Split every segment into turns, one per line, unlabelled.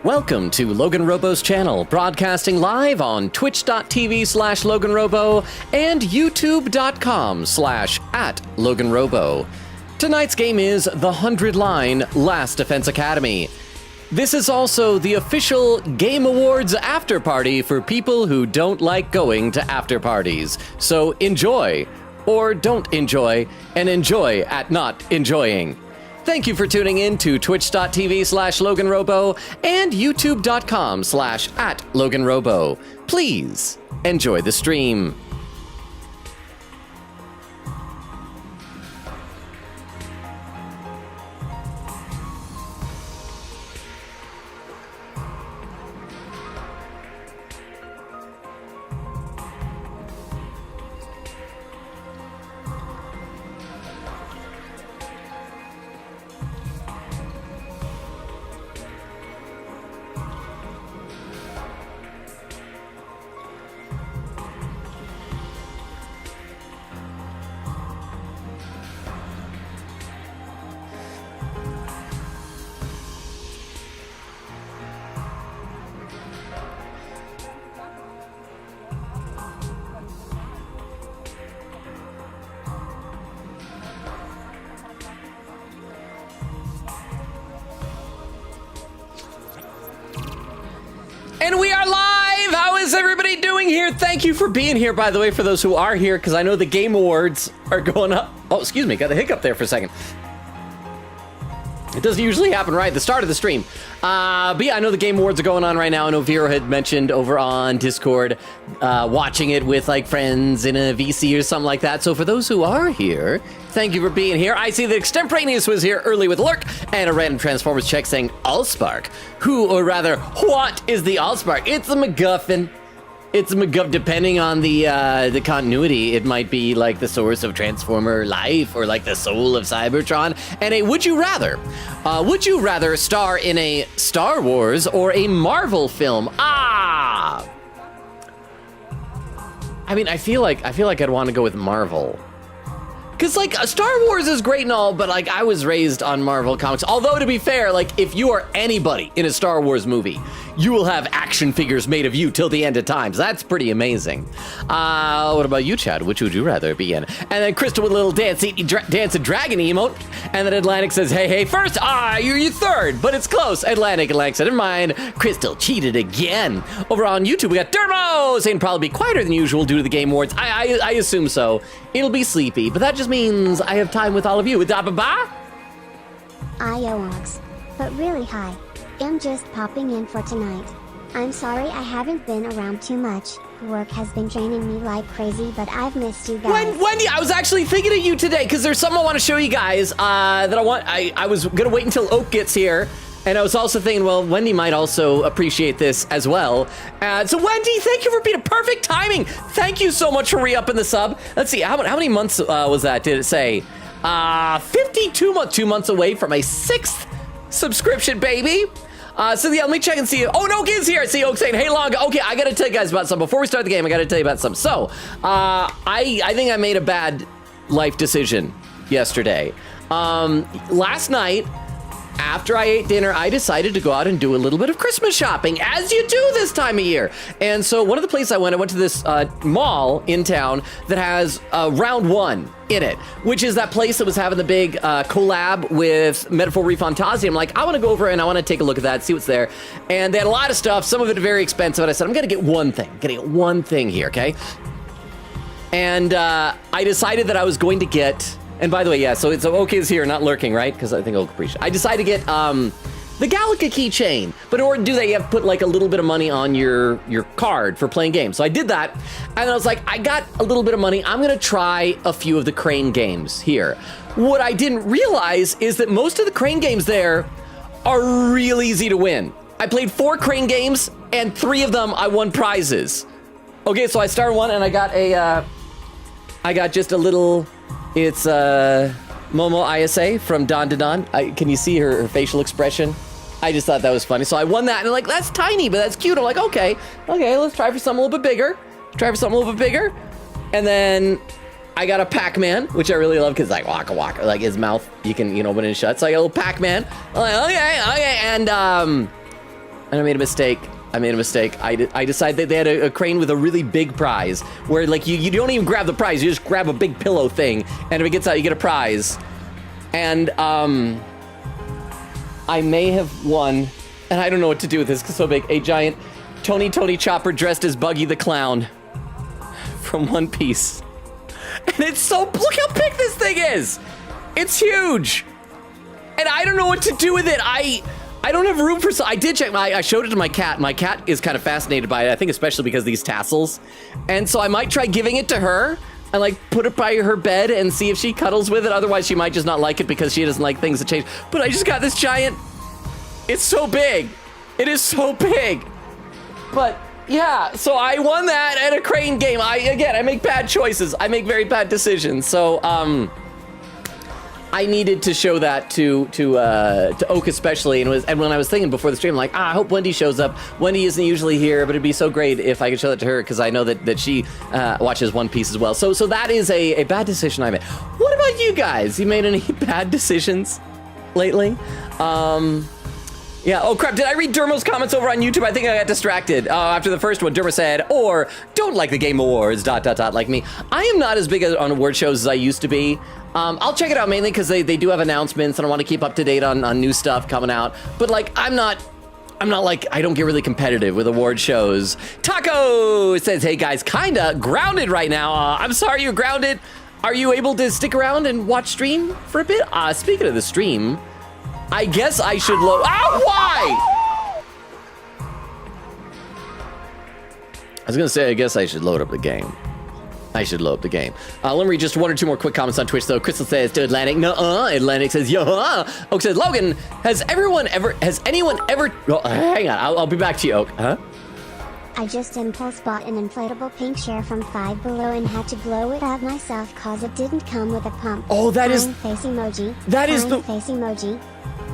Welcome to LoganRobo's channel, broadcasting live on twitch.tv/LoganRobo and youtube.com/@LoganRobo. Tonight's game is The 100-Line Last Defense Academy. This is also the official Game Awards after party for people who don't like going to after parties. So enjoy, or don't enjoy, and enjoy at not enjoying. Thank you for tuning in to twitch.tv/LoganRobo and youtube.com/@LoganRobo. Please enjoy the stream. And we are live! How is everybody doing here? Thank you for being here, by the way, for those who are here, because I know the Game Awards are going up. Oh, excuse me, got a hiccup there for a second. It doesn't usually happen right at the start of the stream. But yeah, I know the Game Awards are going on right now. I know Vera had mentioned over on Discord, watching it with like friends in a VC or something like that. So for those who are here, thank you for being here. I see that Extemporaneous was here early with Lurk and a random Transformers check saying Allspark. Who, or rather, what is the Allspark? It's a MacGuffin. It's a MacGuffin. Depending on the continuity, it might be like the source of Transformer life or like the soul of Cybertron. And a would you rather? Would you rather star in a Star Wars or a Marvel film? I mean, I feel like I'd want to go with Marvel. Because, like, Star Wars is great and all, but, like, I was raised on Marvel comics. Although, to be fair, like, if you are anybody in a Star Wars movie, you will have action figures made of you till the end of times. That's pretty amazing. What about you, Chad? Which would you rather be in? And then Crystal with a little dancing dragon emote. And then Atlantic says, hey, first, you're third, but it's close. Atlantic said, never mind. Crystal cheated again. Over on YouTube, we got Dermo saying probably be quieter than usual due to the Game Awards. I assume so. It'll be sleepy, but that just means I have time with all of you. Adababa?
Iowogs. But really hi. I'm just popping in for tonight. I'm sorry I haven't been around too much. Work has been draining me like crazy, but I've missed you guys.
Wendy, I was actually thinking of you today because there's something I want to show you guys I was going to wait until Oak gets here. And I was also thinking, well, Wendy might also appreciate this as well. So Wendy, thank you for being a perfect timing. Thank you so much for re-upping the sub. Let's see, how many months was that, did it say? 52 months, 2 months away from a 6th subscription, baby. So yeah, let me check and see. Oh, no, Oak is here. I see Oak saying, hey, Long. Okay, I got to tell you guys about something. Before we start the game, I got to tell you about something. So, I think I made a bad life decision yesterday. Last night, after I ate dinner, I decided to go out and do a little bit of Christmas shopping, as you do this time of year. And so one of the places I went to this mall in town that has Round One in it, which is that place that was having the big collab with Metaphor Refantasia. I'm like, I want to go over and I want to take a look at that, see what's there. And they had a lot of stuff, some of it very expensive. And I said, I'm going to get one thing. I'm going to get one thing here, okay? And I decided that I was going to get... And by the way, yeah, so Oak is here, not lurking, right? Because I think Oak appreciates it. I decided to get the Gallica keychain. But in order to do that, you have to put like a little bit of money on your card for playing games. So I did that, and I was like, I got a little bit of money. I'm gonna try a few of the Crane games here. What I didn't realize is that most of the Crane games there are real easy to win. I played 4 Crane games, and 3 of them I won prizes. Okay, so I started one, and I got just a little... It's Momo ISA from Dawn to Dawn. Can you see her facial expression? I just thought that was funny. So I won that, and I'm like, that's tiny, but that's cute. I'm like, okay, let's try for something a little bit bigger. And then I got a Pac-Man, which I really love because like waka waka, like his mouth, you can open and shut. So I got a little Pac-Man. I'm like, okay, and And I made a mistake. I decided that they had a crane with a really big prize, where like you don't even grab the prize, you just grab a big pillow thing, and if it gets out, you get a prize. And I may have won, and I don't know what to do with this because it's so big. A giant Tony Chopper dressed as Buggy the Clown from One Piece. And it's so, look how big this thing is! It's huge! And I don't know what to do with it. I don't have room for, I did check, I showed it to my cat. My cat is kind of fascinated by it, I think especially because of these tassels. And so I might try giving it to her and like put it by her bed and see if she cuddles with it. Otherwise she might just not like it because she doesn't like things that change. But I just got this giant, it's so big. It is so big. But yeah, so I won that at a crane game. I make bad choices. I make very bad decisions. So I needed to show that to Oak especially, and when I was thinking before the stream, I'm like, I hope Wendy shows up. Wendy isn't usually here, but it'd be so great if I could show that to her because I know that she watches One Piece as well. So that is a bad decision I made. What about you guys? You made any bad decisions lately? Yeah, oh crap, did I read Dermo's comments over on YouTube? I think I got distracted. After the first one, Dermo said, or don't like the Game Awards, ... like me. I am not as big on award shows as I used to be. I'll check it out mainly because they do have announcements and I want to keep up to date on new stuff coming out. But like, I'm not like, I don't get really competitive with award shows. Taco says, hey guys, kinda grounded right now. I'm sorry you're grounded. Are you able to stick around and watch stream for a bit? Speaking of the stream, I guess I should load. Oh, why? I was gonna say, I guess I should load up the game. Let me read just one or two more quick comments on Twitch though. Crystal says to Atlantic, nuh-uh. Atlantic says, yeah. Oak says, Logan, has anyone ever, oh, hang on, I'll be back to you, Oak. Huh?
I just impulse bought an inflatable pink chair from Five Below and had to blow it out myself cause it didn't come with a pump.
Oh, that is...
face emoji.
That is the...
face emoji.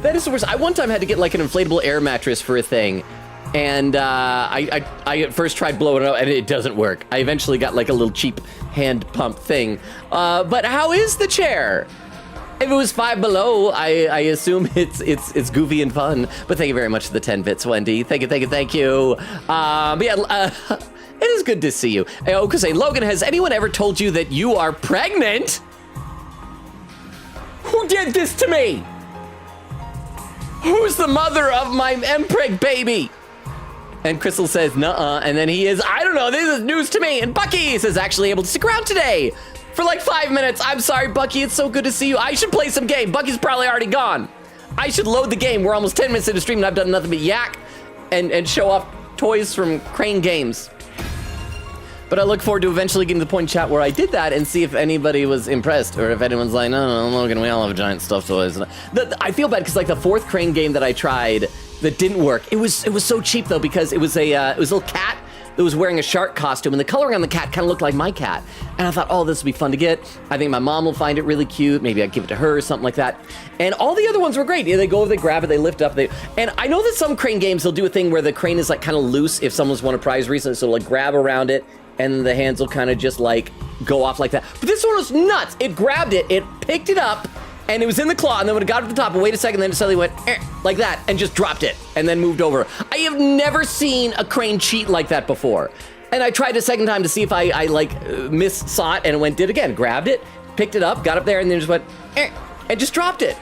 That is the worst. I one time had to get like an inflatable air mattress for a thing. And I at first tried blowing it out and it doesn't work. I eventually got like a little cheap hand pump thing. But how is the chair? If it was Five Below, I assume it's goofy and fun. But thank you very much for the 10 bits, Wendy. Thank you. But yeah, it is good to see you. Oh, because Logan, has anyone ever told you that you are pregnant? Who did this to me? Who's the mother of my Mpreg baby? And Crystal says, nuh-uh, and then he is, I don't know, this is news to me. And Bucky is actually able to stick around today for like 5 minutes. I'm sorry, Bucky, it's so good to see you. I should play some game. Bucky's probably already gone. I should load the game. We're almost 10 minutes into stream and I've done nothing but yak and show off toys from Crane Games. But I look forward to eventually getting to the point in chat where I did that and see if anybody was impressed or if anyone's like, no, Logan, we all have giant stuffed toys. I feel bad because like the fourth Crane game that I tried that didn't work, it was so cheap though because it was a little cat that was wearing a shark costume and the coloring on the cat kind of looked like my cat. And I thought, oh, this would be fun to get. I think my mom will find it really cute. Maybe I'd give it to her or something like that. And all the other ones were great. Yeah, they go over, they grab it, they lift up. And I know that some Crane games, they'll do a thing where the crane is like kind of loose if someone's won a prize recently. So like grab around it and the hands will kind of just like go off like that. But this one was nuts. It grabbed it, it picked it up, and it was in the claw, and then when it got to the top, and wait a second, then it suddenly went like that, and just dropped it, and then moved over. I have never seen a crane cheat like that before. And I tried a second time to see if I miss-saw it, and it did again. Grabbed it, picked it up, got up there, and then just went, and just dropped it.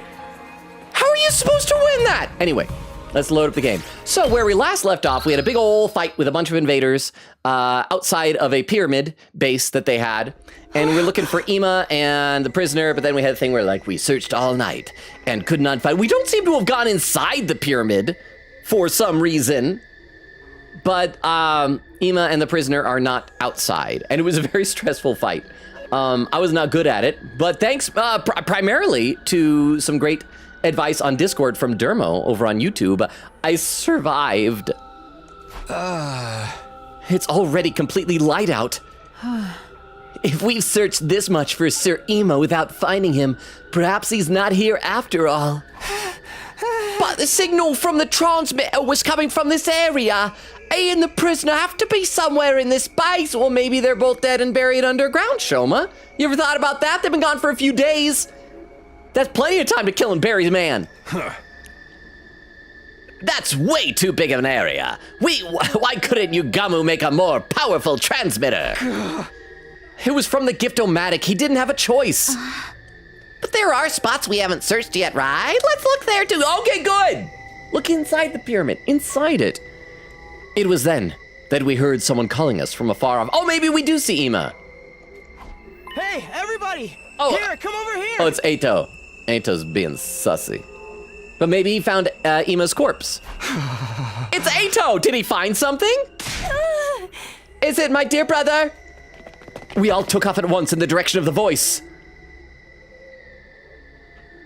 How are you supposed to win that? Anyway, let's load up the game. So where we last left off, we had a big old fight with a bunch of invaders outside of a pyramid base that they had. And we're looking for Ema and the prisoner, but then we had a thing where like we searched all night and could not find. We don't seem to have gone inside the pyramid for some reason. But Ema and the prisoner are not outside. And it was a very stressful fight. I was not good at it, but thanks primarily to some great advice on Discord from Dermo over on YouTube, I survived. It's already completely light out. If we've searched this much for Sir Ema without finding him, perhaps he's not here after all. But the signal from the transmitter was coming from this area. He and the prisoner have to be somewhere in this base, or maybe they're both dead and buried underground, Shoma. You ever thought about that? They've been gone for a few days. That's plenty of time to kill and bury the man. That's way too big of an area. Why couldn't Yugamu make a more powerful transmitter? It was from the Gift-O-Matic. He didn't have a choice. But there are spots we haven't searched yet, right? Let's look there too. Okay, good. Look inside the pyramid, inside it. It was then that we heard someone calling us from afar off. Oh, maybe we do see Ima.
Hey, everybody!
Oh,
here, come over here!
Oh, it's Eito. Eito's being sussy. But maybe he found Ima's corpse. It's Eito! Did he find something? Is it, my dear brother? We all took off at once in the direction of the voice.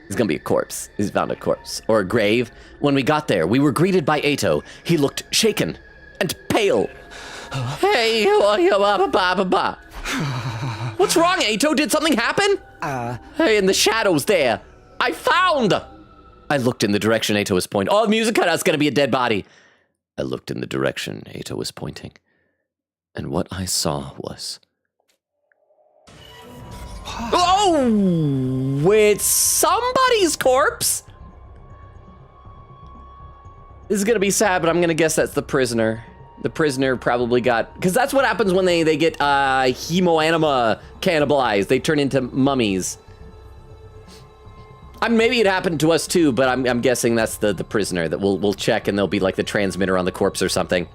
It's gonna be a corpse. He's found a corpse. Or a grave. When we got there, we were greeted by Eito. He looked shaken and pale. Hey, what's wrong, Eito? Did something happen? Hey, in the shadows there. I found! I looked in the direction Eito was pointing. Oh, the music cut out. It's gonna be a dead body. I looked in the direction Eito was pointing. And what I saw was... Oh! It's somebody's corpse? This is gonna be sad, but I'm gonna guess that's the prisoner. The prisoner probably got... Because that's what happens when they get hemoanima cannibalized. They turn into mummies. Maybe it happened to us too, but I'm guessing that's the prisoner that we'll check, and there'll be like the transmitter on the corpse or something.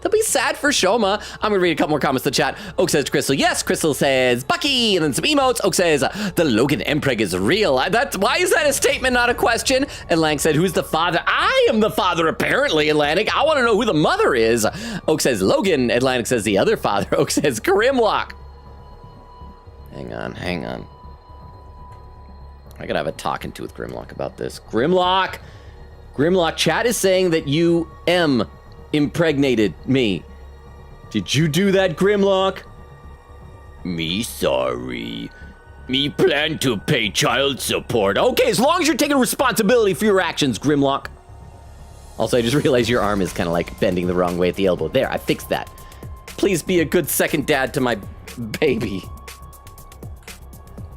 They'll be sad for Shoma. I'm gonna read a couple more comments in the chat. Oak says Crystal, yes. Crystal says Bucky, and then some emotes. Oak says the Logan Empreg is real. Why is that a statement, not a question? And Lang said, who's the father? I am the father, apparently, Atlantic. I want to know who the mother is. Oak says Logan. Atlantic says the other father. Oak says Grimlock. Hang on. I gotta have a talking to with Grimlock about this. Grimlock, chat is saying that you impregnated me. Did you do that, Grimlock? Me sorry. Me plan to pay child support. Okay, as long as you're taking responsibility for your actions, Grimlock. Also, I just realized your arm is kind of like bending the wrong way at the elbow. There, I fixed that. Please be a good second dad to my baby.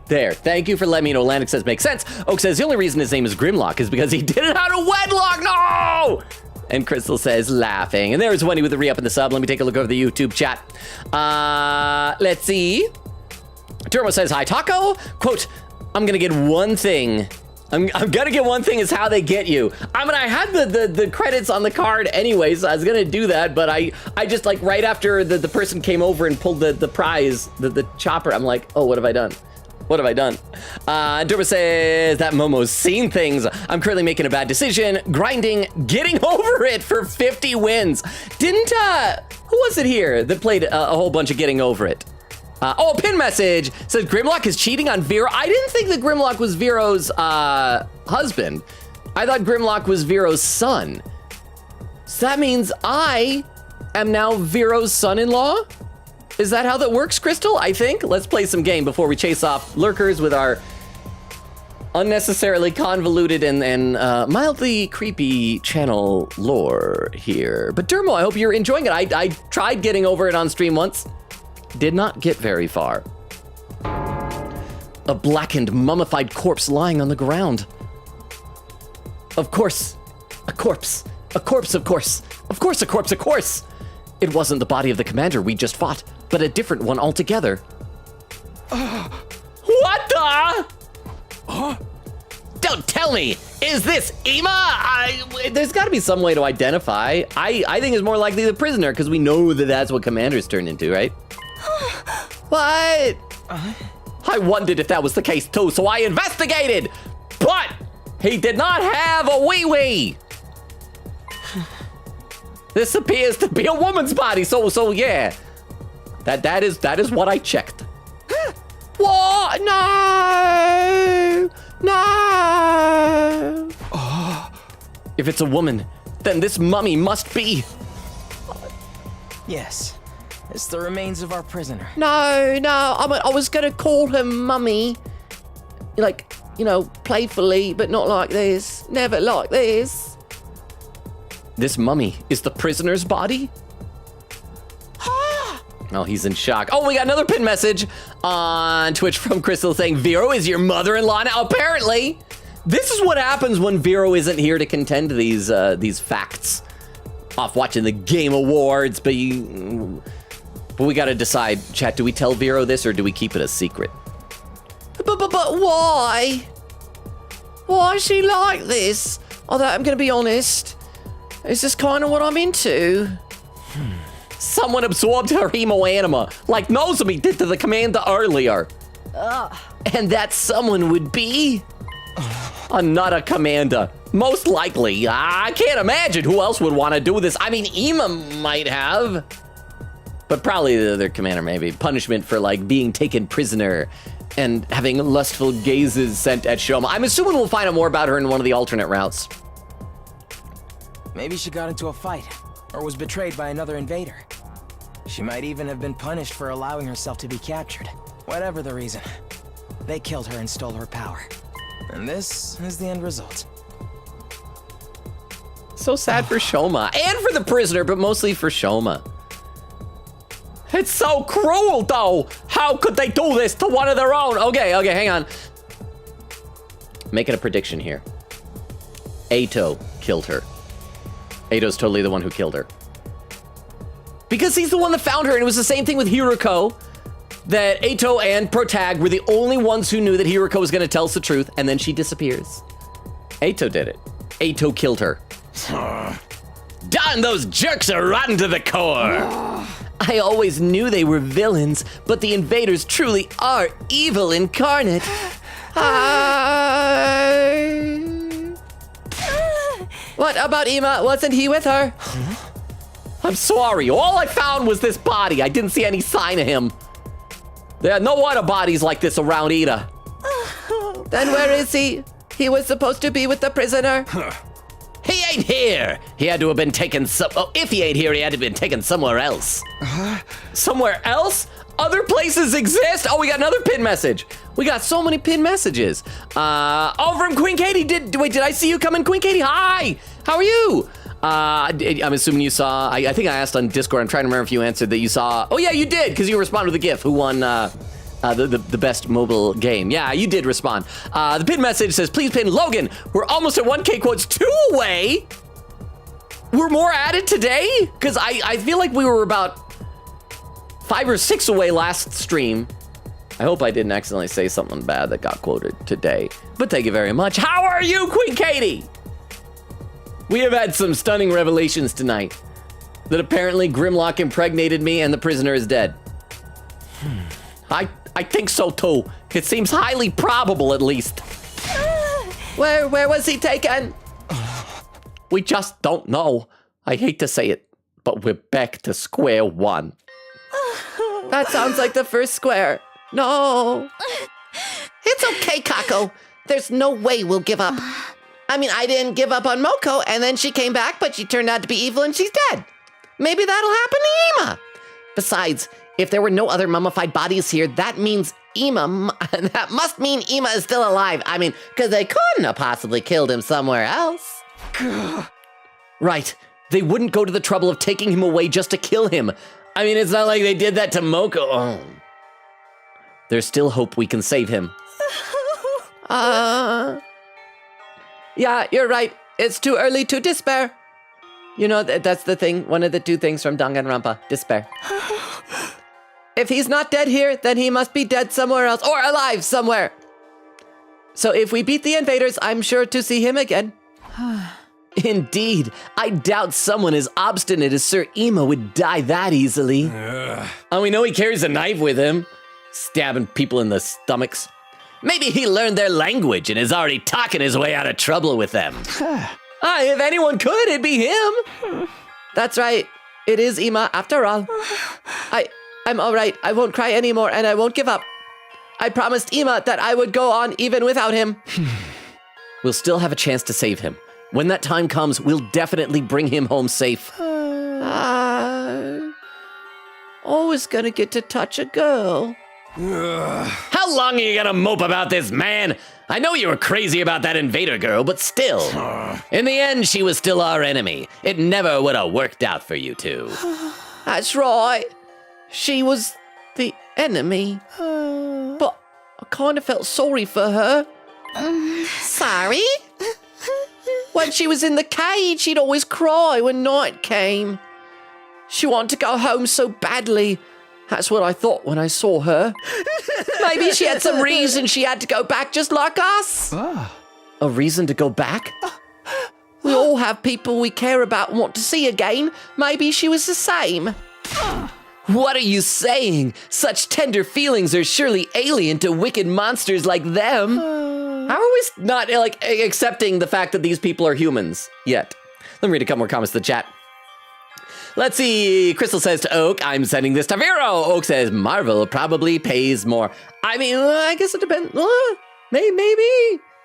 There, thank you for letting me know. Atlantic says makes sense. Oak says the only reason his name is Grimlock is because he did it out of wedlock. No! And Crystal says laughing. And there's Wendy with the re-up in the sub. Let me take a look over the YouTube chat. Let's see. Turbo says hi, Taco. Quote, I'm gonna get one thing. I'm gonna get one thing is how they get you. I had the credits on the card anyway, so I was gonna do that, but I just like right after the person came over and pulled the prize, the chopper, I'm like, oh, what have I done? What have I done? Durba says that Momo's seen things. I'm currently making a bad decision. Grinding, getting over it for 50 wins. Didn't, who was it here that played a whole bunch of getting over it? Oh, a pin message says Grimlock is cheating on Vero. I didn't think that Grimlock was Vero's husband. I thought Grimlock was Vero's son. So that means I am now Vero's son-in-law? Is that how that works, Crystal? I think. Let's play some game before we chase off lurkers with our unnecessarily convoluted and mildly creepy channel lore here. But Dermo, I hope you're enjoying it. I tried getting over it on stream once. Did not get very far. A blackened, mummified corpse lying on the ground. Of course. A corpse. A corpse, of course. Of course, a corpse, of course. It wasn't the body of the commander we just fought, but a different one altogether. What the? Don't tell me! Is this Ima? There's gotta be some way to identify. I think it's more likely the prisoner, because we know that that's what commanders turn into, right? What? I wondered if that was the case too, so I investigated! But he did not have a wee-wee! This appears to be a woman's body, so yeah. That is what I checked. What? No! No! If it's a woman, then this mummy must be.
Yes, it's the remains of our prisoner.
No, I was gonna call him mummy. Like, you know, playfully, but not like this. Never like this. This mummy is the prisoner's body? Oh, he's in shock. Oh, we got another pin message on Twitch from Crystal saying, Vero is your mother-in-law now. Apparently, This is what happens when Vero isn't here to contend to these facts. Off watching the Game Awards, but we gotta decide, chat, do we tell Vero this or do we keep it a secret? But why? Why is she like this? Although I'm gonna be honest, is this kind of what I'm into? Someone absorbed her hemo-anima, like Nozomi did to the commander earlier. And that someone would be another commander. Most likely. I can't imagine who else would want to do this. I mean, Ima might have. But probably the other commander, maybe. Punishment for, like, being taken prisoner and having lustful gazes sent at Shoma. I'm assuming we'll find out more about her in one of the alternate routes.
Maybe she got into a fight, or was betrayed by another invader. She might even have been punished for allowing herself to be captured. Whatever the reason, they killed her and stole her power. And this is the end result.
So sad for Shoma, and for the prisoner, but mostly for Shoma. It's so cruel, though. How could they do this to one of their own? Okay, hang on. Making a prediction here. Eito killed her. Eito's totally the one who killed her. Because he's the one that found her, and it was the same thing with Hiroko. That Eito and Protag were the only ones who knew that Hiroko was going to tell us the truth, and then she disappears. Eito did it. Eito killed her.
Darn, those jerks are rotten to the core.
I always knew they were villains, but the invaders truly are evil incarnate. What about Ima? Wasn't he with her? I'm sorry. All I found was this body. I didn't see any sign of him. There are no other bodies like this around either. Then where is he? He was supposed to be with the prisoner.
He ain't here. He had to have been taken if he ain't here, he had to have been taken somewhere else.
Somewhere else? Other places exist? Oh, we got another pin message. We got so many pin messages. Oh, from Queen Katie. Did I see you coming, Queen Katie? Hi. How are you? I'm assuming you saw, I think I asked on Discord, I'm trying to remember if you answered that you saw, oh yeah, you did, because you responded with a GIF, who won the best mobile game. Yeah, you did respond. The pin message says, please pin Logan. We're almost at 1K quotes, 2 away. We're more added today? Because I feel like we were about 5 or 6 away last stream. I hope I didn't accidentally say something bad that got quoted today. But thank you very much. How are you, Queen Katie? We have had some stunning revelations tonight. That apparently Grimlock impregnated me and the prisoner is dead. I think so too. It seems highly probable at least. Where was he taken? We just don't know. I hate to say it, but we're back to square one. That sounds like the first square. No. It's okay, Kako. There's no way we'll give up. I mean, I didn't give up on Moko, and then she came back, but she turned out to be evil and she's dead. Maybe that'll happen to Ima. Besides, if there were no other mummified bodies here, that means that must mean Ima is still alive. I mean, because they couldn't have possibly killed him somewhere else. Right. They wouldn't go to the trouble of taking him away just to kill him. I mean, it's not like they did that to Moko. Oh. There's still hope we can save him. Yeah, you're right. It's too early to despair. You know, that's the thing, one of the 2 things from Danganronpa, despair. If he's not dead here, then he must be dead somewhere else, or alive somewhere. So if we beat the invaders, I'm sure to see him again. Indeed, I doubt someone as obstinate as Sir Ima would die that easily. And we know he carries a knife with him, stabbing people in the stomachs. Maybe he learned their language and is already talking his way out of trouble with them. If anyone could, it'd be him. That's right. It is Ima after all. I'm all right. I won't cry anymore and I won't give up. I promised Ima that I would go on even without him. We'll still have a chance to save him. When that time comes, we'll definitely bring him home safe. Always gonna get to touch a girl.
How long are you gonna mope about this, man? I know you were crazy about that invader girl, but still. In the end, she was still our enemy. It never would have worked out for you two.
That's right. She was the enemy. But I kind of felt sorry for her. Sorry? When she was in the cage, she'd always cry when night came. She wanted to go home so badly. That's what I thought when I saw her. Maybe she had some reason she had to go back just like us. A reason to go back? We all have people we care about and want to see again. Maybe she was the same. What are you saying? Such tender feelings are surely alien to wicked monsters like them. How are we not accepting the fact that these people are humans yet? Let me read a couple more comments to the chat. Let's see. Crystal says to Oak, I'm sending this to Vero. Oak says, Marvel probably pays more. I mean, I guess it depends.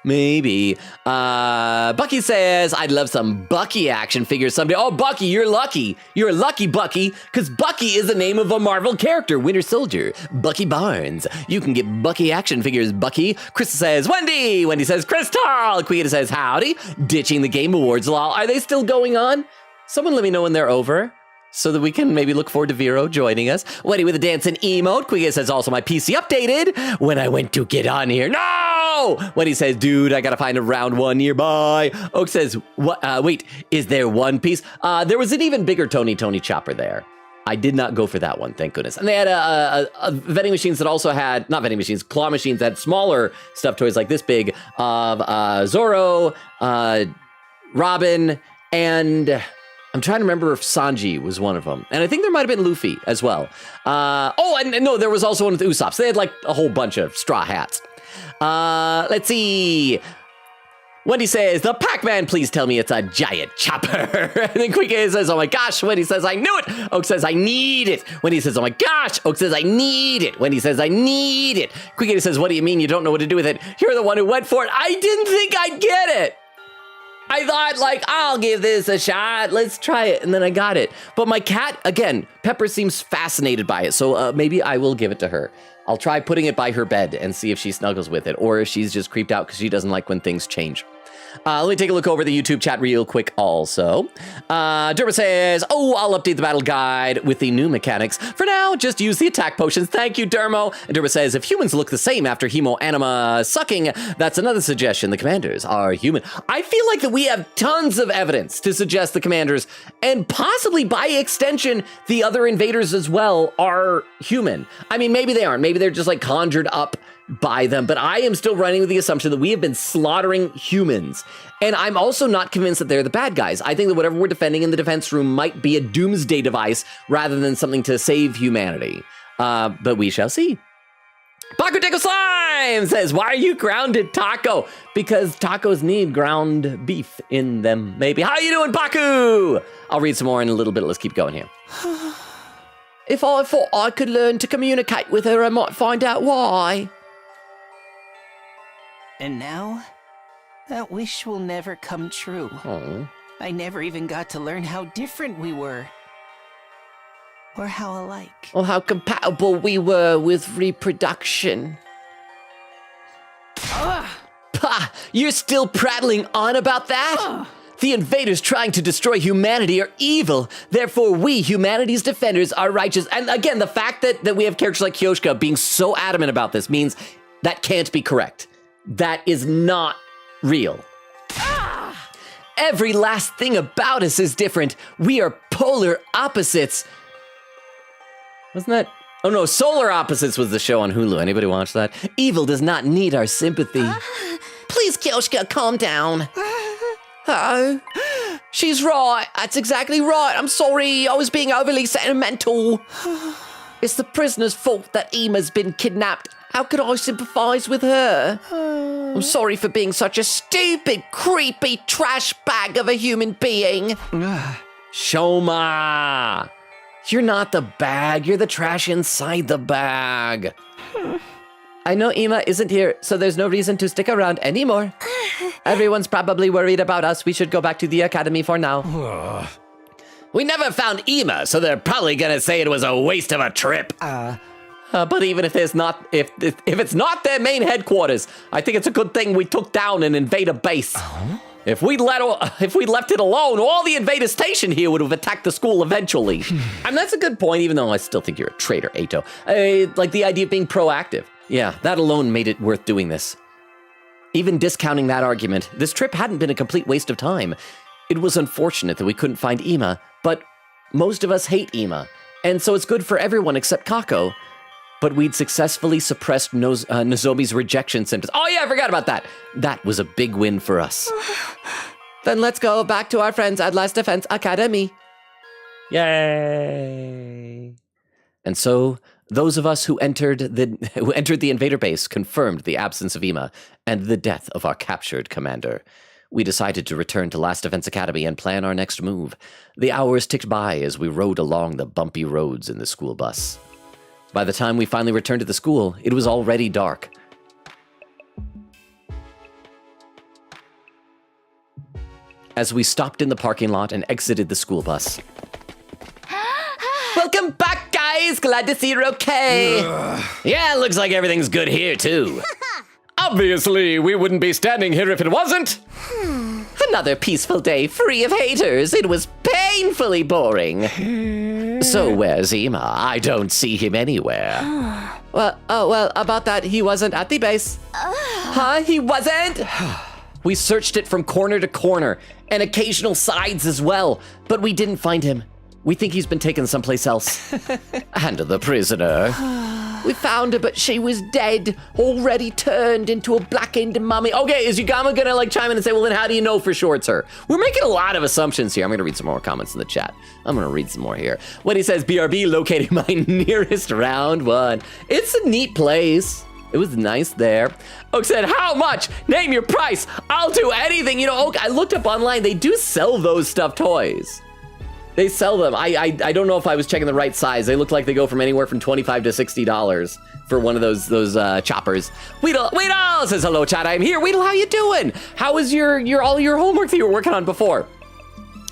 Maybe. Bucky says, I'd love some Bucky action figures someday. Oh, Bucky, you're lucky. You're lucky, Bucky, because Bucky is the name of a Marvel character, Winter Soldier, Bucky Barnes. You can get Bucky action figures, Bucky. Crystal says, Wendy. Wendy says, Crystal. Quita says, howdy. Ditching the Game Awards, lol. Are they still going on? Someone let me know when they're over, so that we can maybe look forward to Vero joining us. Wendy with a dancing emote. Quiggy says, also my PC updated when I went to get on here. No! Wendy says, dude, I gotta find a round one nearby. Oak says, what? Wait, is there one piece? There was an even bigger Tony Chopper there. I did not go for that one, thank goodness. And they had a vending machines that also had, not vending machines, claw machines that had smaller stuffed toys like this big of Zorro, Robin, and I'm trying to remember if Sanji was one of them. And I think there might have been Luffy as well. And no, there was also one with Usopp. So they had like a whole bunch of straw hats. Let's see. Wendy says, the Pac-Man, please tell me it's a giant chopper. And then Quickie says, oh my gosh. Wendy says, I knew it. Oak says, I need it. Wendy says, oh my gosh. Oak says, I need it. Wendy says, I need it. Quickie says, what do you mean you don't know what to do with it? You're the one who went for it. I didn't think I'd get it. I thought, I'll give this a shot. Let's try it. And then I got it. But my cat, again, Pepper seems fascinated by it. So maybe I will give it to her. I'll try putting it by her bed and see if she snuggles with it or if she's just creeped out because she doesn't like when things change. Let me take a look over the YouTube chat real quick also. Derma says, I'll update the battle guide with the new mechanics. For now, just use the attack potions. Thank you, Dermo. And Derma says, if humans look the same after hemo anima sucking, that's another suggestion. The commanders are human. I feel like that we have tons of evidence to suggest the commanders and possibly by extension, the other invaders as well are human. I mean, maybe they aren't. Maybe they're just conjured up by them, but I am still running with the assumption that we have been slaughtering humans. And I'm also not convinced that they're the bad guys. I think that whatever we're defending in the defense room might be a doomsday device rather than something to save humanity. But we shall see. Paco Teco Slime says, why are you grounded, Taco? Because tacos need ground beef in them, maybe. How you doing, Paco? I'll read some more in a little bit. Let's keep going here. If I thought I could learn to communicate with her, I might find out why.
And now, that wish will never come true.
Oh.
I never even got to learn how different we were. Or how alike.
Or how compatible we were with reproduction. Pah! You're still prattling on about that? The invaders trying to destroy humanity are evil. Therefore, we, humanity's defenders, are righteous. And again, the fact that we have characters like Kyoshka being so adamant about this means that can't be correct. That is not real. Every last thing about us is different. We are polar opposites. Wasn't that? Oh no, Solar Opposites was the show on Hulu. Anybody watch that? Evil does not need our sympathy. Please, Kyoshka, calm down. Oh, she's right. That's exactly right. I'm sorry. I was being overly sentimental. It's the prisoner's fault that Ema's been kidnapped. How could I sympathize with her? I'm sorry for being such a stupid, creepy trash bag of a human being. Shoma, you're not the bag. You're the trash inside the bag. I know Ema isn't here, so there's no reason to stick around anymore. Everyone's probably worried about us. We should go back to the academy for now.
We never found Ema, so they're probably gonna say it was a waste of a trip.
But even if it's not their main headquarters, I think it's a good thing we took down an invader base. If we'd left it alone, all the invader stationed here would have attacked the school eventually. And that's a good point, even though I still think you're a traitor, Ato. Like the idea of being proactive. Yeah, that alone made it worth doing this. Even discounting that argument, this trip hadn't been a complete waste of time. It was unfortunate that we couldn't find Ima, but most of us hate Ima, and so it's good for everyone except Kako. But we'd successfully suppressed Nozomi's rejection symptoms. Oh yeah, I forgot about that. That was a big win for us. Then let's go back to our friends at Last Defense Academy. Yay! And so, those of us who entered the invader base confirmed the absence of Ima and the death of our captured commander. We decided to return to Last Defense Academy and plan our next move. The hours ticked by as we rode along the bumpy roads in the school bus. By the time we finally returned to the school, it was already dark. As we stopped in the parking lot and exited the school bus. Welcome back, guys! Glad to see you're okay!
Yeah, looks like everything's good here, too.
Obviously, we wouldn't be standing here if it wasn't. Another peaceful day free of haters. It was painfully boring. So where's Ima? I don't see him anywhere. Well, about that, he wasn't at the base. Huh? He wasn't? We searched it from corner to corner, and occasional sides as well, but we didn't find him. We think he's been taken someplace else. And the prisoner. We found her, but she was dead, already turned into a blackened mummy. Okay, is Yugama gonna like chime in and say, well, then how do you know for sure it's her? We're making a lot of assumptions here. I'm gonna read some more comments in the chat. I'm gonna read some more here. When he says, BRB locating my nearest round one. It's a neat place. It was nice there. Oak said, how much? Name your price. I'll do anything. You know, Oak, I looked up online. They do sell those stuffed toys. They sell them. I don't know if I was checking the right size. They look like they go from anywhere from $25 to $60 for one of those choppers. Weedle says, hello, chat. I'm here. Weedle, how you doing? How was all your homework that you were working on before?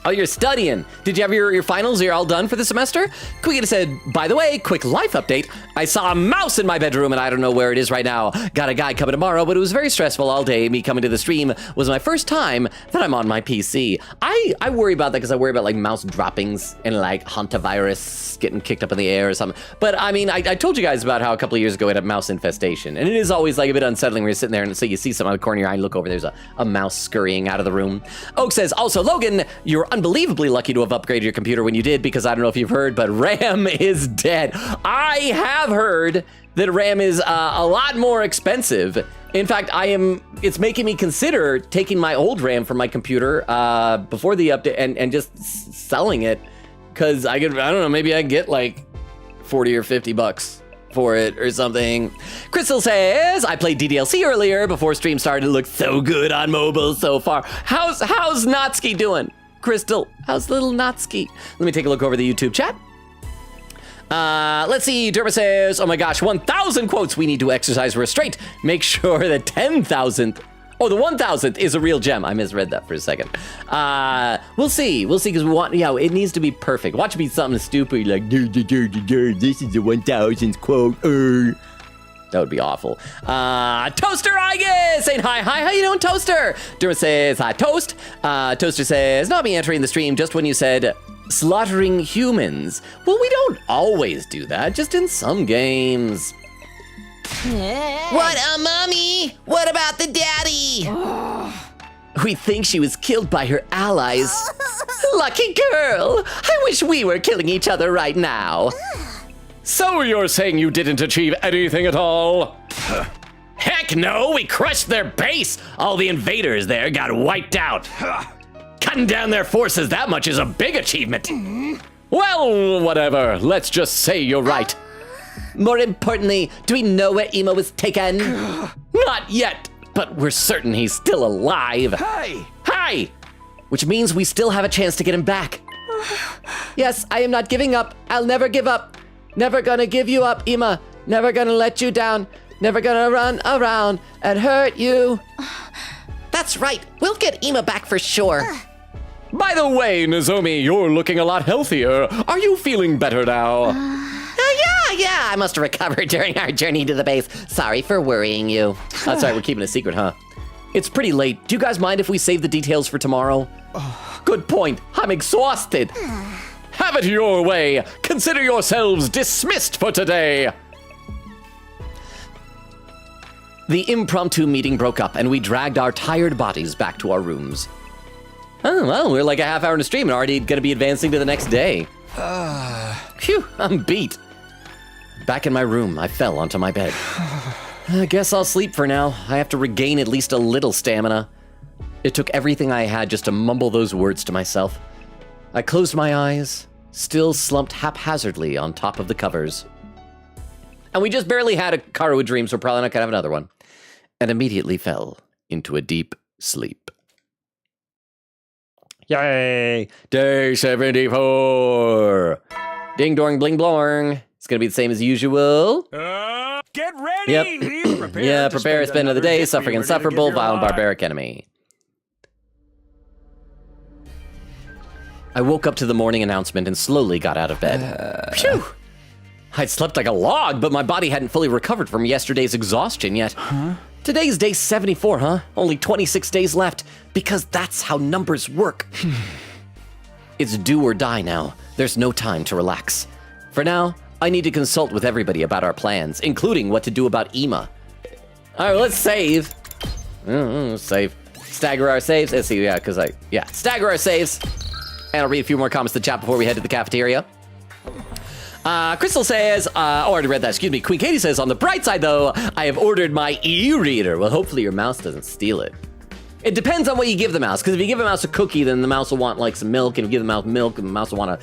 Oh, you're studying. Did you have your finals? You're all done for the semester? Quigita said, by the way, quick life update. I saw a mouse in my bedroom and I don't know where it is right now. Got a guy coming tomorrow, but it was very stressful all day. Me coming to the stream was my first time that I'm on my PC. I worry about that because I worry about like mouse droppings and like hantavirus getting kicked up in the air or something. But I mean, I told you guys about how a couple of years ago I had a mouse infestation. And it is always like a bit unsettling when you're sitting there and so you see something out of the corner of your eye and look over, there's a mouse scurrying out of the room. Oak says, also, Logan, you're unbelievably lucky to have upgraded your computer when you did, because I don't know if you've heard, but RAM is dead. I have heard that RAM is a lot more expensive. In fact, it's making me consider taking my old RAM from my computer before the update and just selling it, because I don't know, maybe I can get like 40 or 50 bucks for it or something. Crystal says, I played DDLC earlier before stream started. It looks so good on mobile so far. How's Natsuki doing? Crystal, how's little Natsuki? Let me take a look over the YouTube chat. Let's see, Derma says, oh my gosh, 1,000 quotes. We need to exercise restraint. Make sure the 10,000th, oh, the 1,000th is a real gem. I misread that for a second. We'll see, because we want, yeah, it needs to be perfect. Watch it be something stupid like, this is the 1,000th quote. That would be awful. Toaster Igus saying hi. Hi, how you doing, Toaster? Derma says, hi, Toast. Toaster says, not me entering the stream just when you said slaughtering humans. Well, we don't always do that, just in some games. What, mommy? What about the daddy? We think she was killed by her allies. Lucky girl. I wish we were killing each other right now.
So you're saying you didn't achieve anything at all?
Heck no, we crushed their base. All the invaders there got wiped out. Cutting down their forces that much is a big achievement.
Well, whatever. Let's just say you're right.
More importantly, do we know where Emo was taken?
Not yet, but we're certain he's still alive.
Hi! Which means we still have a chance to get him back. Yes, I am not giving up. I'll never give up. Never gonna give you up, Ima. Never gonna let you down. Never gonna run around and hurt you. That's right. We'll get Ima back for sure.
By the way, Nozomi, you're looking a lot healthier. Are you feeling better now?
Yeah, I must have recovered during our journey to the base. Sorry for worrying you. That's right, we're keeping a secret, huh? It's pretty late. Do you guys mind if we save the details for tomorrow? Good point. I'm exhausted.
Have it your way. Consider yourselves dismissed for today.
The impromptu meeting broke up, and we dragged our tired bodies back to our rooms. Oh, well, we're like a half hour into stream and already gonna be advancing to the next day. Phew, I'm beat. Back in my room, I fell onto my bed. I guess I'll sleep for now. I have to regain at least a little stamina. It took everything I had just to mumble those words to myself. I closed my eyes, still slumped haphazardly on top of the covers. And we just barely had a Karuo dream, so we're probably not gonna have another one. And immediately fell into a deep sleep. Yay! Day 74! Ding dong bling blong. It's gonna be the same as usual.
Get ready!
Yep.
Prepare
Prepare to spend another day, suffering insufferable, violent barbaric enemy. I woke up to the morning announcement and slowly got out of bed. Phew! I'd slept like a log, but my body hadn't fully recovered from yesterday's exhaustion yet. Today's day 74, huh? Only 26 days left, because that's how numbers work. It's do or die now. There's no time to relax. For now, I need to consult with everybody about our plans, including what to do about Ima. All right, let's save. Save. Stagger our saves. Let's see, stagger our saves. And I'll read a few more comments to the chat before we head to the cafeteria. Crystal says, I already read that, excuse me. Queen Katie says, on the bright side though, I have ordered my e-reader. Well, hopefully your mouse doesn't steal it. It depends on what you give the mouse, because if you give a mouse a cookie, then the mouse will want like some milk, and if you give the mouse milk, and the mouse will want a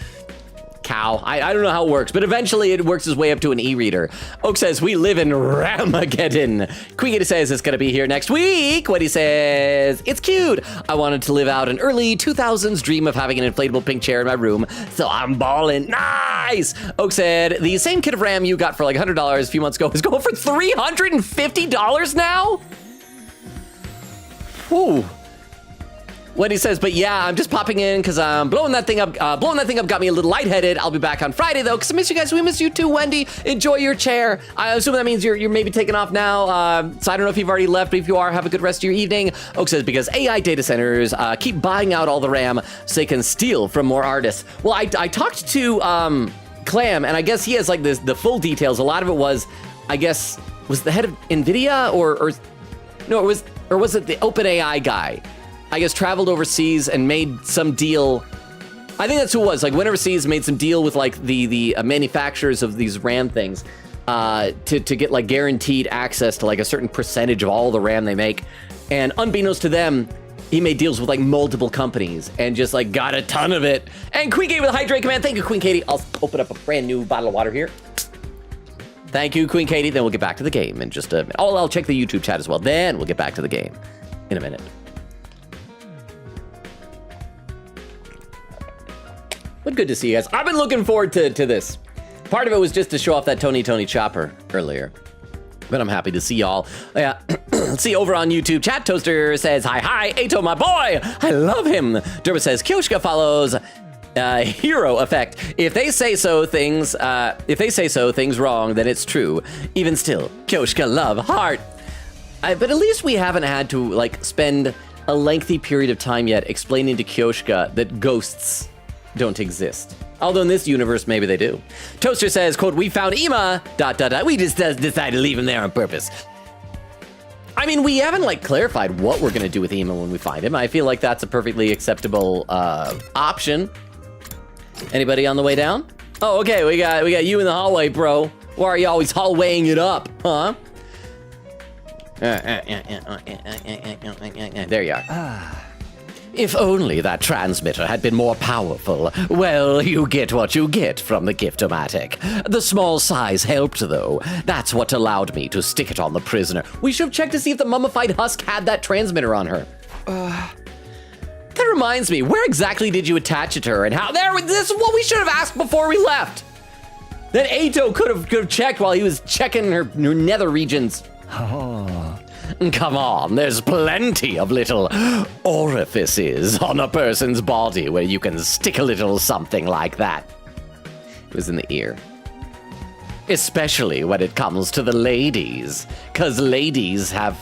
cow. I don't know how it works, but eventually it works its way up to an e-reader. Oak says, we live in Ramageddon. Queen Katie says it's gonna be here next week. Wendy says, it's cute. I wanted to live out an early 2000s dream of having an inflatable pink chair in my room, so I'm balling. Nice! Oak said, the same kit of RAM you got for like $100 a few months ago is going for $350 now? Whew. Wendy says, but yeah, I'm just popping in because blowing that thing up got me a little lightheaded. I'll be back on Friday though, because I miss you guys. We miss you too, Wendy. Enjoy your chair. I assume that means you're maybe taking off now. So I don't know if you've already left, but if you are, have a good rest of your evening. Oak says, because AI data centers keep buying out all the RAM so they can steal from more artists. Well, I talked to Clam, and I guess he has like the full details. A lot of it was, I guess, was the head of NVIDIA or was it the OpenAI guy? I guess traveled overseas and made some deal. I think that's who it was. Like went overseas, made some deal with like the manufacturers of these RAM things to get like guaranteed access to like a certain percentage of all the RAM they make. And unbeknownst to them, he made deals with like multiple companies and just like got a ton of it. And Queen Katie with a hydrate command. Thank you, Queen Katie. I'll open up a brand new bottle of water here. Thank you, Queen Katie. Then we'll get back to the game in just a minute. Oh, I'll check the YouTube chat as well. Then we'll get back to the game in a minute. But good to see you guys. I've been looking forward to this. Part of it was just to show off that Tony chopper earlier. But I'm happy to see y'all. Yeah, let's see over on YouTube. Chat Toaster says, hi, Ato, my boy. I love him. Derba says, Kyoshka follows hero effect. If they say so, things wrong, then it's true. Even still, Kyoshka love heart. But at least we haven't had to like spend a lengthy period of time yet explaining to Kyoshka that ghosts don't exist. Although in this universe, maybe they do. Toaster says, quote, we found Ima, ... We just decided to leave him there on purpose. I mean, we haven't like clarified what we're gonna do with Ima when we find him. I feel like that's a perfectly acceptable option. Anybody on the way down? Oh, okay, we got you in the hallway, bro. Why are you always hallwaying it up, huh? There you are. If only that transmitter had been more powerful. Well, you get what you get from the Gift-O-Matic. The small size helped, though. That's what allowed me to stick it on the prisoner. We should have checked to see if the mummified husk had that transmitter on her. That reminds me, where exactly did you attach it to her, and how? This is what we should have asked before we left. That Ato could have checked while he was checking her nether regions. Oh. Come on, there's plenty of little orifices on a person's body where you can stick a little something like that. It was in the ear. Especially when it comes to the ladies, because ladies have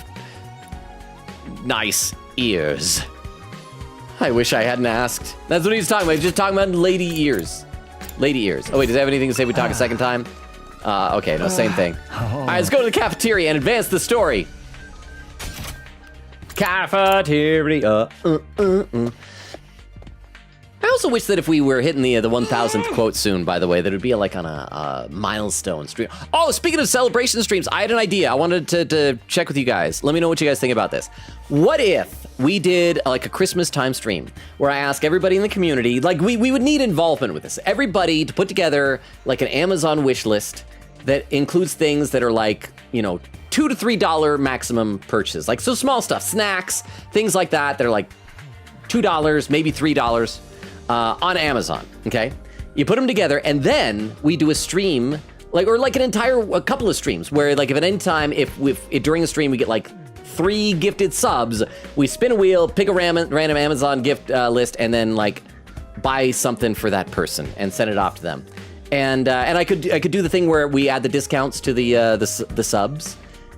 nice ears. I wish I hadn't asked. That's what he's talking about. He's just talking about lady ears. Lady ears. Oh wait, does he have anything to say we talk a second time? Okay, no, same thing. All right, let's go to the cafeteria and advance the story. Cafeteria. I also wish that if we were hitting the 1,000th quote soon, by the way, that it would be like on a milestone stream. Oh, speaking of celebration streams, I had an idea. I wanted to check with you guys. Let me know what you guys think about this. What if we did like a Christmas time stream where I ask everybody in the community, like we would need involvement with this. Everybody to put together like an Amazon wish list that includes things that are like, you know, $2 to $3 maximum purchases. Like so small stuff, snacks, things like that. They're like $2, maybe $3. On Amazon, okay? You put them together, and then we do a stream, like a couple of streams, where like if at any time, if during the stream we get like 3 gifted subs, we spin a wheel, pick a random Amazon gift list, and then like buy something for that person and send it off to them. And I could do the thing where we add the discounts to the subs.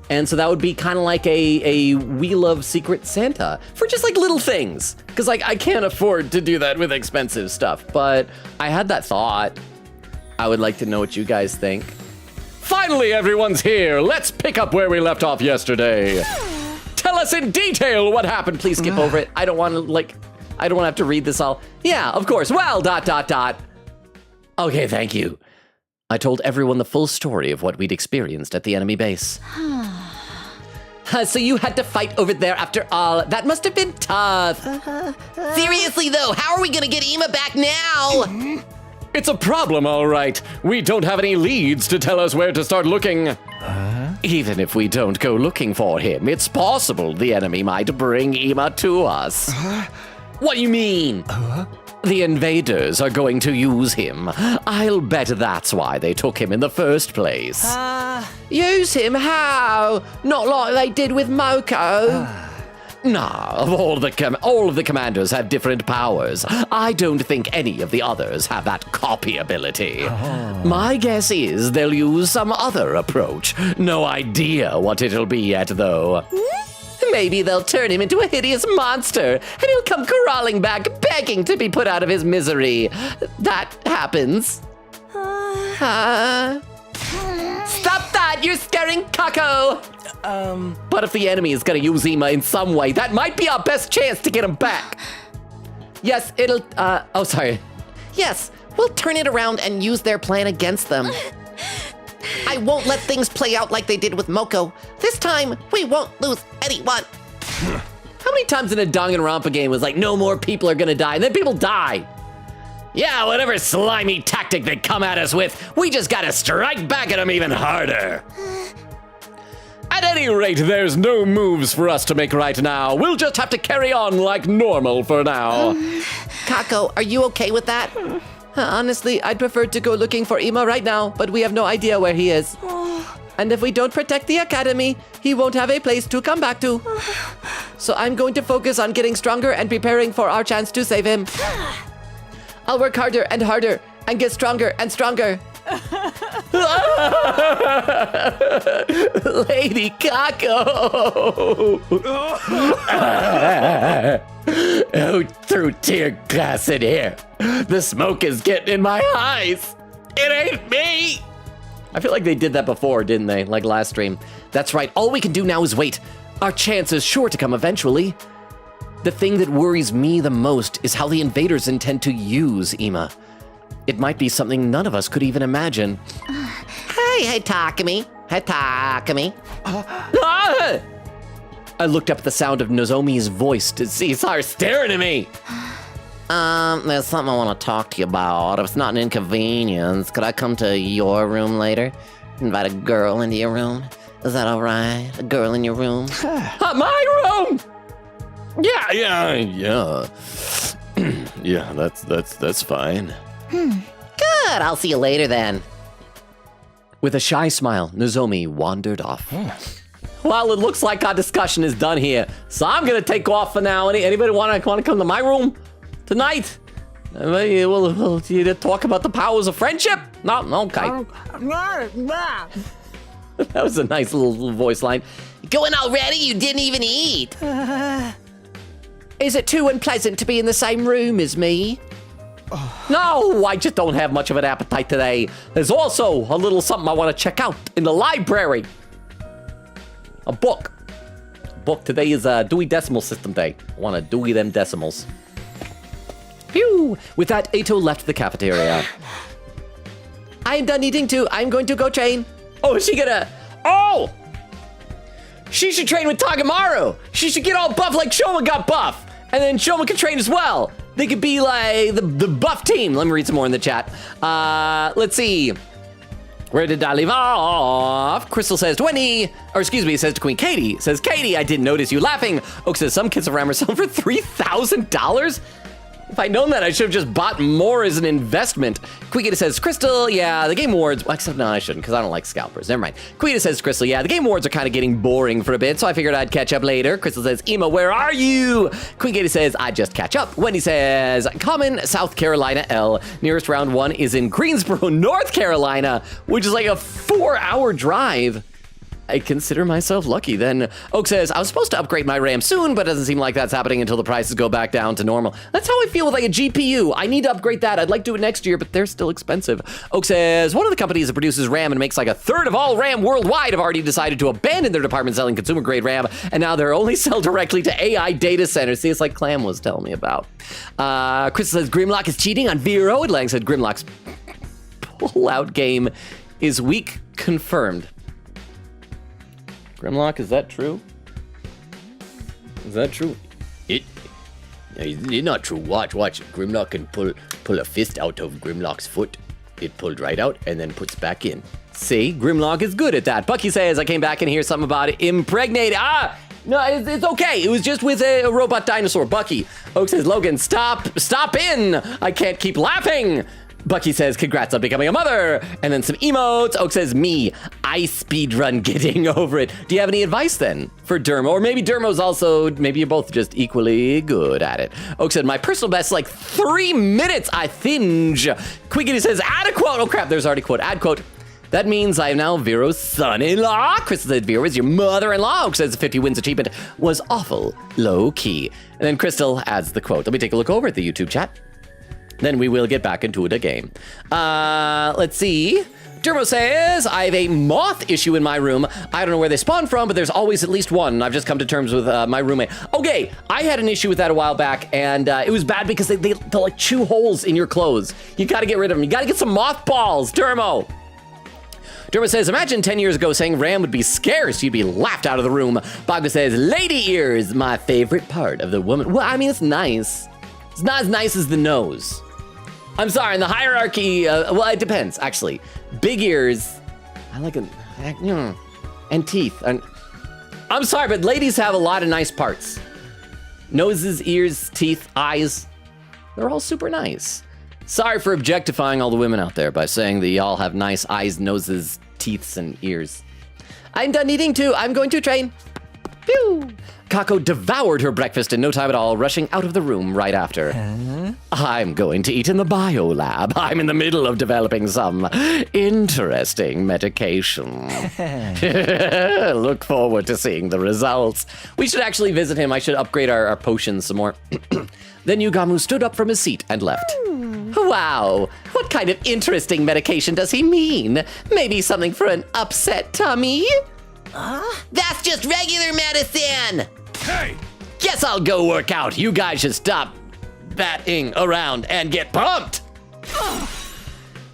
And so that would be kind of like a Wheel of Secret Santa for just like little things. Because like I can't afford to do that with expensive stuff. But I had that thought. I would like to know what you guys think.
Finally, everyone's here. Let's pick up where we left off yesterday. Tell us in detail what happened.
Please skip over it. I don't want to have to read this all. Yeah, of course. Well, ... Okay, thank you. I told everyone the full story of what we'd experienced at the enemy base. So you had to fight over there after all. That must have been tough.
Seriously, though, how are we gonna get Ema back now?
It's a problem, all right. We don't have any leads to tell us where to start looking. Even if we don't go looking for him, it's possible the enemy might bring Ema to us.
What do you mean?
The invaders are going to use him. I'll bet that's why they took him in the first place.
Use him how? Not like they did with Moko.
Nah, all of the commanders have different powers. I don't think any of the others have that copy ability. My guess is they'll use some other approach. No idea what it'll be yet, though.
Maybe they'll turn him into a hideous monster, and he'll come crawling back, begging to be put out of his misery. That happens. Stop that! You're scaring Kako! But if the enemy is gonna use Ema in some way, that might be our best chance to get him back. Yes, it'll, Yes, we'll turn it around and use their plan against them. I won't let things play out like they did with Moko. This time, we won't lose anyone. How many times in a Danganronpa game was like, no more people are gonna die, and then people die?
Yeah, whatever slimy tactic they come at us with, we just gotta strike back at them even harder.
At any rate, there's no moves for us to make right now. We'll just have to carry on like normal for now.
Kako, are you okay with that? Honestly, I'd prefer to go looking for Ema right now, but we have no idea where he is. And if we don't protect the academy, he won't have a place to come back to. So I'm going to focus on getting stronger and preparing for our chance to save him. I'll work harder and harder and get stronger and stronger. Lady Kako!
Who threw tear gas in here? The smoke is getting in my eyes. It ain't me.
I feel like they did that before, didn't they? Like last stream. That's right. All we can do now is wait. Our chance is sure to come eventually. The thing that worries me the most is how the invaders intend to use Ema. It might be something none of us could even imagine.
Hey, Takumi. Hey, Takumi.
I looked up at the sound of Nozomi's voice to see her staring at me.
There's something I want to talk to you about. If it's not an inconvenience, could I come to your room later? Invite a girl into your room? Is that all right? A girl in your room?
My room!
Yeah. Yeah, that's fine.
Good, I'll see you later then.
With a shy smile, Nozomi wandered off. Well, it looks like our discussion is done here, so I'm gonna take off for now. Anybody want to come to my room tonight? We'll talk about the powers of friendship? No, okay. That was a nice little voice line.
Going already? You didn't even eat.
Is it too unpleasant to be in the same room as me? No, I just don't have much of an appetite today. There's also a little something I want to check out in the library. A book. book. Today is Dewey Decimal System Day. I want to Dewey them decimals. Phew! With that, Ato left the cafeteria. I'm done eating too. I'm going to go train. Oh, is she gonna... Oh! She should train with Takamaru. She should get all buff like Shoma got buff. And then Shoma can train as well. They could be like the buff team. Let me read some more in the chat. Let's see. Where did I leave off? Crystal says to Wendy, or excuse me, says to Queen Katie. Says, Katie, I didn't notice you laughing. Oak says, some kids around are selling for $3,000? If I'd known that, I should have just bought more as an investment. Queen says, Crystal, yeah, the Game Awards, well, except no, I shouldn't, because I don't like scalpers. Never mind. Queen says, Crystal, yeah, the Game Awards are kind of getting boring for a bit, so I figured I'd catch up later. Crystal says, Ema, where are you? Queen Katie says, I just catch up. Wendy says, Common, South Carolina, L. Nearest round one is in Greensboro, North Carolina, which is like a 4-hour drive. I consider myself lucky. Then Oak says, I was supposed to upgrade my RAM soon, but it doesn't seem like that's happening until the prices go back down to normal. That's how I feel with like a GPU. I need to upgrade that. I'd like to do it next year, but they're still expensive. Oak says, one of the companies that produces RAM and makes like a third of all RAM worldwide have already decided to abandon their department selling consumer grade RAM, and now they're only sell directly to AI data centers. See, it's like Clam was telling me about. Crystal says, Grimlock is cheating on Vero. And Lang said, Grimlock's pull-out game is weak, confirmed. Grimlock, is that true? Is that true? It's not true. Watch. Grimlock can pull a fist out of Grimlock's foot. It pulled right out and then puts back in. See, Grimlock is good at that. Bucky says, I came back and hear something about it. Impregnated. No, it's okay. It was just with a robot dinosaur. Bucky. Oak says, Logan, stop in. I can't keep laughing. Bucky says, congrats on becoming a mother. And then some emotes. Oak says, me, I speedrun getting over it. Do you have any advice then for Dermo? Or maybe Dermo's also, maybe you're both just equally good at it. Oak said, my personal best is like 3 minutes, I think. Quiggity says, add a quote. Oh crap, there's already a quote. Add quote. That means I am now Vero's son-in-law. Crystal said, Vero is your mother-in-law. Oak says, the 50 wins achievement was awful low-key. And then Crystal adds the quote. Let me take a look over at the YouTube chat. Then we will get back into it again. Let's see. Dermo says, I have a moth issue in my room. I don't know where they spawn from, but there's always at least one. I've just come to terms with my roommate. Okay, I had an issue with that a while back, and it was bad because they like chew holes in your clothes. You gotta get rid of them. You gotta get some mothballs, Dermo. Dermo says, imagine 10 years ago saying RAM would be scarce. You'd be laughed out of the room. Bago says, lady ears, my favorite part of the woman. Well, I mean, it's nice. It's not as nice as the nose. I'm sorry, in the hierarchy, well, it depends, actually. Big ears, I like it, and teeth. I'm sorry, but ladies have a lot of nice parts. Noses, ears, teeth, eyes, they're all super nice. Sorry for objectifying all the women out there by saying that y'all have nice eyes, noses, teeths, and ears. I'm done eating too, I'm going to train. Pew! Kako devoured her breakfast in no time at all, rushing out of the room right after. I'm going to eat in the bio lab. I'm in the middle of developing some interesting medication. Look forward to seeing the results. We should actually visit him. I should upgrade our potions some more. Then Yugamu stood up from his seat and left. Wow, what kind of interesting medication does he mean? Maybe something for an upset tummy? That's just regular medicine!
Hey!
Guess I'll go work out. You guys should stop batting around and get pumped!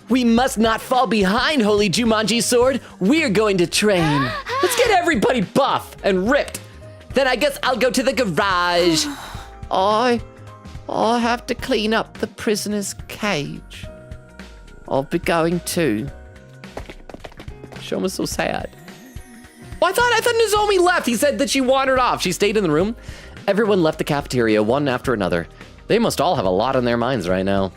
We must not fall behind, Holy Jumanji Sword. We're going to train. Let's get everybody buff and ripped. Then I guess I'll go to the garage. I have to clean up the prisoner's cage. I'll be going too. Shoma's so sad. Oh, I thought Nozomi left. He said that she wandered off. She stayed in the room. Everyone left the cafeteria one after another. They must all have a lot on their minds right now.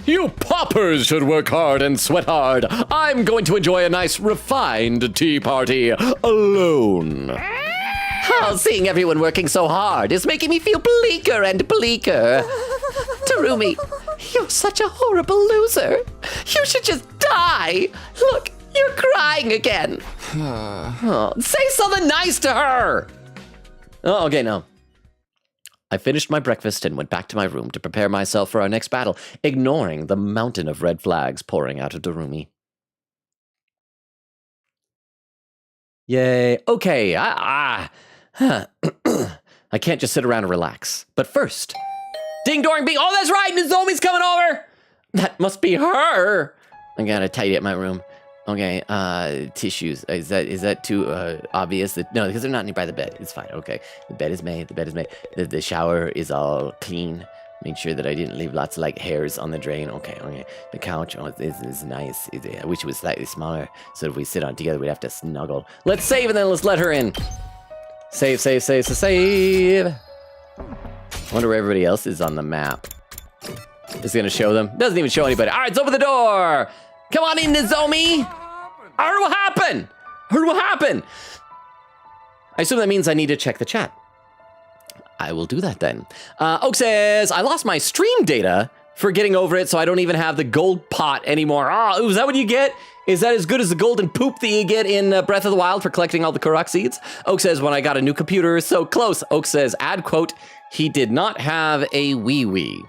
You paupers should work hard and sweat hard. I'm going to enjoy a nice, refined tea party alone. Oh, seeing everyone working so hard is making me feel bleaker and bleaker. Tarumi, you're such a horrible loser. You should just die. Look, you're crying again. Say something nice to her. Oh, okay, no. I finished my breakfast and went back to my room to prepare myself for our next battle, ignoring the mountain of red flags pouring out of Darumi. Yay. Okay,
I can't just sit around and relax. But first, ding dong bing. Oh, that's right. Nozomi's coming over. That must be her. I gotta tidy up my room. Okay, tissues. Is that too obvious? No, because they're not nearby the bed. It's fine. Okay, the bed is made. The shower is all clean. Make sure that I didn't leave lots of like hairs on the drain. Okay. The couch, is nice. I wish it was slightly smaller, so if we sit on together, we'd have to snuggle. Let's save and then let's let her in. Save. Wonder where everybody else is on the map. Is it gonna show them? Doesn't even show anybody. All right, let's open the door. Come on in, Nozomi. What happened? I assume that means I need to check the chat. I will do that then. Oak says, I lost my stream data for getting over it, so I don't even have the gold pot anymore. Is that what you get? Is that as good as the golden poop that you get in Breath of the Wild for collecting all the Korok seeds? Oak says, when I got a new computer, so close. Oak says, add quote, he did not have a wee-wee.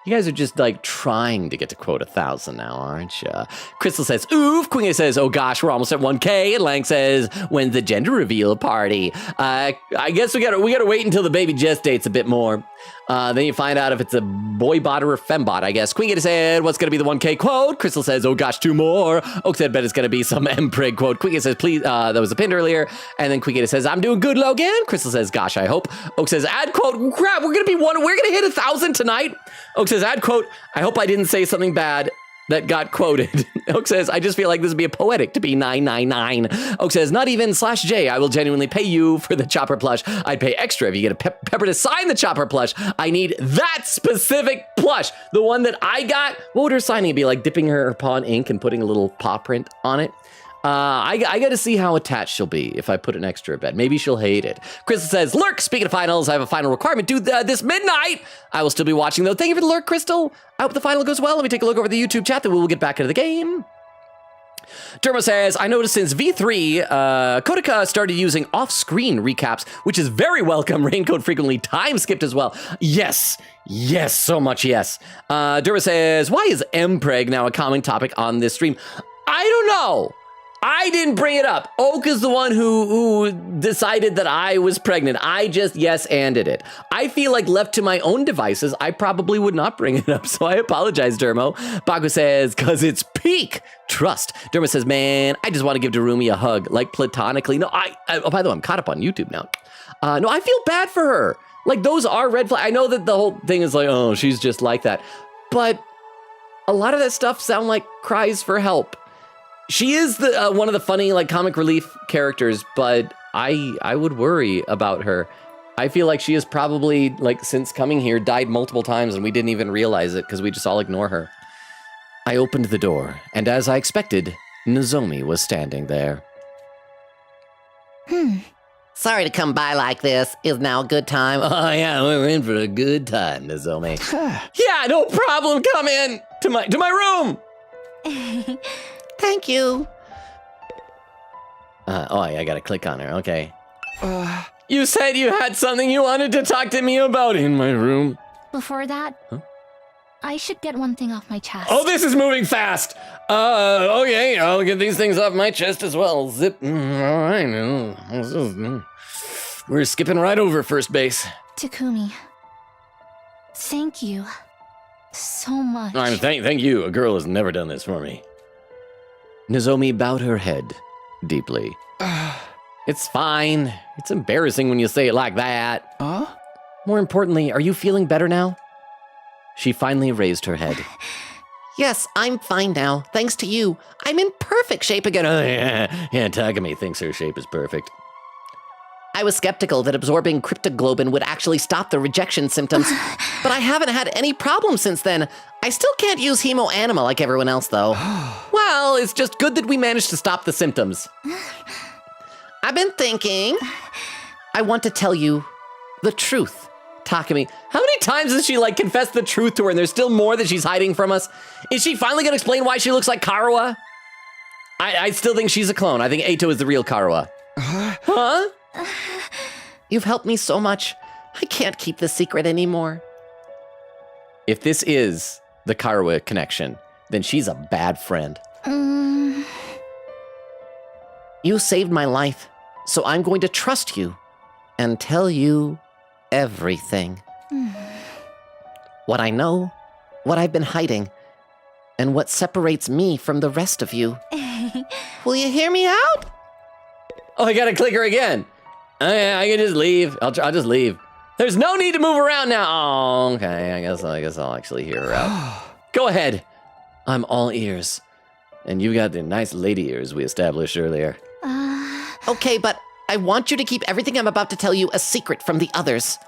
You guys are just like trying to get to quote 1,000 now, aren't you? Crystal says, oof. Queen says, oh gosh, we're almost at 1K. And Lang says, when's the gender reveal party? I guess we gotta wait until the baby gestates a bit more. Then you find out if it's a boy bot or a fembot, I guess. Queen said, what's gonna be the 1K quote? Crystal says, oh gosh, 2 more. Oak said, bet it's gonna be some M-Prig quote. Queen says, please, that was a pinned earlier. And then Queen says, I'm doing good, Logan. Crystal says, gosh, I hope. Oak says, add quote, crap, we're gonna hit 1,000 tonight. Oak says, add quote, I hope I didn't say something bad that got quoted. Oak says, I just feel like this would be a poetic to be 999. Oak says, not even /J. I will genuinely pay you for the Chopper plush. I'd pay extra if you get a Pepper to sign the Chopper plush. I need that specific plush. The one that I got. What would her signing be? Like dipping her paw in ink and putting a little paw print on it? I got to see how attached she'll be if I put an extra bed. Maybe she'll hate it. Crystal says, lurk, speaking of finals, I have a final requirement due this midnight. I will still be watching, though. Thank you for the lurk, Crystal. I hope the final goes well. Let me take a look over the YouTube chat, then we will get back into the game. Dermo says, I noticed since V3, Kotica started using off-screen recaps, which is very welcome. Raincoat frequently time-skipped as well. Yes, so much yes. Dermo says, why is M-Preg now a common topic on this stream? I don't know. I didn't bring it up. Oak is the one who decided that I was pregnant. I just yes-anded it. I feel like left to my own devices, I probably would not bring it up, so I apologize, Dermo. Baku says, cause it's peak trust. Dermo says, man, I just want to give Darumi a hug, like platonically. No, oh, by the way, I'm caught up on YouTube now. No, I feel bad for her. Like, those are red flags. I know that the whole thing is like, oh, she's just like that. But a lot of that stuff sound like cries for help. She is the one of the funny, like, comic relief characters, but I would worry about her. I feel like she has probably, like, since coming here, died multiple times, and we didn't even realize it because we just all ignore her. I opened the door, and as I expected, Nozomi was standing there.
Sorry to come by like this. Is now a good time? Oh yeah, we're in for a good time, Nozomi.
Yeah, no problem. Come in to my room.
Thank you.
I gotta click on her. Okay. You said you had something you wanted to talk to me about in my room.
Before that, I should get one thing off my chest.
Oh, this is moving fast. Okay, I'll get these things off my chest as well. Zip. All right. We're skipping right over first base.
Takumi, thank you so much.
Thank you. A girl has never done this for me. Nozomi bowed her head deeply. It's fine. It's embarrassing when you say it like that. More importantly, are you feeling better now? She finally raised her head.
Yes, I'm fine now. Thanks to you. I'm in perfect shape again.
Oh, yeah, Takumi thinks her shape is perfect.
I was skeptical that absorbing cryptoglobin would actually stop the rejection symptoms, but I haven't had any problems since then. I still can't use hemo-anima like everyone else, though.
Well, it's just good that we managed to stop the symptoms.
I've been thinking.
I want to tell you the truth, Takumi. How many times has she, like, confessed the truth to her and there's still more that she's hiding from us? Is she finally gonna explain why she looks like Karuha? I still think she's a clone. I think Eito is the real Karuha. Huh?
You've helped me so much. I can't keep this secret anymore.
If this is the Karuha connection, then she's a bad friend.
You saved my life.
So I'm going to trust you and tell you everything. What I know, what I've been hiding, and what separates me from the rest of you. Will you hear me out?
Oh, I gotta click her again. I can just leave. I'll just leave. There's no need to move around now. Oh, okay. I guess I'll actually hear her out. Go ahead. I'm all ears. And you got the nice lady ears we established earlier.
Okay, but I want you to keep everything I'm about to tell you a secret from the others.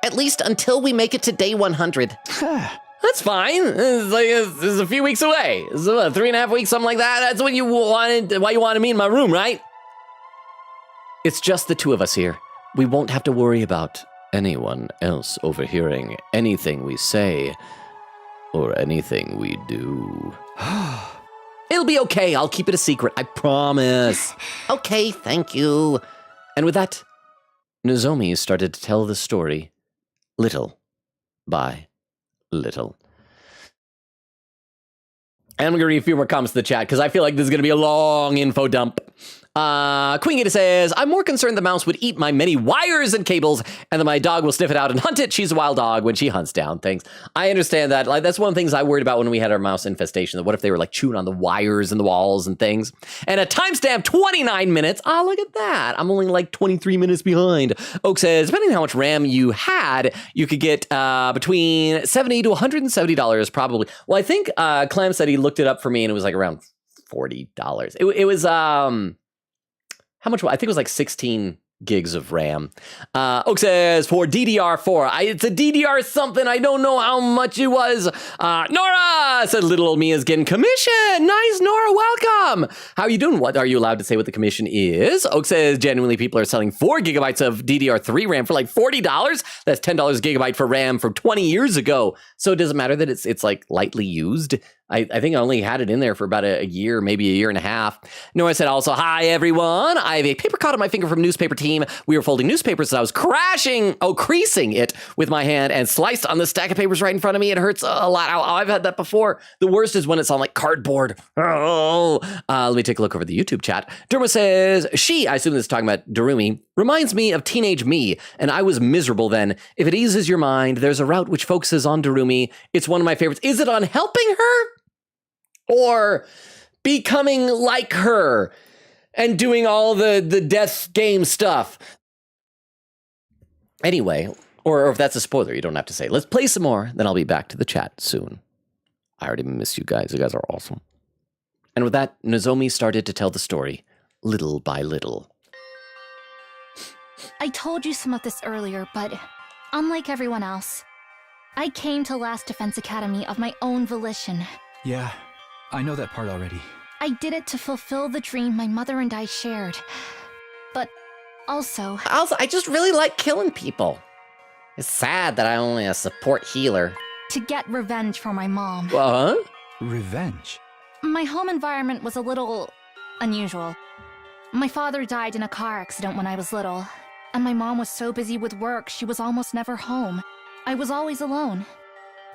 At least until we make it to day 100.
That's fine. It's a few weeks away. It's 3.5 weeks, something like that. That's when why you wanted me in my room, right? It's just the two of us here. We won't have to worry about anyone else overhearing anything we say or anything we do. It'll be okay. I'll keep it a secret. I promise.
Okay, thank you.
And with that, Nozomi started to tell the story little by little. And I'm going to read a few more comments to the chat because I feel like this is going to be a long info dump. Queen Gita says, I'm more concerned the mouse would eat my many wires and cables and that my dog will sniff it out and hunt it. She's a wild dog when she hunts down things. I understand that. Like, that's one of the things I worried about when we had our mouse infestation. That what if they were like chewing on the wires and the walls and things? And a timestamp 29 minutes. Oh, look at that. I'm only like 23 minutes behind. Oak says, depending on how much RAM you had, you could get between $70 to $170 probably. Well, I think Clem said he looked it up for me and it was like around $40. It was how much? I think it was like 16 gigs of RAM. Oak says for DDR4. It's a DDR something. I don't know how much it was. Nora said little old Mia's getting commission. Nice, Nora. Welcome. How are you doing? What are you allowed to say what the commission is? Oak says genuinely people are selling 4 gigabytes of DDR3 RAM for like $40. That's $10 a gigabyte for RAM from 20 years ago. So it doesn't matter that it's like lightly used. I think I only had it in there for about a year, maybe a year and a half. Nora said also, hi, everyone. I have a paper cut on my finger from newspaper team. We were folding newspapers and I was creasing it with my hand and sliced on the stack of papers right in front of me. It hurts a lot. I've had that before. The worst is when it's on like cardboard. Oh. Let me take a look over the YouTube chat. Derma says, I assume this is talking about Darumi, reminds me of teenage me, and I was miserable then. If it eases your mind, there's a route which focuses on Darumi. It's one of my favorites. Is it on helping her? Or becoming like her and doing all the death game stuff? Anyway, or if that's a spoiler, you don't have to say. Let's play some more, then I'll be back to the chat soon. I already miss you guys. You guys are awesome. And with that, Nozomi started to tell the story, little by little.
I told you some of this earlier, but unlike everyone else, I came to Last Defense Academy of my own volition.
Yeah, I know that part already.
I did it to fulfill the dream my mother and I shared. But also,
I just really like killing people. It's sad that I'm only a support healer.
to get revenge for my mom.
Huh?
Revenge?
My home environment was a little unusual. My father died in a car accident when I was little, and my mom was so busy with work she was almost never home. I was always alone,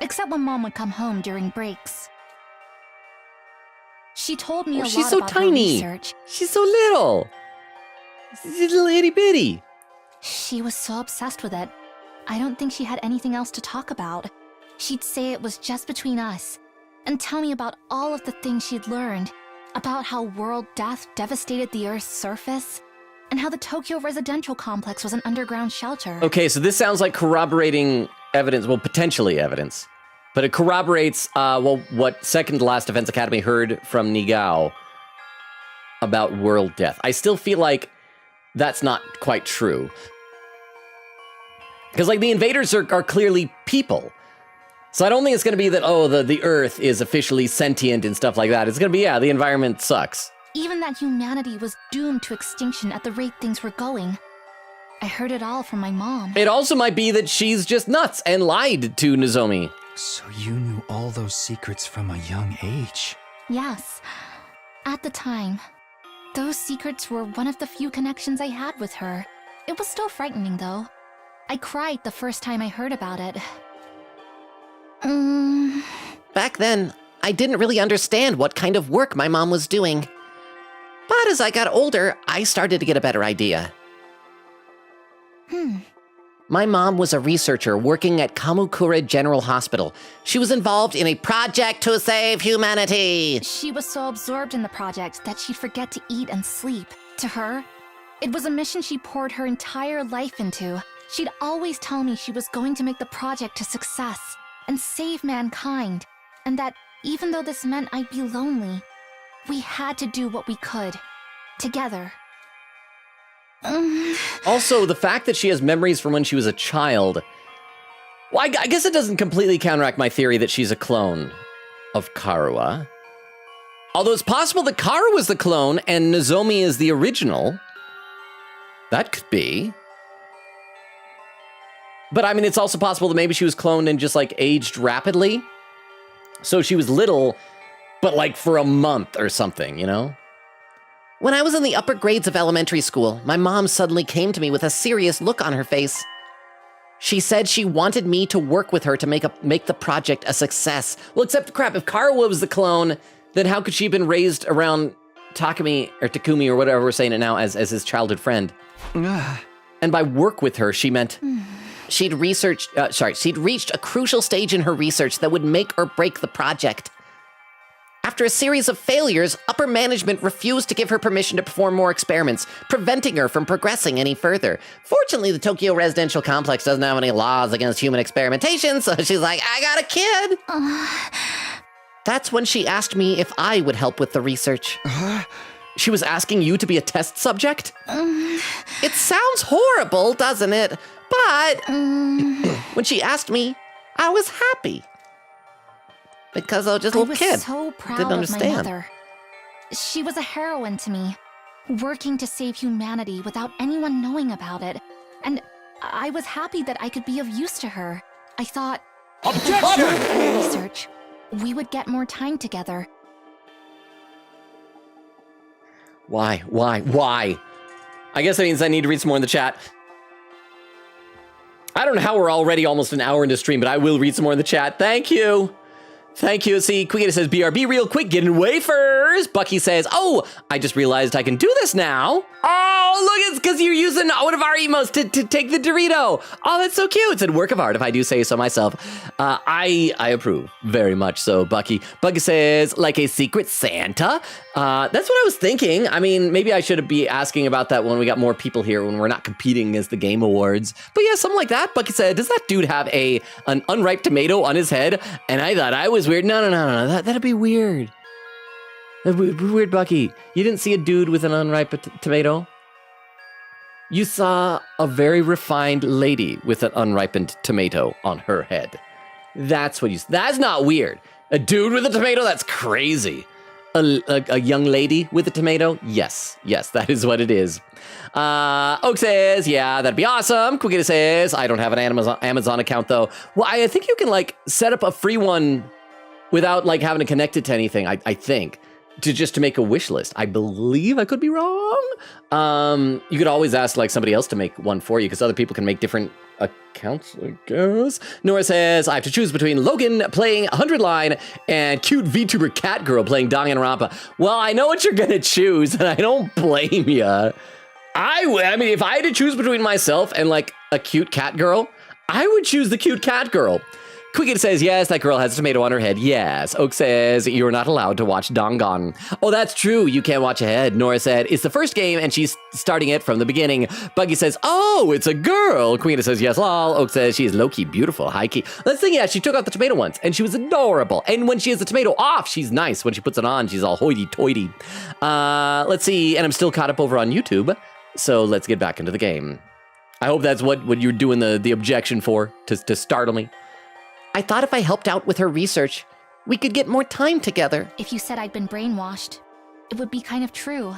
except when Mom would come home during breaks. She told me a lot
She's so
about her
tiny.
research.
She's so little. She's a little itty bitty.
She was so obsessed with it. I don't think she had anything else to talk about. She'd say it was just between us, and tell me about all of the things she'd learned, about how world death devastated the Earth's surface, and how the Tokyo residential complex was an underground shelter.
Okay, so this sounds like corroborating evidence, well, potentially evidence. But it corroborates, what Second to Last Defense Academy heard from Nigao about world death. I still feel like that's not quite true. Because, like, the invaders are clearly people. So I don't think it's going to be that, the Earth is officially sentient and stuff like that. It's going to be, the environment sucks.
Even that humanity was doomed to extinction at the rate things were going. I heard it all from my mom.
It also might be that she's just nuts and lied to Nozomi.
So you knew all those secrets from a young age?
Yes. At the time. Those secrets were one of the few connections I had with her. It was still frightening, though. I cried the first time I heard about it.
Back then, I didn't really understand what kind of work my mom was doing. But But as I got older, I started to get a better idea. My mom was a researcher working at Kamukura General Hospital. She was involved in a project to save humanity.
She was so absorbed in the project that she'd forget to eat and sleep. To her, it was a mission she poured her entire life into. She'd always tell me she was going to make the project a success and save mankind, and that even though this meant I'd be lonely, we had to do what we could, together.
Also, the fact that she has memories from when she was a child. Well, I guess it doesn't completely counteract my theory that she's a clone of Karuha. Although it's possible that Karuha was the clone and Nozomi is the original. That could be. But I mean, it's also possible that maybe she was cloned and just like aged rapidly. So she was little, but like for a month or something, you know?
When I was in the upper grades of elementary school, my mom suddenly came to me with a serious look on her face. She said she wanted me to work with her to make the project a success.
Well, except crap, if Karuha was the clone, then how could she have been raised around Takumi or Takumi or whatever we're saying it now as his childhood friend? And by work with her, she meant
she'd reached a crucial stage in her research that would make or break the project. After a series of failures, upper management refused to give her permission to perform more experiments, preventing her from progressing any further. Fortunately, the Tokyo residential complex doesn't have any laws against human experimentation, so she's like, I got a kid! That's when she asked me if I would help with the research.
she was asking you to be a test subject?
It sounds horrible, doesn't it? But when she asked me, I was happy. Because I was just a little kid.
I was so proud
Didn't
of
understand.
my mother. She was a heroine to me, working to save humanity without anyone knowing about it. And I was happy that I could be of use to her. I thought,
Objection!
research, we would get more time together.
Why? I guess that means I need to read some more in the chat. I don't know how we're already almost an hour into stream, but I will read some more in the chat. Thank you. Thank you. See, Quickita says, BRB real quick, getting wafers. Bucky says, oh, I just realized I can do this now. Oh, look, it's because you're using one of our emotes to take the Dorito. Oh, that's so cute. It's a work of art, if I do say so myself. I approve very much so, Bucky. Bucky says, like a secret Santa? That's what I was thinking. I mean, maybe I should be asking about that when we got more people here, when we're not competing as the Game Awards. But yeah, something like that. Bucky said, does that dude have an unripe tomato on his head? And I thought I was weird. No. That'd be weird. That'd be weird, Bucky. You didn't see a dude with an unripe tomato? You saw a very refined lady with an unripened tomato on her head. That's not weird. A dude with a tomato? That's crazy. A young lady with a tomato? Yes, that is what it is. Oak says, yeah, that'd be awesome. Quickita says, I don't have an Amazon account though. Well, I think you can like set up a free one without like having to connect it to anything, I think. To make a wish list. I believe, I could be wrong. You could always ask like somebody else to make one for you because other people can make different accounts, I guess. Nora says, I have to choose between Logan playing 100 Line and cute VTuber Cat Girl playing Danganronpa. Well, I know what you're gonna choose and I don't blame you. I mean, if I had to choose between myself and like a cute cat girl, I would choose the cute cat girl. Quickita says, yes, that girl has a tomato on her head. Yes. Oak says, you're not allowed to watch Dangan. Oh, that's true. You can't watch ahead. Nora said, it's the first game and she's starting it from the beginning. Buggy says, oh, it's a girl. Quickita says, yes, lol. Oak says, she is low-key beautiful, high-key. Let's think, yeah, she took out the tomato once and she was adorable. And when she has the tomato off, she's nice. When she puts it on, she's all hoity-toity. Let's see. And I'm still caught up over on YouTube. So let's get back into the game. I hope that's what you're doing the objection for, to startle me.
I thought if I helped out with her research, we could get more time together.
If you said I'd been brainwashed, it would be kind of true.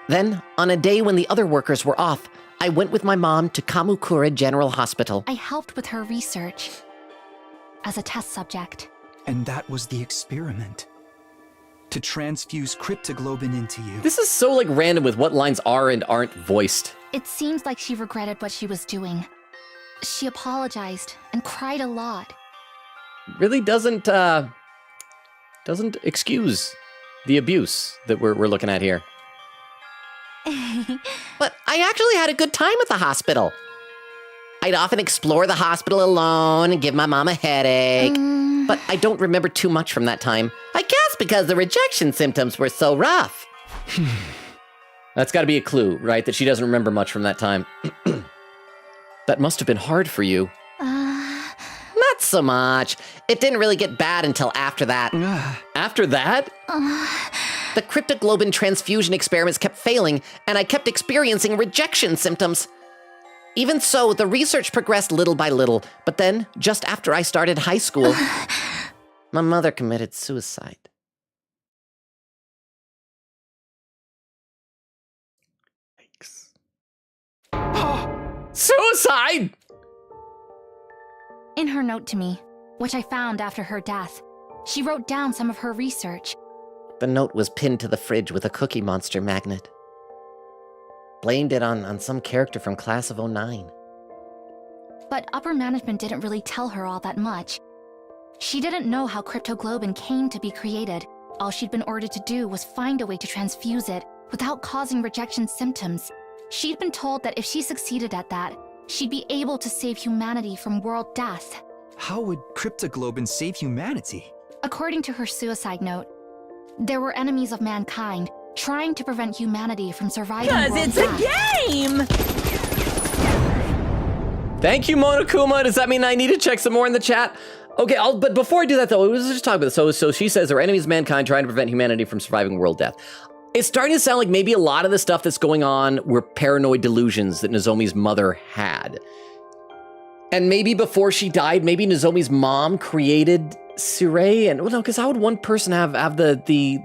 Then, on a day when the other workers were off, I went with my mom to Kamukura General Hospital.
I helped with her research as a test subject.
And that was the experiment. To transfuse cryptoglobin into you.
This is so like random with what lines are and aren't voiced.
It seems like she regretted what she was doing. She apologized and cried a lot.
Really doesn't doesn't excuse the abuse that we're looking at here.
But I actually had a good time at the hospital. I'd often explore the hospital alone and give my mom a headache. But I don't remember too much from that time. I guess because the rejection symptoms were so rough.
That's got to be a clue, right? That she doesn't remember much from that time. That must have been hard for you.
Not so much. It didn't really get bad until after that.
After that?
The cryptoglobin transfusion experiments kept failing, and I kept experiencing rejection symptoms. Even so, the research progressed little by little, but then, just after I started high school, my mother committed suicide.
Suicide!
In her note to me, which I found after her death, she wrote down some of her research.
The note was pinned to the fridge with a Cookie Monster magnet. Blamed it on some character from Class of '09.
But upper management didn't really tell her all that much. She didn't know how cryptoglobin came to be created. All she'd been ordered to do was find a way to transfuse it without causing rejection symptoms. She'd been told that if she succeeded at that, she'd be able to save humanity from world death.
How would cryptoglobin save humanity?
According to her suicide note, there were enemies of mankind trying to prevent humanity from surviving world death.
'Cause it's a game!
Thank you, Monokuma. Does that mean I need to check some more in the chat? Okay, but before I do that, though, let's just talk about this. So she says there are enemies of mankind trying to prevent humanity from surviving world death. It's starting to sound like maybe a lot of the stuff that's going on were paranoid delusions that Nozomi's mother had. And maybe before she died, maybe Nozomi's mom created Sirei. And, well, no, because how would one person have the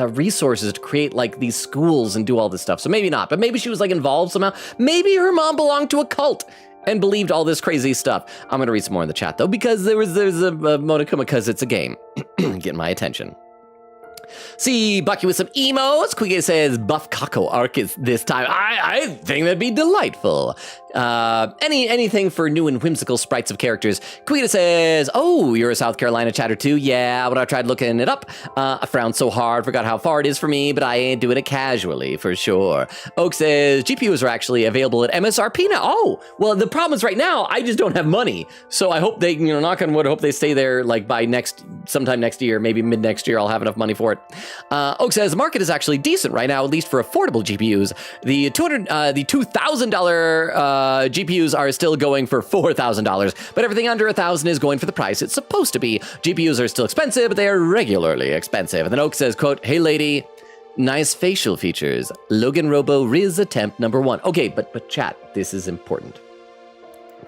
resources to create, like, these schools and do all this stuff? So maybe not, but maybe she was, like, involved somehow. Maybe her mom belonged to a cult and believed all this crazy stuff. I'm gonna read some more in the chat, though, because there's a Monokuma, because it's a game. Getting my attention. See Bucky with some emos. Quiggy says Buff Kako arc is this time. I think that'd be delightful. Anything for new and whimsical sprites of characters. Quita says, oh, you're a South Carolina chatter too? Yeah, when I tried looking it up, I frowned so hard, forgot how far it is for me, but I ain't doing it casually, for sure. Oak says, GPUs are actually available at MSRP now. Oh, well, the problem is right now, I just don't have money. So I hope they, knock on wood, I hope they stay there like by sometime next year, maybe mid next year, I'll have enough money for it. Oak says, the market is actually decent right now, at least for affordable GPUs. The $2,000 GPUs are still going for $4,000, but everything under $1,000 is going for the price it's supposed to be. GPUs are still expensive, but they are regularly expensive. And then Oak says, quote, hey lady, nice facial features. LoganRobo Riz attempt number 1. Okay, but chat, this is important.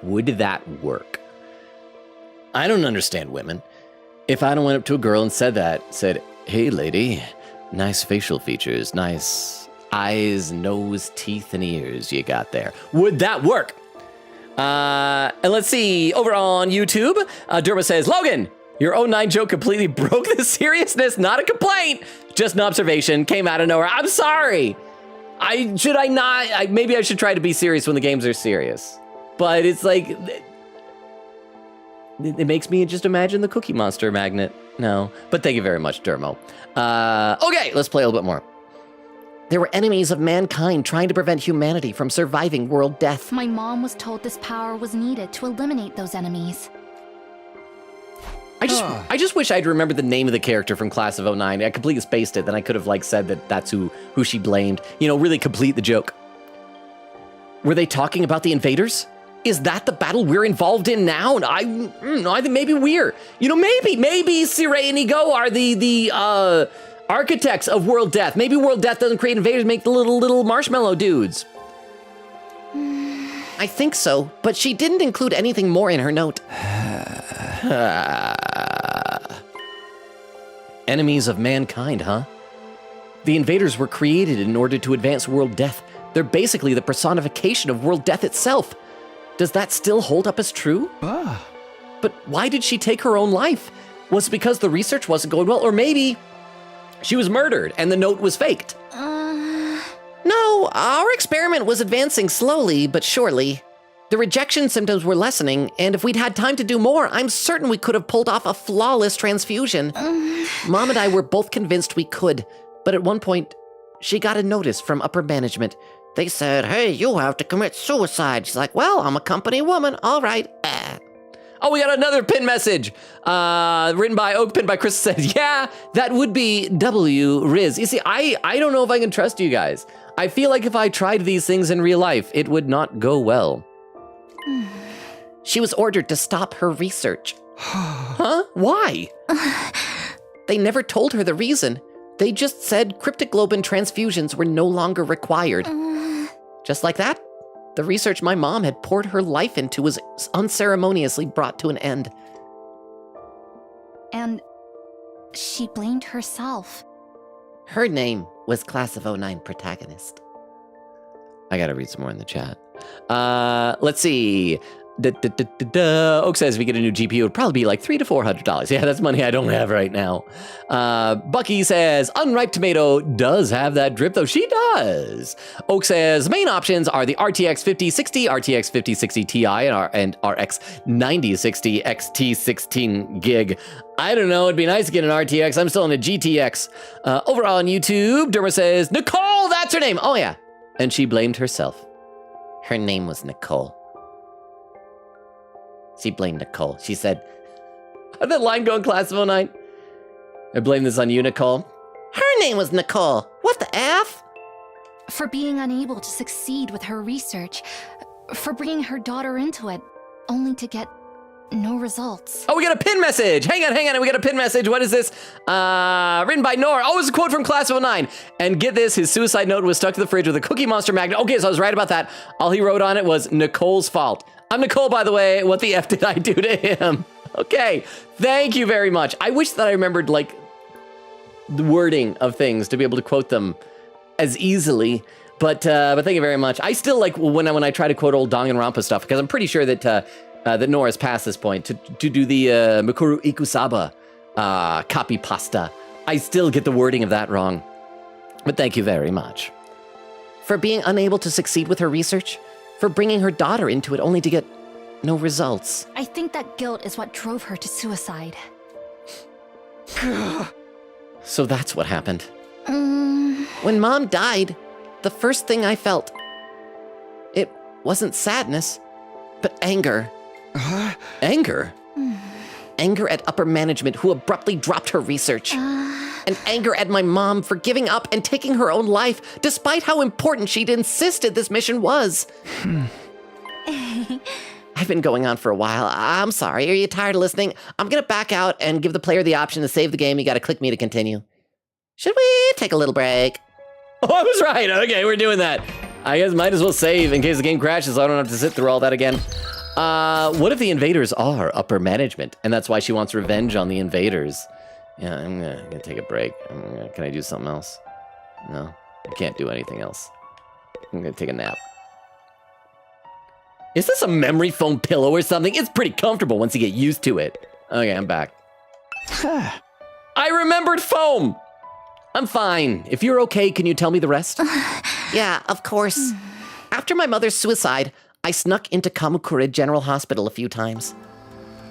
Would that work? I don't understand women. If I went up to a girl and said, hey lady, nice facial features, nice eyes, nose, teeth, and ears you got there. Would that work? And let's see, over on YouTube, Derma says, Logan, your 09 joke completely broke the seriousness, not a complaint, just an observation, came out of nowhere. I'm sorry. Maybe I should try to be serious when the games are serious. But it's like, it makes me just imagine the Cookie Monster magnet. No, but thank you very much, Dermo. Okay, let's play a little bit more. There were enemies of mankind trying to prevent humanity from surviving world death.
My mom was told this power was needed to eliminate those enemies.
I just wish I'd remembered the name of the character from Class of '09. I completely spaced it, then I could have said that's who she blamed. Really complete the joke. Were they talking about the invaders? Is that the battle we're involved in now? I think maybe we're, maybe Sirei and Ego are the architects of world death. Maybe world death doesn't create invaders, make the little marshmallow dudes.
I think so, but she didn't include anything more in her note.
Enemies of mankind, huh? The invaders were created in order to advance world death. They're basically the personification of world death itself. Does that still hold up as true? But why did she take her own life? Was it because the research wasn't going well? Or maybe she was murdered and the note was faked?
No, our experiment was advancing slowly but surely. The rejection symptoms were lessening, and if we'd had time to do more, I'm certain we could have pulled off a flawless transfusion. Mom and I were both convinced we could, but at one point, she got a notice from upper management. They said, hey, you have to commit suicide. She's like, well, I'm a company woman, all right.
Oh, we got another pin message. Written by Oak, pinned by Chris, says, yeah, that would be W Riz. You see, I don't know if I can trust you guys. I feel like if I tried these things in real life, it would not go well.
She was ordered to stop her research.
Huh? Why?
They never told her the reason. They just said cryptoglobin transfusions were no longer required. Just like that, the research my mom had poured her life into was unceremoniously brought to an end.
And she blamed herself.
Her name was Class of 09 protagonist.
I gotta read some more in the chat. Let's see. Oak says if we get a new GPU, it would probably be like $300 to $400. Yeah, that's money I don't have right now. Bucky says, Unripe Tomato does have that drip, though. She does. Oak says, main options are the RTX 5060, RTX 5060 Ti, and RX 9060 XT 16 gig. I don't know, it'd be nice to get an RTX. I'm still in a GTX. Overall on YouTube, Derma says, Nicole, that's her name. Oh, yeah. And she blamed herself.
Her name was Nicole. She blamed Nicole. She said,
how'd that line go in Class of 09? I blame this on you, Nicole.
Her name was Nicole. What the F?
For being unable to succeed with her research. For bringing her daughter into it, only to get no results.
Oh, we got a pin message. Hang on. We got a pin message. What is this? Written by Nora. Oh, it's a quote from Class of 09. And get this, his suicide note was stuck to the fridge with a Cookie Monster magnet. Okay, so I was right about that. All he wrote on it was Nicole's fault. I'm Nicole, by the way. What the F did I do to him? Okay, thank you very much. I wish that I remembered, like, the wording of things to be able to quote them as easily. But thank you very much. I still like when I try to quote old LoganRobo's stuff, because I'm pretty sure that that Nora's past this point to do the Mikuru Ikusaba copy pasta. I still get the wording of that wrong. But thank you very much.
For being unable to succeed with her research? For bringing her daughter into it only to get no results.
I think that guilt is what drove her to suicide.
So that's what happened. When Mom died, the first thing I felt, it wasn't sadness, but anger.
Anger?
Anger at upper management who abruptly dropped her research. And anger at my mom for giving up and taking her own life, despite how important she'd insisted this mission was. I've been going on for a while. I'm sorry. Are you tired of listening? I'm gonna back out and give the player the option to save the game. You gotta click me to continue. Should we take a little break?
Oh, I was right. Okay, we're doing that. I guess might as well save in case the game crashes so I don't have to sit through all that again. What if the invaders are upper management, and that's why she wants revenge on the invaders? Yeah, I'm gonna take a break. Can I do something else? No, I can't do anything else. I'm gonna take a nap. Is this a memory foam pillow or something? It's pretty comfortable once you get used to it. Okay, I'm back. I remembered foam! I'm fine. If you're okay, can you tell me the rest?
Yeah, of course. After my mother's suicide, I snuck into Kamukura General Hospital a few times.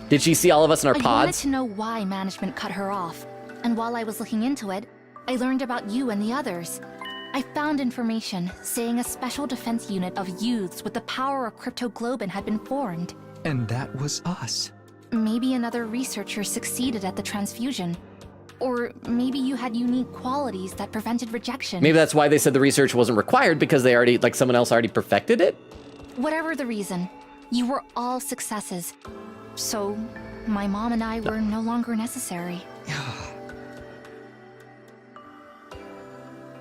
Did she see all of us in our
I
pods?
wanted to know why management cut her off. And while I was looking into it, I learned about you and the others. I found information saying a special defense unit of youths with the power of cryptoglobin had been formed.
And that was us.
Maybe another researcher succeeded at the transfusion. Or maybe you had unique qualities that prevented rejection.
Maybe that's why they said the research wasn't required, because they already, like, someone else already perfected it?
Whatever the reason, you were all successes. So, my mom and I were no longer necessary.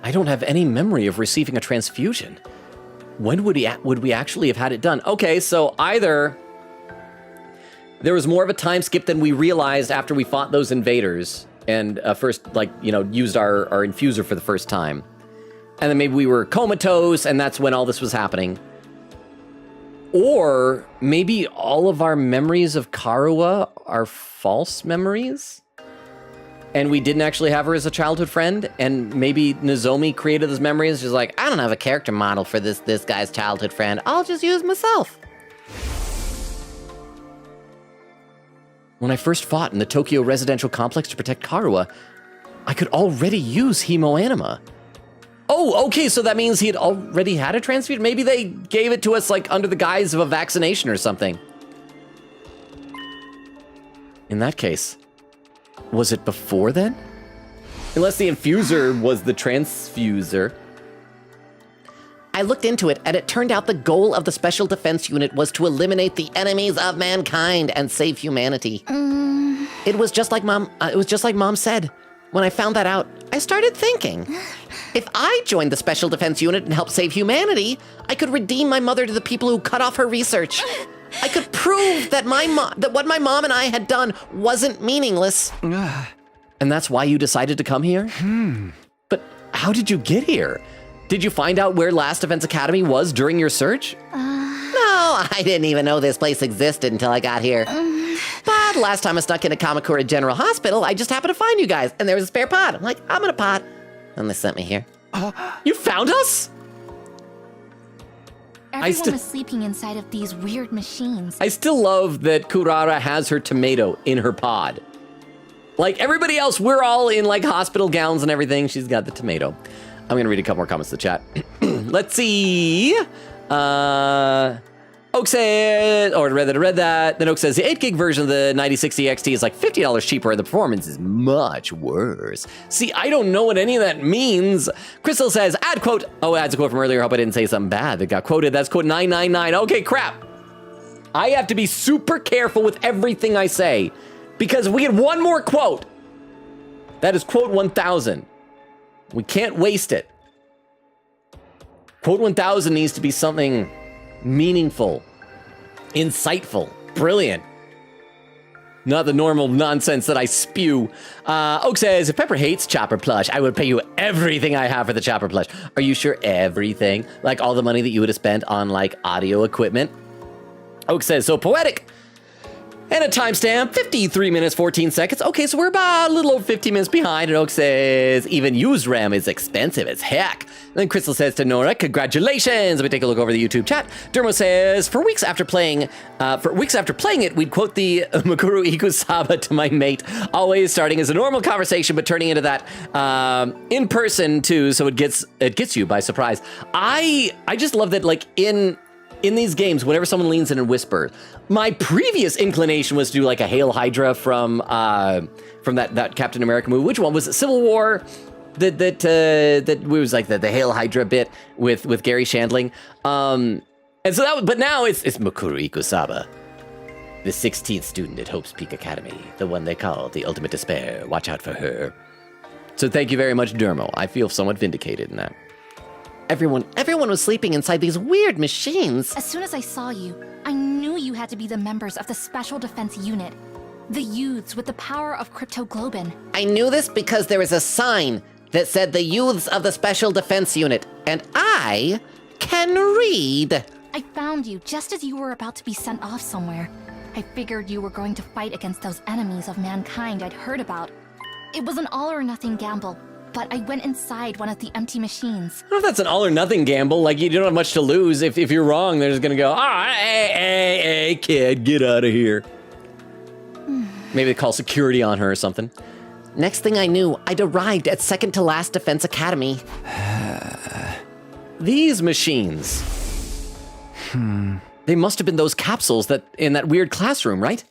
I don't have any memory of receiving a transfusion. When would we actually have had it done? Okay, so either there was more of a time skip than we realized after we fought those invaders and first, like, you know, used our infuser for the first time. And then maybe we were comatose and that's when all this was happening. Or maybe all of our memories of Karuwa are false memories? And we didn't actually have her as a childhood friend, and maybe Nozomi created those memories. She's like, I don't have a character model for this guy's childhood friend. I'll just use myself.
When I first fought in the Tokyo residential complex to protect Karuha, I could already use hemoanima. Oh, okay, so that means he had already had a transfusion? Maybe they gave it to us like under the guise of a vaccination or something. In that case, was it before then? Unless the infuser was the transfuser.
I looked into it, and it turned out the goal of the Special Defense Unit was to eliminate the enemies of mankind and save humanity. It was just like Mom said. When I found that out, I started thinking, if I joined the Special Defense Unit and helped save humanity, I could redeem my mother to the people who cut off her research. I could prove that what my mom and I had done wasn't meaningless.
And that's why you decided to come here? But how did you get here? Did you find out where Last Defense Academy was during your search?
No, I didn't even know this place existed until I got here. But last time I snuck into Kamakura General Hospital, I just happened to find you guys, and there was a spare pod. I'm like, I'm in a pod. And they sent me here.
You found us?
Everyone was sleeping inside of these weird machines.
I still love that Kurara has her tomato in her pod. Like everybody else, we're all in like hospital gowns and everything. She's got the tomato. I'm gonna read a couple more comments in the chat. Let's see. Oak said, or read that. Then Oak says the 8 gig version of the 9060 XT is like $50 cheaper and the performance is much worse. See, I don't know what any of that means. Crystal says, add quote. Oh, adds a quote from earlier. Hope I didn't say something bad that got quoted. That's quote 999. Okay, crap. I have to be super careful with everything I say because we get one more quote. That is quote 1000. We can't waste it. Quote 1000 needs to be something meaningful, insightful, brilliant. Not the normal nonsense that I spew. Oak says, if Pepper hates Chopper plush, I would pay you everything I have for the Chopper plush. Are you sure everything? Like all the money that you would have spent on like audio equipment? Oak says, so poetic. And a timestamp, 53 minutes, 14 seconds. Okay, so we're about a little over 15 minutes behind. And Oak says, even used RAM is expensive as heck. And then Crystal says to Nora, congratulations. Let me take a look over the YouTube chat. Dermo says, for weeks after playing it, we'd quote the Makuru Ikusaba to my mate, always starting as a normal conversation, but turning into that in person too, so it gets you by surprise. I just love that, like, in these games, whenever someone leans in and whispers, my previous inclination was to do like a Hail Hydra from that Captain America movie. Which one was it? Civil War? That was like the Hail Hydra bit with Gary Shandling. And so but now it's Makuru Ikusaba, the 16th student at Hope's Peak Academy, the one they call the Ultimate Despair. Watch out for her. So thank you very much, Dermo. I feel somewhat vindicated in that. Everyone was sleeping inside these weird machines.
As soon as I saw you, I knew you had to be the members of the Special Defense Unit. The youths with the power of cryptoglobin.
I knew this because there was a sign that said the youths of the Special Defense Unit, and I can read.
I found you just as you were about to be sent off somewhere. I figured you were going to fight against those enemies of mankind I'd heard about. It was an all-or-nothing gamble. But I went inside one of the empty machines.
I don't know if that's an all or nothing gamble. Like, you don't have much to lose. If you're wrong, they're just gonna go, hey, kid, get out of here. Maybe they call security on her or something.
Next thing I knew, I'd arrived at second to last Defense Academy.
These machines. They must have been those capsules that in that weird classroom, right?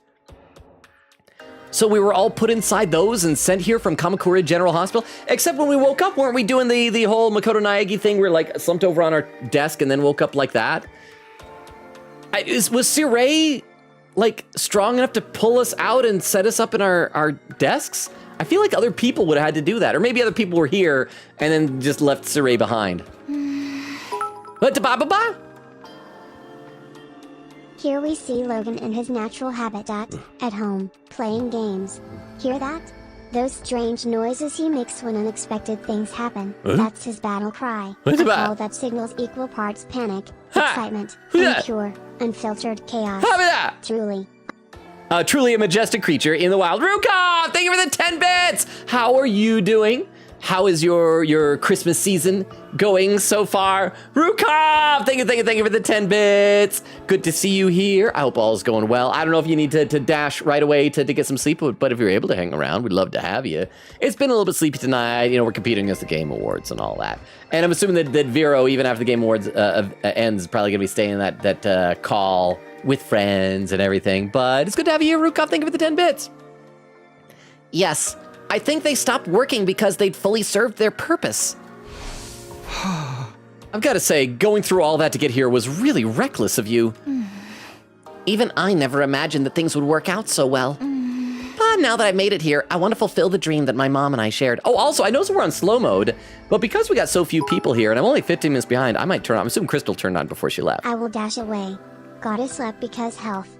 So we were all put inside those and sent here from Kamakura General Hospital. Except when we woke up, weren't we doing the whole Makoto Naegi thing? We're like slumped over on our desk and then woke up like that. Was Sirei like strong enough to pull us out and set us up in our desks? I feel like other people would have had to do that. Or maybe other people were here and then just left Sirei behind. But ba.
Here we see Logan in his natural habitat, at home, playing games. Hear that? Those strange noises he makes when unexpected things happen. That's his battle cry. A call that signals equal parts panic, excitement, and pure, unfiltered chaos. Truly.
Truly a majestic creature in the wild. Rukov, thank you for the 10 bits! How are you doing?
how is your Christmas season going so far? Rukov, thank you for the 10 bits. Good to see you here. I hope all's going well. I don't know if you need to dash right away to get some sleep, but if you're able to hang around, we'd love to have you. It's been a little bit sleepy tonight. You know, we're competing against the Game Awards and all that. And I'm assuming that Vero, even after the Game Awards ends, is probably going to be staying in that call with friends and everything. But it's good to have you here, Rukov. Thank you for the 10 bits. Yes, I think they stopped working because they'd fully served their purpose. I've got to say, going through all that to get here was really reckless of you. Even I never imagined that things would work out so well. But now that I've made it here, I want to fulfill the dream that my mom and I shared. Oh, also, I know we're on slow mode, but because we got so few people here and I'm only 15 minutes behind, I might turn on. I'm assuming Crystal turned on before she left.
I will dash away. Gotta sleep because health.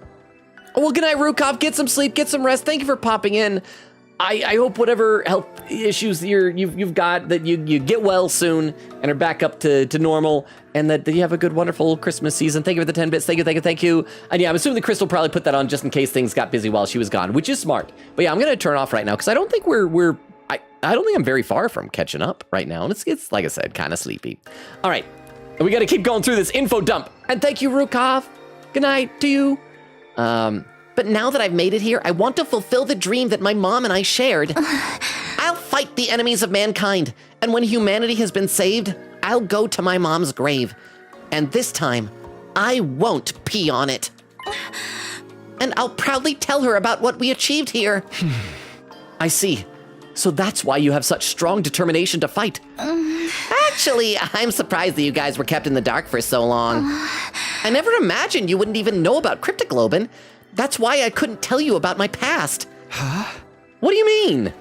Oh, well, good night, Rukov. Get some sleep, get some rest. Thank you for popping in. I hope whatever health issues you've got, that you get well soon and are back up to normal, and that you have a good, wonderful Christmas season. Thank you for the 10 bits. Thank you. And yeah, I'm assuming the Crystal probably put that on just in case things got busy while she was gone, which is smart. But yeah, I'm gonna turn off right now because I don't think I don't think I'm very far from catching up right now, and it's like I said, kind of sleepy. All right, we got to keep going through this info dump. And thank you, Rukov. Good night to you. But now that I've made it here, I want to fulfill the dream that my mom and I shared. I'll fight the enemies of mankind, and when humanity has been saved, I'll go to my mom's grave. And this time, I won't pee on it. And I'll proudly tell her about what we achieved here. I see. So that's why you have such strong determination to fight. Actually, I'm surprised that you guys were kept in the dark for so long. I never imagined you wouldn't even know about cryptoglobin. That's why I couldn't tell you about my past. Huh? What do you mean?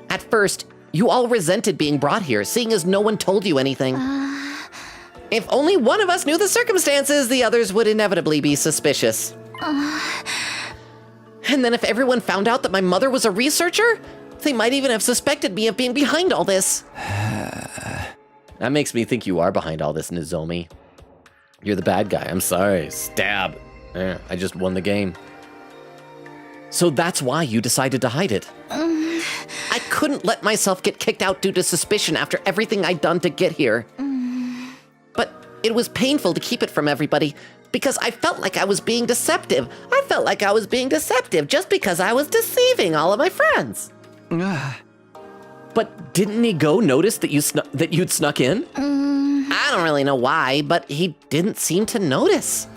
At first, you all resented being brought here, seeing as no one told you anything. If only one of us knew the circumstances, the others would inevitably be suspicious. And then if everyone found out that my mother was a researcher, they might even have suspected me of being behind all this. That makes me think you are behind all this, Nozomi. You're the bad guy. I'm sorry. Stab. I just won the game. So that's why you decided to hide it. I couldn't let myself get kicked out due to suspicion after everything I'd done to get here. But it was painful to keep it from everybody because I felt like I was being deceptive. I felt like I was being deceptive just because I was deceiving all of my friends. But didn't Nigo notice that you'd snuck in? I don't really know why, but he didn't seem to notice.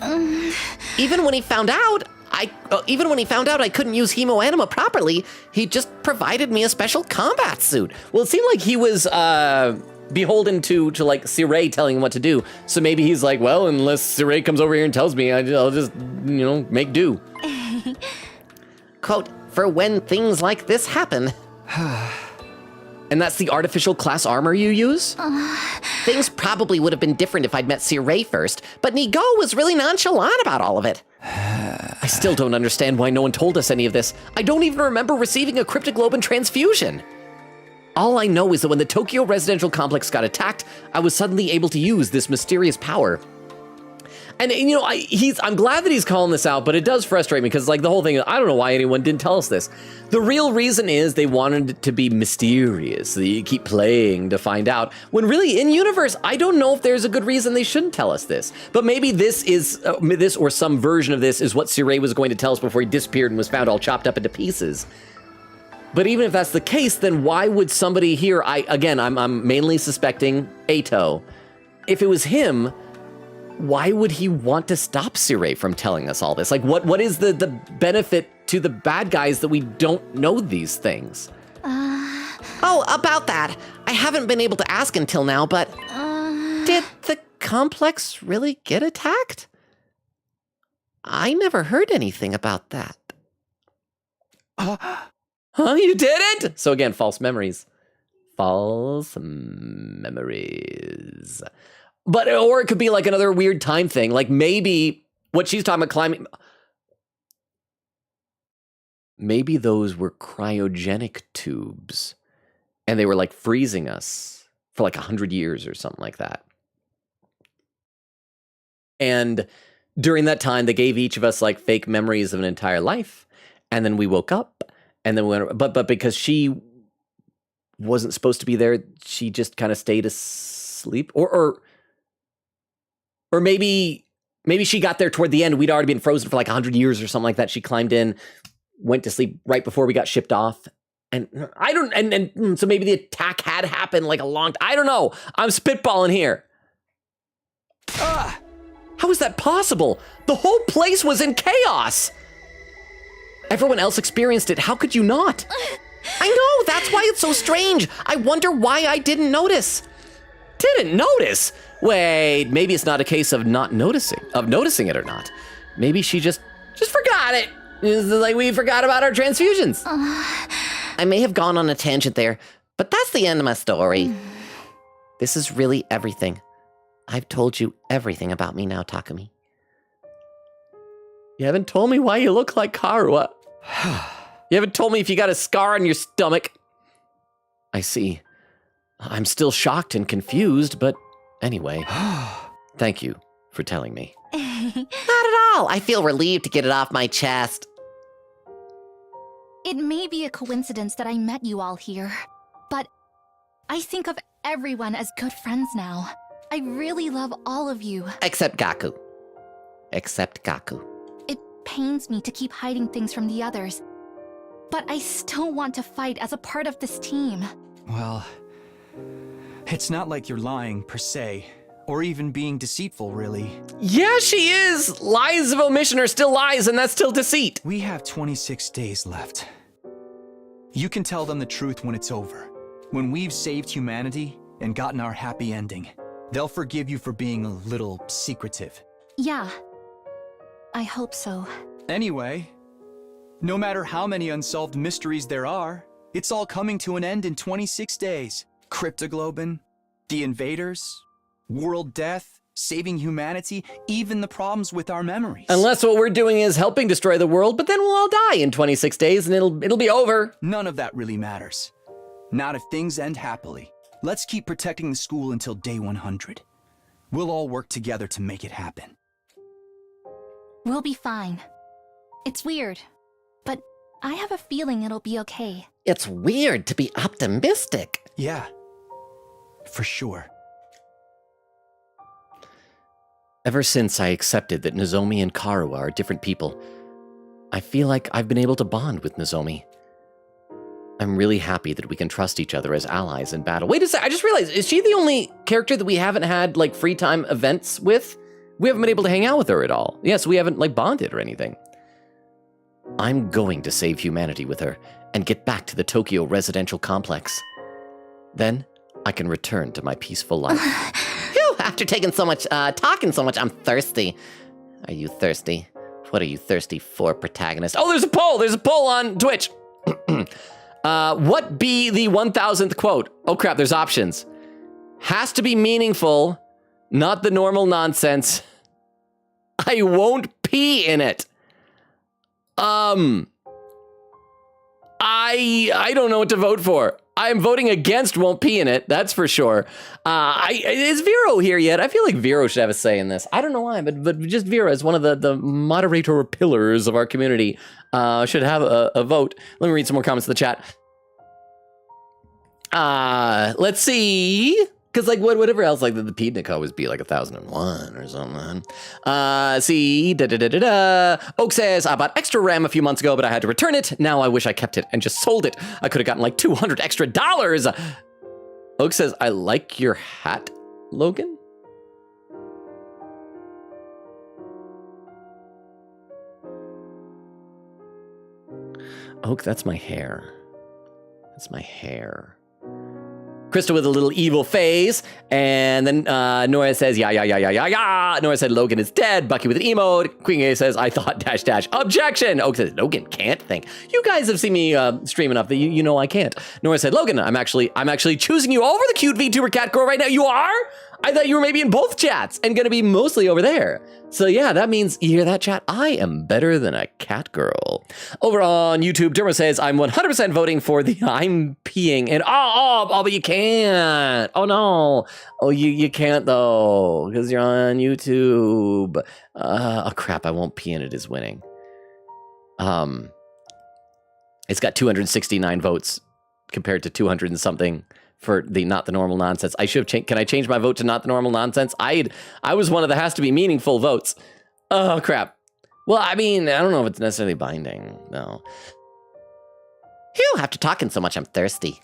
Even when he found out I couldn't use Hemo Anima properly, he just provided me a special combat suit. Well, it seemed like he was beholden to like Siray telling him what to do. So maybe he's like, well, unless Siray comes over here and tells me, I'll just, make do. Quote, for when things like this happen. And that's the artificial class armor you use? Things probably would have been different if I'd met Siray first, but Nigo was really nonchalant about all of it. I still don't understand why no one told us any of this. I don't even remember receiving a cryptoglobin transfusion. All I know is that when the Tokyo residential complex got attacked, I was suddenly able to use this mysterious power. And I'm glad that he's calling this out, but it does frustrate me because the whole thing, I don't know why anyone didn't tell us this. The real reason is they wanted it to be mysterious, so that you keep playing to find out. When really, in universe, I don't know if there's a good reason they shouldn't tell us this. But maybe this is, this or some version of this is what Siray was going to tell us before he disappeared and was found all chopped up into pieces. But even if that's the case, then why would somebody here, I'm mainly suspecting Ato. If it was him, why would he want to stop Siray from telling us all this? What is the benefit to the bad guys that we don't know these things? Oh, about that. I haven't been able to ask until now, but did the complex really get attacked? I never heard anything about that. Huh? You didn't? So again, false memories. False memories. But, or it could be like another weird time thing. Like maybe what she's talking about climbing. Maybe those were cryogenic tubes and they were like freezing us for like 100 years or something like that. And during that time, they gave each of us like fake memories of an entire life. And then we woke up and then we went, but because she wasn't supposed to be there. She just kind of stayed asleep, or maybe she got there toward the end. We'd already been frozen for like 100 years or something like that. She climbed in, went to sleep right before we got shipped off. And I don't, and so maybe the attack had happened like a long, I don't know. I'm spitballing here. How is that possible? The whole place was in chaos. Everyone else experienced it. How could you not? I know, that's why it's so strange. I wonder why I didn't notice. Didn't notice? Wait, maybe it's not a case of noticing it or not. Maybe she just forgot it. It's like we forgot about our transfusions. I may have gone on a tangent there, but that's the end of my story. This is really everything. I've told you everything about me now, Takumi. You haven't told me why you look like Karuwa. You haven't told me if you got a scar on your stomach. I see. I'm still shocked and confused, but anyway, thank you for telling me. Not at all. I feel relieved to get it off my chest.
It may be a coincidence that I met you all here, but I think of everyone as good friends now. I really love all of you.
Except Gaku.
It pains me to keep hiding things from the others, but I still want to fight as a part of this team.
Well, it's not like you're lying, per se, or even being deceitful, really.
Yeah, she is. Lies of omission are still lies, and that's still deceit.
We have 26 days left. You can tell them the truth when it's over. When we've saved humanity and gotten our happy ending, they'll forgive you for being a little secretive.
Yeah, I hope so.
Anyway, no matter how many unsolved mysteries there are, it's all coming to an end in 26 days. Cryptoglobin, the invaders, world death, saving humanity, even the problems with our memories.
Unless what we're doing is helping destroy the world, but then we'll all die in 26 days and it'll be over.
None of that really matters. Not if things end happily. Let's keep protecting the school until day 100. We'll all work together to make it happen.
We'll be fine. It's weird, but I have a feeling it'll be okay.
It's weird to be optimistic.
Yeah, for sure.
Ever since I accepted that Nozomi and Karuwa are different people, I feel like I've been able to bond with Nozomi. I'm really happy that we can trust each other as allies in battle. Wait a sec, I just realized, is she the only character that we haven't had, like, free time events with? We haven't been able to hang out with her at all. Yes, we haven't, like, bonded or anything. I'm going to save humanity with her and get back to the Tokyo residential complex. Then, I can return to my peaceful life.
Phew, after talking so much, I'm thirsty. Are you thirsty? What are you thirsty for, protagonist?
Oh, there's a poll on Twitch. What be the 1000th quote? Oh crap, there's options. Has to be meaningful, not the normal nonsense. I won't pee in it. I don't know what to vote for. I'm voting against won't pee in it, that's for sure. Is Vero here yet? I feel like Vero should have a say in this. I don't know why, but just Vero is one of the moderator pillars of our community. Should have a vote. Let me read some more comments in the chat. Let's see. Because, like, whatever else, like, the Pednik always be, like, 1001 or something. See, Oak says, I bought extra RAM a few months ago, but I had to return it. Now I wish I kept it and just sold it. I could have gotten, like, $200 extra. Oak says, I like your hat, Logan. Oak, that's my hair. That's my hair. Krista with a little evil face, and then Nora says, yeah. Nora said, Logan is dead. Bucky with an emote. Queen A says, I thought ... Objection. Oak says, Logan can't think. You guys have seen me stream enough that you know I can't. Nora said, Logan, I'm actually choosing you over the cute VTuber cat girl right now. You are? I thought you were maybe in both chats and gonna be mostly over there. So yeah, that means, you hear that, chat? I am better than a cat girl. Over on YouTube, Dermo says, I'm 100% voting for the I'm peeing. And but you can't. Oh no. Oh, you can't though, because you're on YouTube. Oh crap, I won't pee in it is winning. It's got 269 votes. compared to 200 and something for the not the normal nonsense. I should have changed. Can I change my vote to not the normal nonsense? I was one of the has to be meaningful votes. Oh, crap. Well, I mean, I don't know if it's necessarily binding. No. Phew, after talking so much, I'm thirsty.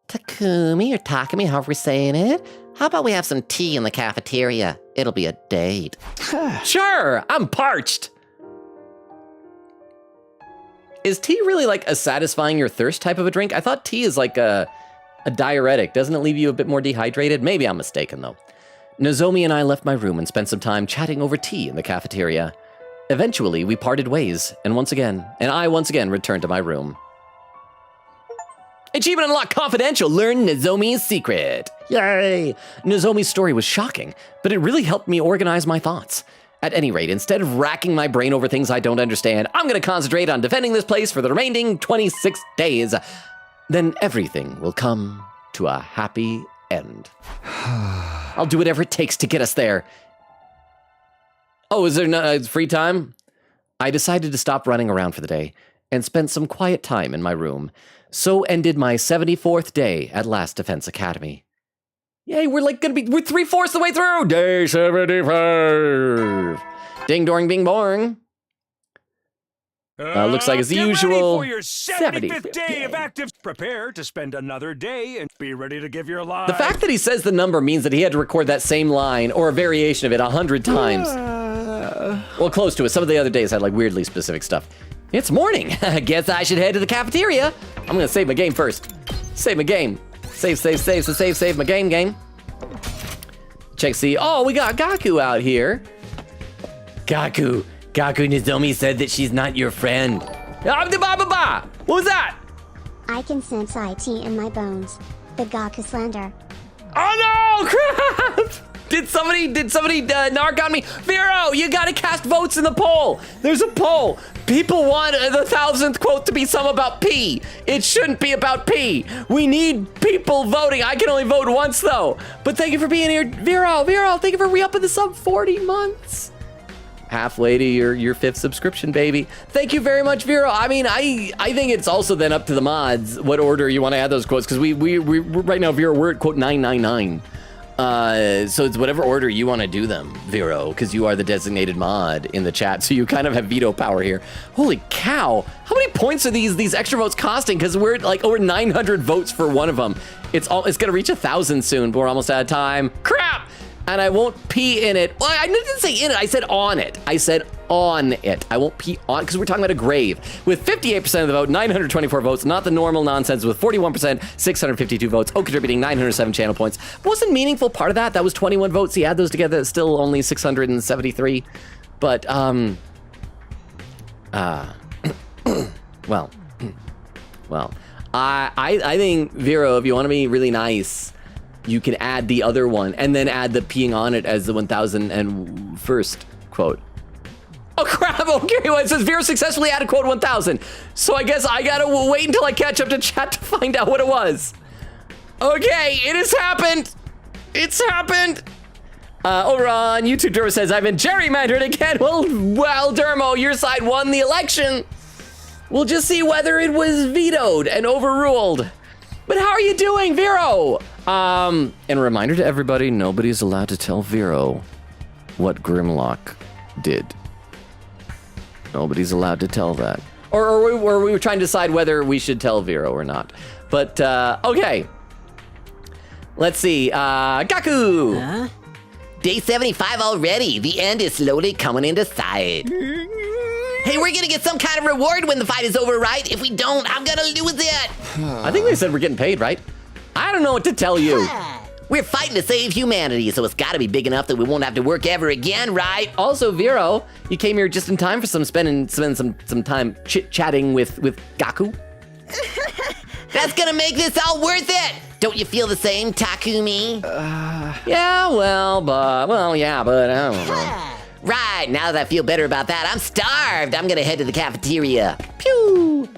Takumi or Takumi, however we're saying it. How about we have some tea in the cafeteria? It'll be a date. Sure, I'm parched. Is tea really like a satisfying your thirst type of a drink? I thought tea is like a diuretic. Doesn't it leave you a bit more dehydrated? Maybe I'm mistaken though. Nozomi and I left my room and spent some time chatting over tea in the cafeteria. Eventually, we parted ways, and I once again returned to my room. Achievement unlocked confidential, learn Nozomi's secret. Yay! Nozomi's story was shocking, but it really helped me organize my thoughts. At any rate, instead of racking my brain over things I don't understand, I'm gonna concentrate on defending this place for the remaining 26 days. Then everything will come to a happy end. I'll do whatever it takes to get us there. Oh, is there no free time? I decided to stop running around for the day and spent some quiet time in my room. So ended my 74th day at Last Defense Academy. Yay, we're 3/4 the way through. Day 75. Ding dong bing bong. Looks like it's the usual.
Ready for your 75th day of active. Prepare to spend another day and be ready to give your life.
The fact that he says the number means that he had to record that same line or a variation of it 100 times. Well, close to it. Some of the other days had like weirdly specific stuff. It's morning. I guess I should head to the cafeteria. I'm gonna save my game first. Save my game. Save my game. Check see. Oh, we got Gaku out here. Gaku Nozomi said that she's not your friend. What was that?
I can sense IT in my bones. The Gaku slander.
Oh no! Crap! Did somebody narc on me? Vero, you gotta cast votes in the poll. There's a poll. People want the 1,000th quote to be some about P. It shouldn't be about P. We need people voting. I can only vote once though. But thank you for being here, Vero. Thank you for re-upping the sub 40 months. Halfway to your 5th subscription, baby. Thank you very much, Vero. I mean, I think it's also then up to the mods what order you want to add those quotes, because we right now, Vero, we're at quote 999. So it's whatever order you want to do them, Vero, because you are the designated mod in the chat, so you kind of have veto power here. Holy cow! How many points are these extra votes costing? Because we're at like over 900 votes for one of them. It's gonna reach 1,000 soon, but we're almost out of time. Crap! And I won't pee in it. Well, I didn't say in it, I said on it. I said on it. I won't pee on, because we're talking about a grave. With 58% of the vote, 924 votes, not the normal nonsense with 41%, 652 votes, contributing 907 channel points. Wasn't meaningful part of that. That was 21 votes. You add those together, it's still only 673. But, well, I think, Vero, if you want to be really nice, you can add the other one and then add the peeing on it as the 1,001st quote. Oh crap, okay, well, it says Vero successfully added quote 1,000. So I guess I gotta wait until I catch up to chat to find out what it was. Okay, it has happened. It's happened. Over on YouTube, Dermo says, I've been gerrymandered again. Well, Dermo, your side won the election. We'll just see whether it was vetoed and overruled. But how are you doing, Vero? And a reminder to everybody, nobody's allowed to tell Vero what Grimlock did. Nobody's allowed to tell that. Or we were trying to decide whether we should tell Vero or not. But, okay. Let's see, Gaku!
Huh?
Day 75 already. The end is slowly coming into sight. Hey, we're gonna get some kind of reward when the fight is over, right? If we don't, I'm gonna lose it.
I think they said we're getting paid, right? I don't know what to tell you.
We're fighting to save humanity, so it's gotta be big enough that we won't have to work ever again, right?
Also, Vero, you came here just in time for spending some time chit-chatting with Gaku.
That's gonna make this all worth it. Don't you feel the same, Takumi?
Yeah, but I don't know.
Right, now that I feel better about that, I'm starved. I'm gonna head to the cafeteria. Pew!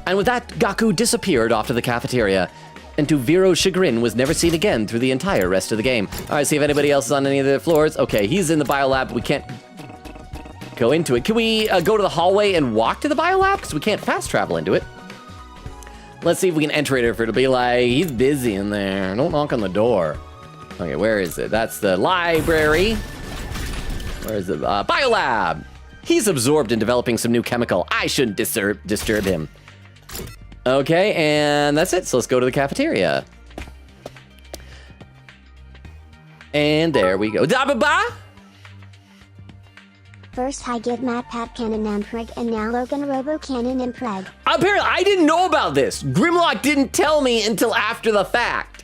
And with that, Gaku disappeared off to the cafeteria, and to Vero's chagrin was never seen again through the entire rest of the game. All right, see if anybody else is on any of the floors. Okay, he's in the biolab. We can't go into it. Can we go to the hallway and walk to the biolab? Because we can't fast travel into it. Let's see if we can enter it, if it'll be like, he's busy in there. Don't knock on the door. Okay, where is it? That's the library. Where is it? Biolab. He's absorbed in developing some new chemical. I shouldn't disturb him. Okay, and that's it. So let's go to the cafeteria. And there we go. Da-ba-ba!
First I give Matt Pat Cannon Impreg and now LoganRobo Cannon Impreg.
Apparently, I didn't know about this. Grimlock didn't tell me until after the fact.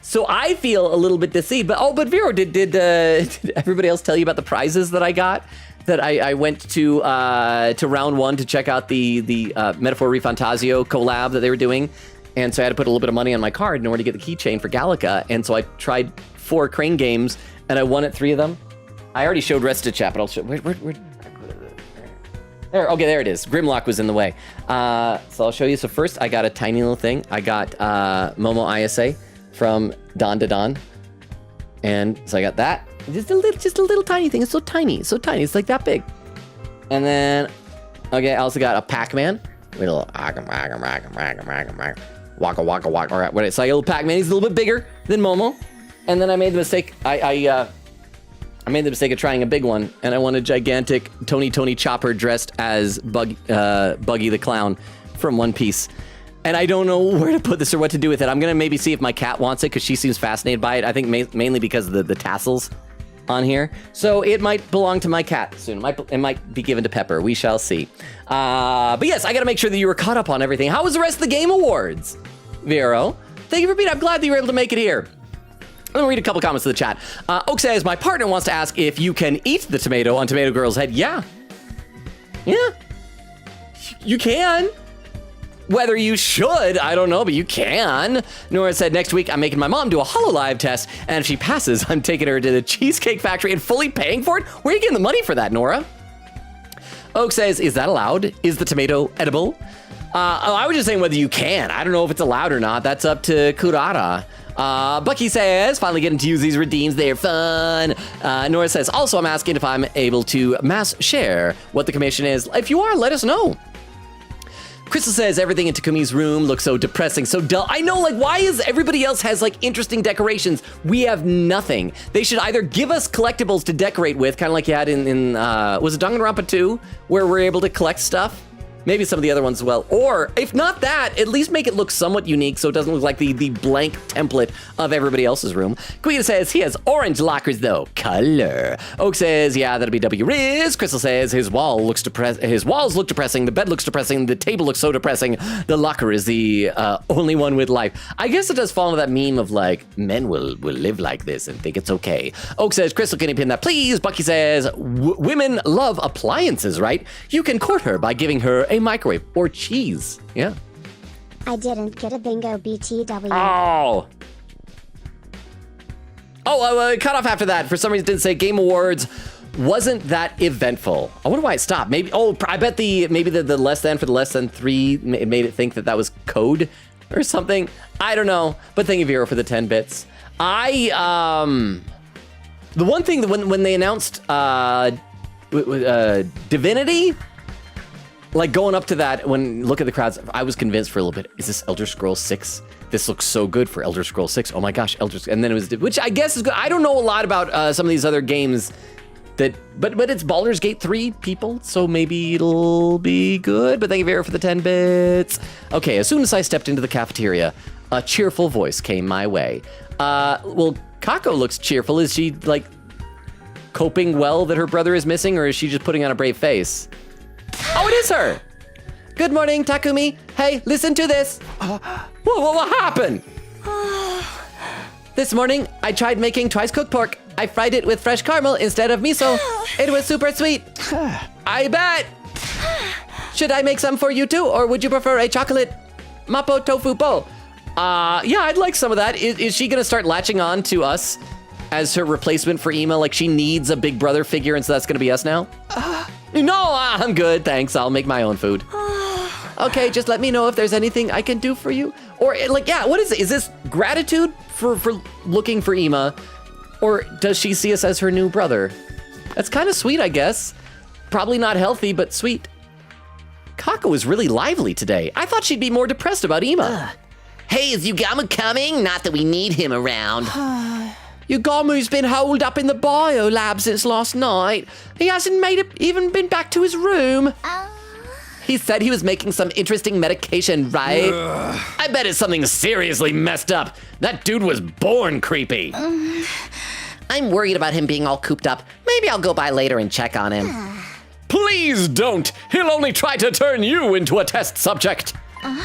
So I feel a little bit deceived. But Vero, did everybody else tell you about the prizes that I got? That I went to round one to check out the Metaphor Refantasio collab that they were doing. And so I had to put a little bit of money on my card in order to get the keychain for Gallica. And so I tried 4 Crane games and I won at 3 of them. I already showed rest to chat, but I'll show. Where? There. Okay, there it is. Grimlock was in the way. So I'll show you. So first, I got a tiny little thing. I got Momo ISA from Don to Don, and so I got that. Just a little tiny thing. It's so tiny. It's so tiny. It's like that big. And then, okay, I also got a Pac-Man. Wait a little waka waka. All right, what? So I got a little Pac-Man. He's a little bit bigger than Momo. And then I made the mistake. I made the mistake of trying a big one, and I won a gigantic Tony Chopper dressed as Buggy the Clown from One Piece. And I don't know where to put this or what to do with it. I'm gonna maybe see if my cat wants it, because she seems fascinated by it. I think mainly because of the tassels on here. So it might belong to my cat soon. It might be given to Pepper. We shall see. But yes, I gotta make sure that you were caught up on everything. How was the rest of the Game Awards, Vero? Thank you for being. I'm glad that you were able to make it here. Let me read a couple comments to the chat. Oak says, my partner wants to ask if you can eat the tomato on Tomato Girl's head. Yeah. You can. Whether you should, I don't know, but you can. Nora said, next week I'm making my mom do a HoloLive test, and if she passes, I'm taking her to the Cheesecake Factory and fully paying for it. Where are you getting the money for that, Nora? Oak says, is that allowed? Is the tomato edible? I was just saying whether you can. I don't know if it's allowed or not. That's up to Kurata. Bucky says, finally getting to use these redeems. They're fun. Nora says, also, I'm asking if I'm able to mass share what the commission is. If you are, let us know. Crystal says, everything in Takumi's room looks so depressing, so dull. I know, like, why is everybody else has, like, interesting decorations? We have nothing. They should either give us collectibles to decorate with, kind of like you had in was it Danganronpa 2, where we're able to collect stuff? Maybe some of the other ones as well. Or, if not that, at least make it look somewhat unique so it doesn't look like the blank template of everybody else's room. Queen says he has orange lockers, though. Color. Oak says, yeah, that'll be W. Riz. Crystal says his walls look depressing, the bed looks depressing, the table looks so depressing, the locker is the only one with life. I guess it does fall into that meme of, like, men will live like this and think it's okay. Oak says, Crystal, can you pin that, please? Bucky says, women love appliances, right? You can court her by giving her a microwave or cheese. Yeah.
I didn't get a bingo BTW.
Cut off after that. For some reason, it didn't say Game Awards wasn't that eventful. I wonder why it stopped. Maybe. I bet the less than for the less than 3 made it think that was code or something. I don't know. But thank you, Vero, for the 10 bits. The one thing that when they announced Divinity. Like, going up to that, look at the crowds, I was convinced for a little bit, is this Elder Scrolls 6? This looks so good for Elder Scrolls 6. Oh my gosh, and then it was, which I guess is good. I don't know a lot about some of these other games but it's Baldur's Gate 3, people, so maybe it'll be good. But thank you, Vera, for the 10 bits. Okay, as soon as I stepped into the cafeteria, a cheerful voice came my way. Well, Kako looks cheerful. Is she, like, coping well that her brother is missing, or is she just putting on a brave face? Oh, it is her! Good morning, Takumi. Hey, listen to this. What happened? This morning, I tried making twice cooked pork. I fried it with fresh caramel instead of miso. It was super sweet. I bet. Should I make some for you too, or would you prefer a chocolate mapo tofu bowl? Yeah, I'd like some of that. Is she gonna start latching on to us as her replacement for Ema? Like, she needs a big brother figure, and so that's gonna be us now? No, I'm good, thanks. I'll make my own food. Okay, just let me know if there's anything I can do for you. Or, like, yeah, what is it? Is this gratitude for looking for Ema? Or does she see us as her new brother? That's kind of sweet, I guess. Probably not healthy, but sweet. Kako is really lively today. I thought she'd be more depressed about Ima.
Hey, is Yugama coming? Not that we need him around.
Yugamu's been holed up in the bio lab since last night. He hasn't even been back to his room. He said he was making some interesting medication, right?
I bet it's something seriously messed up. That dude was born creepy.
I'm worried about him being all cooped up. Maybe I'll go by later and check on him.
Please don't. He'll only try to turn you into a test subject.
A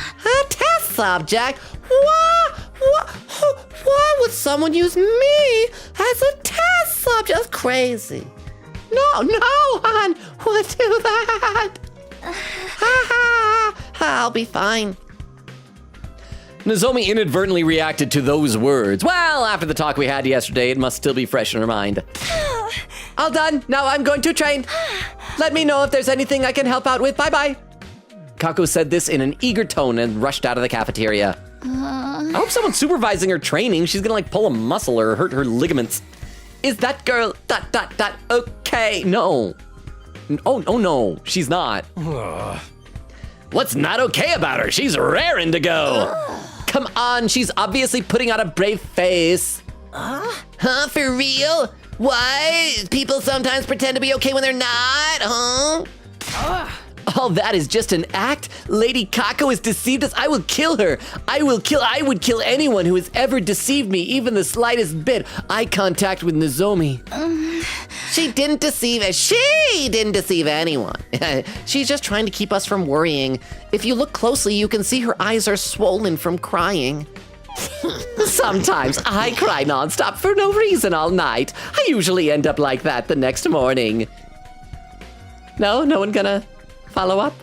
test subject? Why would someone use me as a test subject? That's crazy. No one would do that. I'll be fine.
Nozomi inadvertently reacted to those words. Well, after the talk we had yesterday, it must still be fresh in her mind. All done. Now I'm going to train. Let me know if there's anything I can help out with. Bye-bye. Kako said this in an eager tone and rushed out of the cafeteria. I hope someone's supervising her training. She's gonna pull a muscle or hurt her ligaments. Is that girl ... okay? No. Oh no, she's not.
What's not okay about her? She's raring to go.
Come on, she's obviously putting on a brave face.
Huh, for real? Why? People sometimes pretend to be okay when they're not, huh?
All that is just an act. Lady Kako has deceived us. I will kill her. I would kill anyone who has ever deceived me, even the slightest bit. Eye contact with Nozomi.
She didn't deceive us. She didn't deceive anyone. She's just trying to keep us from worrying. If you look closely, you can see her eyes are swollen from crying.
Sometimes I cry nonstop for no reason all night. I usually end up like that the next morning. No one gonna follow up?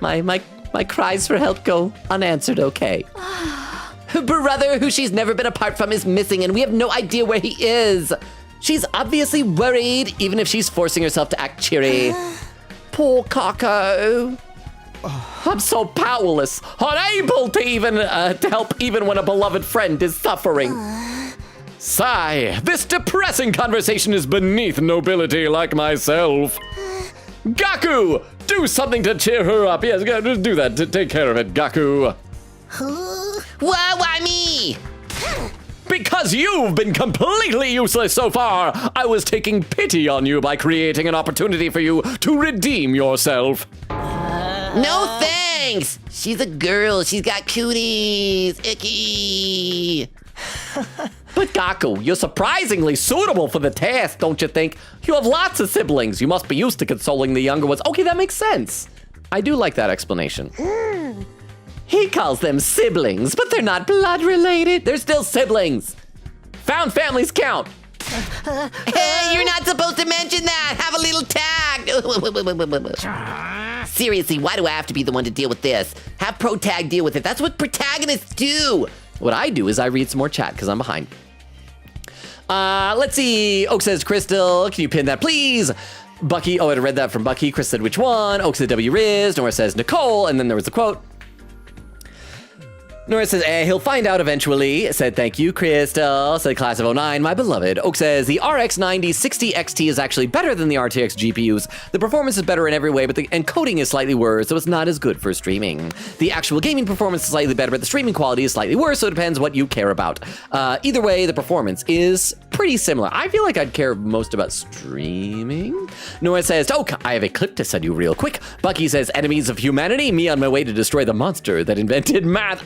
My cries for help go unanswered, okay. Her brother, who she's never been apart from, is missing, and we have no idea where he is. She's obviously worried, even if she's forcing herself to act cheery. Poor Kako. I'm so powerless, unable to even to help even when a beloved friend is suffering.
Sigh, this depressing conversation is beneath nobility like myself. Gaku, do something to cheer her up. Yes, just do that. Take care of it, Gaku.
Why me?
Because you've been completely useless so far, I was taking pity on you by creating an opportunity for you to redeem yourself.
No thanks. She's a girl. She's got cooties. Icky.
But Gaku, you're surprisingly suitable for the task, don't you think? You have lots of siblings. You must be used to consoling the younger ones. Okay, that makes sense. I do like that explanation. He calls them siblings, but they're not blood related. They're still siblings. Found families count.
Hey, you're not supposed to mention that. Have a little tag. Seriously, why do I have to be the one to deal with this? Have Protag deal with it. That's what protagonists do.
What I do is I read some more chat because I'm behind. Let's see. Oak says, Crystal, can you pin that, please? Bucky, I read that from Bucky. Chris said, which one? Oak said, W. Riz. Nora says, Nicole. And then there was a quote. Nora says, he'll find out eventually. Said, thank you, Crystal. Said, class of 09, my beloved. Oak says, the RX 9060 XT is actually better than the RTX GPUs. The performance is better in every way, but the encoding is slightly worse, so it's not as good for streaming. The actual gaming performance is slightly better, but the streaming quality is slightly worse, so it depends what you care about. Either way, the performance is pretty similar. I feel like I'd care most about streaming. Nora says, Oak, I have a clip to send you real quick. Bucky says, enemies of humanity, me on my way to destroy the monster that invented math.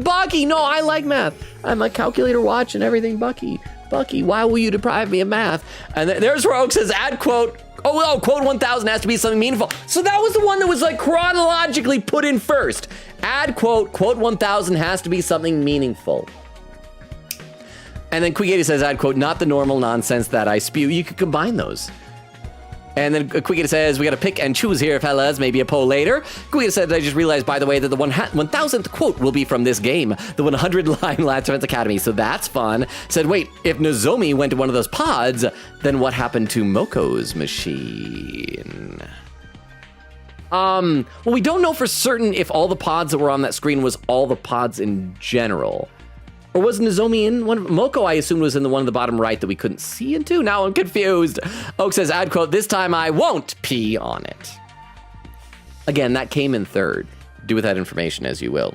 Bucky, no, I like math. I'm a calculator watch and everything, Bucky. Bucky, why will you deprive me of math? And there's where Oak says, add quote. Oh, quote 1000 has to be something meaningful. So that was the one that was like chronologically put in first. Add quote 1000 has to be something meaningful. And then Quigator says, add quote, not the normal nonsense that I spew. You could combine those. And then Quigator says, we gotta pick and choose here, fellas, maybe a poll later. Quigator said, I just realized, by the way, that the 1000th quote will be from this game, the 100-line Last Defense Academy, so that's fun. Said, wait, if Nozomi went to one of those pods, then what happened to Moko's machine? Well, we don't know for certain if all the pods that were on that screen was all the pods in general. Or was Nozomi in one of Moko, I assumed, was in the one at the bottom right that we couldn't see into? Now I'm confused. Oak says, add quote, this time I won't pee on it. Again, that came in third. Do with that information as you will.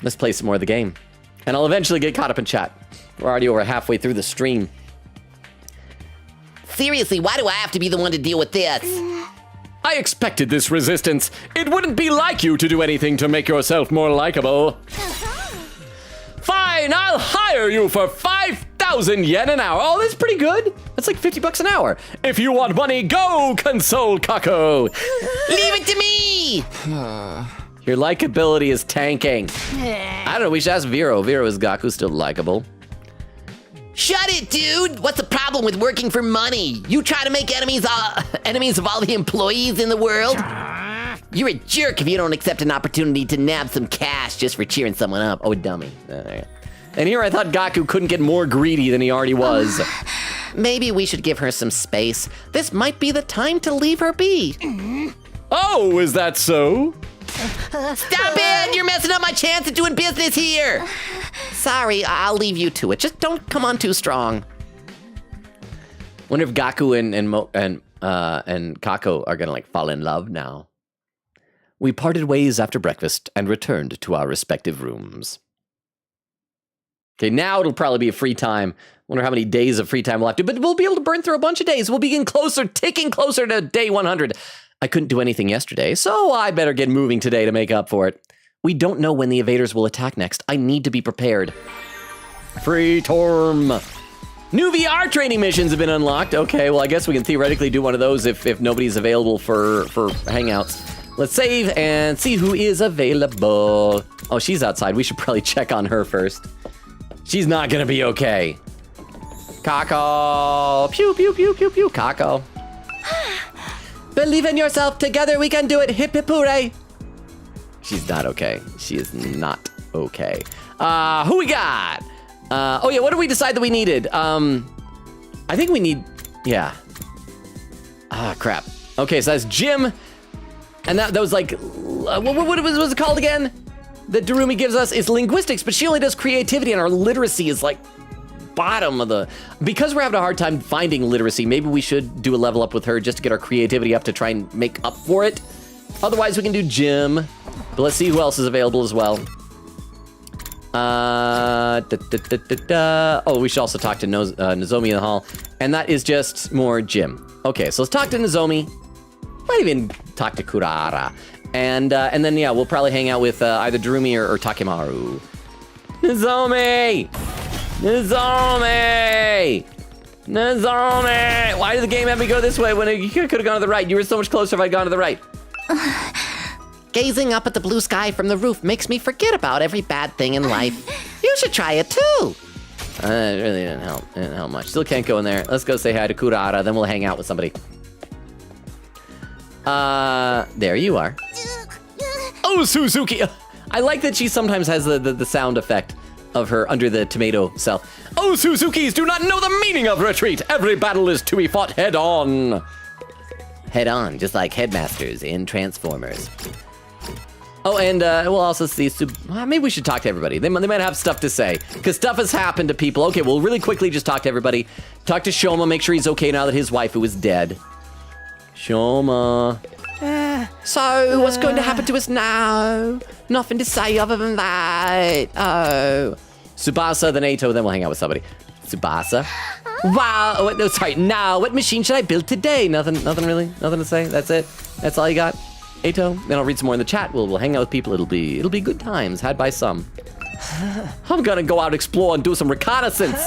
Let's play some more of the game. And I'll eventually get caught up in chat. We're already over halfway through the stream.
Seriously, why do I have to be the one to deal with this?
I expected this resistance. It wouldn't be like you to do anything to make yourself more likable. Fine, I'll hire you for 5,000 yen an hour. Oh, that's pretty good. That's like 50 bucks an hour. If you want money, go console Kako.
Leave it to me!
Your likability is tanking. I don't know, we should ask Vero. Vero, is Gaku still likable?
Shut it, dude! What's the problem with working for money? You try to make enemies of all the employees in the world? You're a jerk if you don't accept an opportunity to nab some cash just for cheering someone up. Oh, dummy.
And here I thought Gaku couldn't get more greedy than he already was.
Maybe we should give her some space. This might be the time to leave her be.
Oh, is that so?
Stop it! You're messing up my chance of doing business here! Sorry, I'll leave you to it. Just don't come on too strong.
Wonder if Gaku and Kako are gonna like fall in love now. We parted ways after breakfast and returned to our respective rooms. Okay, now it'll probably be a free time. Wonder how many days of free time we'll have to, but we'll be able to burn through a bunch of days. We'll be getting closer, ticking closer to day 100. I couldn't do anything yesterday, so I better get moving today to make up for it. We don't know when the invaders will attack next. I need to be prepared. Free Torm. New VR training missions have been unlocked. Okay, well, I guess we can theoretically do one of those if nobody's available for Hangouts. Let's save and see who is available. Oh, she's outside. We should probably check on her first. She's not gonna be okay. Kako. Pew, pew, pew, pew, pew. Kako. Believe in yourself. Together we can do it. Hip, hip, hooray. She's not okay. She is not okay. Who we got? Oh yeah, what did we decide that we needed? I think we need, yeah. Crap. Okay, so that's Jim. And that was like, what was it called again? That Darumi gives us is linguistics, but she only does creativity and our literacy is like bottom of the, because we're having a hard time finding literacy, maybe we should do a level up with her just to get our creativity up to try and make up for it. Otherwise we can do Jim, but let's see who else is available as well. Oh, we should also talk to Nozomi in the hall, and that is just more Jim. Okay, so let's talk to Nozomi. Might even talk to Kurara. And then, yeah, we'll probably hang out with either Darumi or Takemaru. Nozomi! Nozomi! Nozomi! Why did the game have me go this way when you could have gone to the right? You were so much closer if I'd gone to the right.
Gazing up at the blue sky from the roof makes me forget about every bad thing in life. You should try it too.
It really didn't help. It didn't help much. Still can't go in there. Let's go say hi to Kurara, then we'll hang out with somebody. There you are. Oh, Suzuki! I like that she sometimes has the sound effect of her under the tomato cell. Oh, Suzukis do not know the meaning of retreat. Every battle is to be fought head on.
Head on, just like headmasters in Transformers.
Oh, and we'll also see, maybe we should talk to everybody. They might have stuff to say, because stuff has happened to people. Okay, we'll really quickly just talk to everybody. Talk to Shoma, make sure he's okay now that his waifu is dead. Shoma. So, what's going to happen to us now? Nothing to say other than that. Oh. Tsubasa, then Eito, then we'll hang out with somebody. Tsubasa. Wow. Oh, no, sorry. Now, what machine should I build today? Nothing really. Nothing to say. That's it. That's all you got. Eito. Then I'll read some more in the chat. We'll hang out with people. It'll be good times had by some. I'm gonna go out, explore, and do some reconnaissance.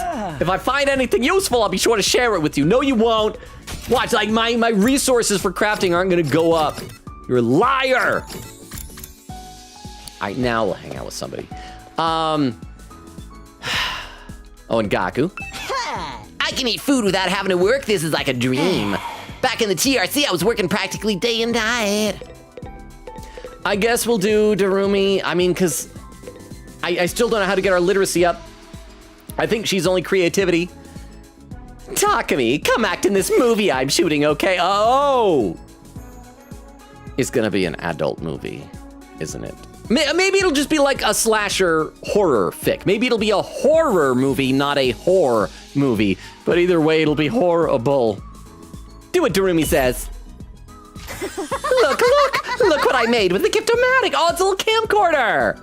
If I find anything useful, I'll be sure to share it with you. No, you won't. Watch, like my resources for crafting aren't gonna go up. You're a liar. All right, now we'll hang out with somebody. Oh, and Gaku.
I can eat food without having to work. This is like a dream. Back in the TRC, I was working practically day and night.
I guess we'll do Darumi. I mean, because I still don't know how to get our literacy up. I think she's only creativity. Takumi, come act in this movie I'm shooting, okay? Oh! It's gonna be an adult movie, isn't it? Maybe it'll just be like a slasher horror fic. Maybe it'll be a horror movie, not a horror movie. But either way, it'll be horrible. Do what Darumi says.
Look what I made with the Gift-O-Matic. Oh, it's a little camcorder.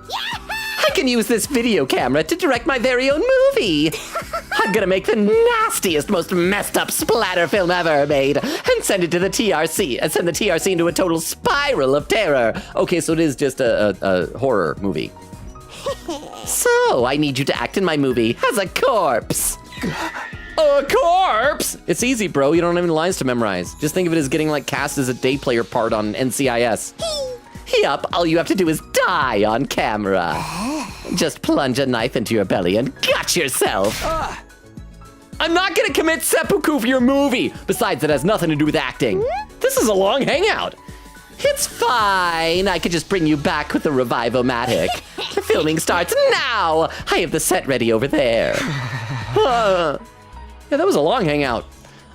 I can use this video camera to direct my very own movie. I'm gonna make the nastiest, most messed up splatter film ever made and send it to the TRC and send the TRC into a total spiral of terror. Okay, so it is just a horror movie. So, I need you to act in my movie as a corpse. A corpse? It's easy, bro. You don't have any lines to memorize. Just think of it as getting like cast as a day player part on NCIS. Yup, all you have to do is die on camera. Just plunge a knife into your belly and gut yourself. I'm not gonna commit seppuku for your movie. Besides, it has nothing to do with acting. This is a long hangout. It's fine. I could just bring you back with the Revive-O-Matic. The filming starts now. I have the set ready over there. Yeah, that was a long hangout.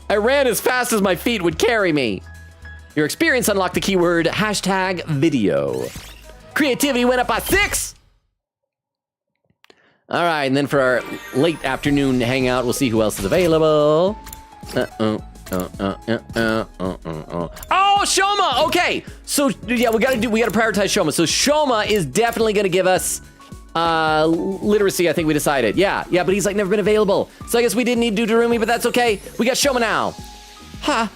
I ran as fast as my feet would carry me. Your experience unlocked the keyword #video. Creativity went up by 6. All right, and then for our late afternoon hangout, we'll see who else is available. Oh, Shoma. Okay, so yeah, we gotta prioritize Shoma. So Shoma is definitely gonna give us literacy. I think we decided. Yeah, but he's like never been available. So I guess we didn't need Deuterumi, but that's okay. We got Shoma now. Ha.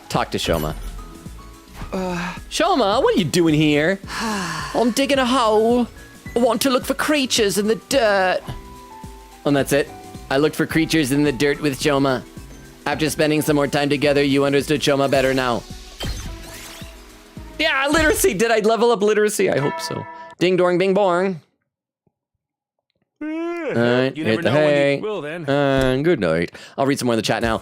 Talk to Shoma. Shoma, what are you doing here? I'm digging a hole. I want to look for creatures in the dirt. And that's it. I looked for creatures in the dirt with Shoma. After spending some more time together, you understood Shoma better now. Yeah, literacy. Did I level up literacy? I hope so. Ding dong bing bong. All right,
You never know when you will then.
Good night. I'll read some more in the chat now.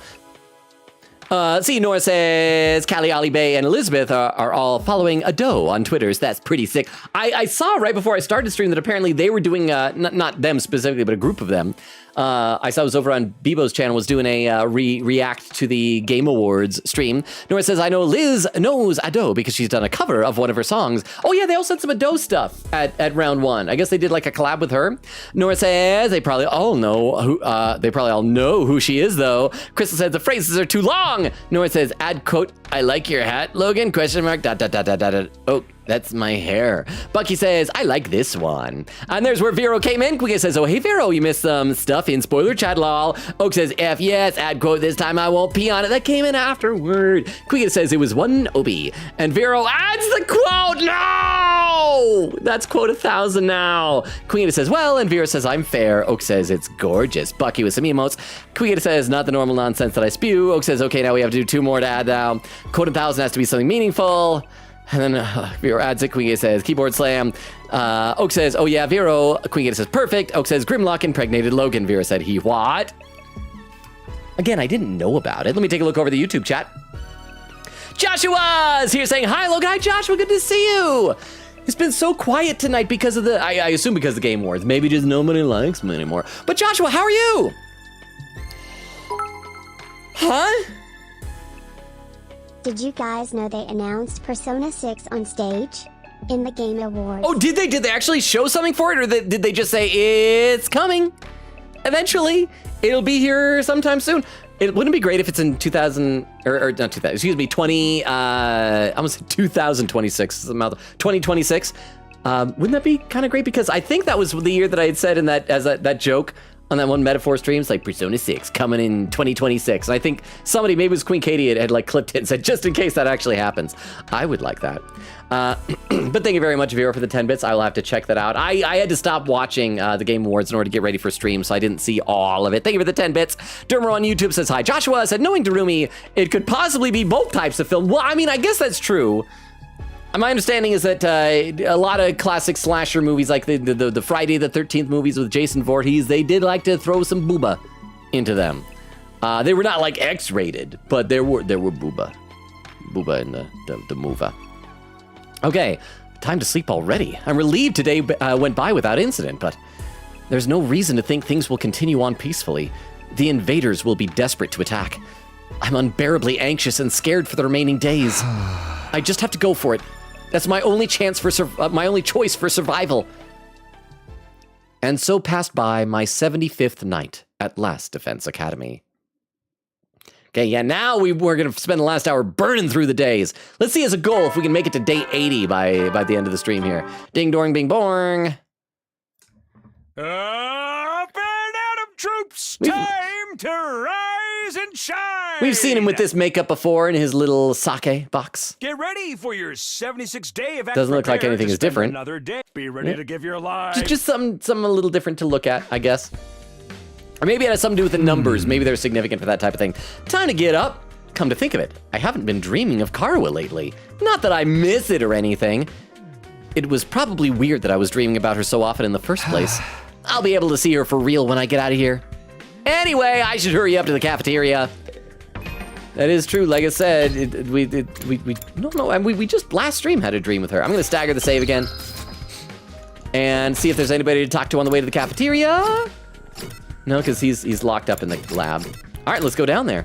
See, Nora says, Callie, Ollie Bay, and Elizabeth are all following Ado on Twitter, so that's pretty sick. I saw right before I started the stream that apparently they were doing, not them specifically, but a group of them. I saw it was over on Bebo's channel, was doing a react to the Game Awards stream. Nora says, I know Liz knows Ado because she's done a cover of one of her songs. Oh yeah, they also had some Ado stuff at round 1. I guess they did like a collab with her. Nora says, they probably all know who she is though. Crystal says, the phrases are too long. Nora says, add quote, I like your hat, Logan, question mark, ... Oh, that's my hair. Bucky says, I like this one. And there's where Vero came in. Quiga says, oh, hey, Vero, you missed some stuff in spoiler chat, lol. Oak says, F yes, add quote, this time I won't pee on it. That came in afterward. Quiga says, it was one Obi. And Vero adds the quote, no! That's quote 1,000 now. Quiga says, well, and Vero says, I'm fair. Oak says, it's gorgeous. Bucky with some emotes. Quiga says, not the normal nonsense that I spew. Oak says, okay, now we have to do 2 more to add now. Quote 1,000 has to be something meaningful. And then Vero adds it. Queen says, keyboard slam. Oak says, oh yeah, Vero. Queen says, perfect. Oak says, Grimlock impregnated Logan. Vero said, he what? Again, I didn't know about it. Let me take a look over the YouTube chat. Joshua's here saying, hi, Logan. Hi, Joshua. Good to see you. It's been so quiet tonight because of I assume because of the Game Awards. Maybe just nobody likes me anymore. But Joshua, how are you? Huh?
Did you guys know they announced Persona 6 on stage? In the Game Awards.
Oh, did they? Did they actually show something for it? Or did they just say, it's coming? Eventually. It'll be here sometime soon. It wouldn't it be great if it's in 2000, or not 2000, excuse me, 2026, 2026. Wouldn't that be kind of great? Because I think that was the year that I had said in that, as that joke, on that one Metaphor stream, it's like Persona 6 coming in 2026. And I think somebody, maybe it was Queen Katie, had like clipped it and said, just in case that actually happens. I would like that. But thank you very much, Vera, for the 10 bits. I will have to check that out. I had to stop watching the Game Awards in order to get ready for stream, so I didn't see all of it. Thank you for the 10 bits. Dermer on YouTube says, hi. Joshua said, knowing Darumi, it could possibly be both types of film. Well, I mean, I guess that's true. My understanding is that a lot of classic slasher movies, like the Friday the 13th movies with Jason Voorhees, they did like to throw some booba into them. They were not like X-rated, but there were booba in the movie. Okay, time to sleep already. I'm relieved today went by without incident, but there's no reason to think things will continue on peacefully. The invaders will be desperate to attack. I'm unbearably anxious and scared for the remaining days. I just have to go for it. That's my only chance for my only choice for survival. And so passed by my 75th night at Last Defense Academy.
Okay, yeah, now we're gonna spend the last hour burning through the days. Let's see as a goal if we can make it to day 80 by the end of the stream here. Ding dong bing bong.
Up and Adam troops, time to rise and shine.
We've seen him with this makeup before in his little sake box.
Get ready for your 76th day of
Doesn't look like anything is different.
Another day. Be ready to give your life.
Just something a little different to look at, I guess. Or maybe it has something to do with the numbers. Maybe they're significant for that type of thing. Time to get up. Come to think of it, I haven't been dreaming of Karwa lately. Not that I miss it or anything. It was probably weird that I was dreaming about her so often in the first place. I'll be able to see her for real when I get out of here. Anyway, I should hurry up to the cafeteria. That is true, like I said, we just last stream had a dream with her. I'm gonna stagger the save again. And see if there's anybody to talk to on the way to the cafeteria. No, because he's locked up in the lab. All right, let's go down there.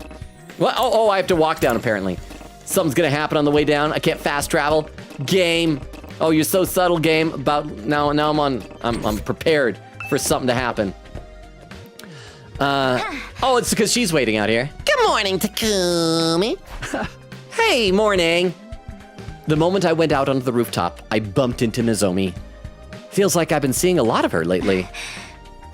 What? Oh, I have to walk down apparently. Something's gonna happen on the way down. I can't fast travel. Game. Oh, you're so subtle, game. About now I'm prepared for something to happen. Oh, it's because she's waiting out here. Good morning, Takumi. Hey, morning. The moment I went out onto the rooftop, I bumped into Nozomi. Feels like I've been seeing a lot of her lately.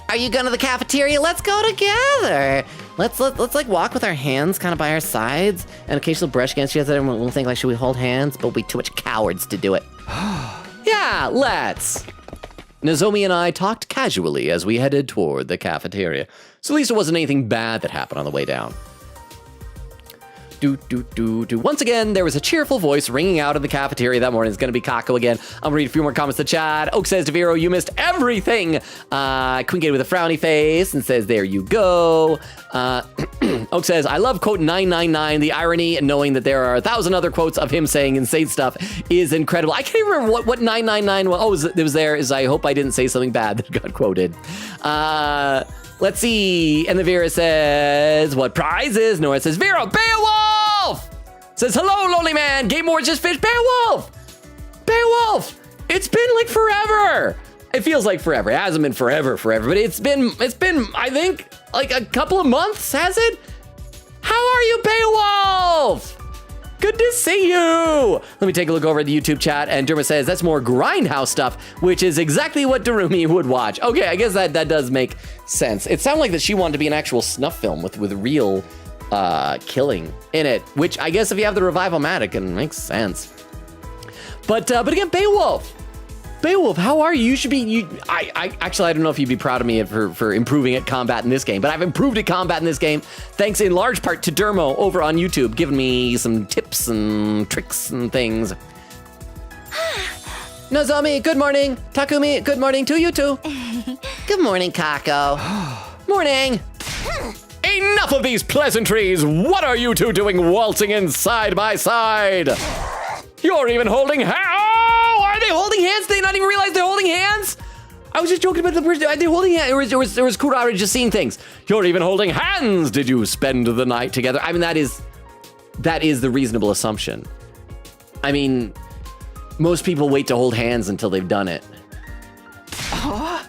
Are you going to the cafeteria? Let's go together. Let's like walk with our hands kind of by our sides and occasionally brush against each other and we'll think like, should we hold hands? But we'll be too much cowards to do it. Yeah, let's. Nozomi and I talked casually as we headed toward the cafeteria. So at least it wasn't anything bad that happened on the way down. Once again, there was a cheerful voice ringing out in the cafeteria that morning. It's going to be Kako again. I'm going to read a few more comments to chat. Oak says, DeViro, you missed everything. Queen Gate with a frowny face and says, there you go. Oak says, I love quote 999. The irony and knowing that there are 1,000 other quotes of him saying insane stuff is incredible. I can't even remember what 999 was. Oh, it was there. Is I hope I didn't say something bad that got quoted. Let's see. And the Vera says, what prizes? Nora says, Vera, Beowulf! Says, hello, lonely man. Game Wars just finished. Beowulf! Beowulf! It's been like forever. It feels like forever. It hasn't been forever, but it's been, I think, like a couple of months, has it? How are you, Beowulf? Good to see you. Let me take a look over at the YouTube chat, and Derma says, that's more grindhouse stuff, which is exactly what Darumi would watch. Okay, I guess that does make sense. It sounded like that she wanted to be an actual snuff film with real killing in it, which I guess if you have the revival mat, it can make sense. But again, Beowulf, how are you? You should be. I don't know if you'd be proud of me for improving at combat in this game, but I've improved at combat in this game thanks in large part to Dermo over on YouTube, giving me some tips and tricks and things. Nozomi, good morning. Takumi, good morning to you too. Good morning, Kako. Morning. Enough of these pleasantries. What are you two doing waltzing in side by side? You're even holding hands. Oh, are they holding hands? Did they not even realize they're holding hands? I was just joking about the person. Are they holding hands? Or was Kurara just seeing things? You're even holding hands. Did you spend the night together? I mean, that is the reasonable assumption. I mean, most people wait to hold hands until they've done it.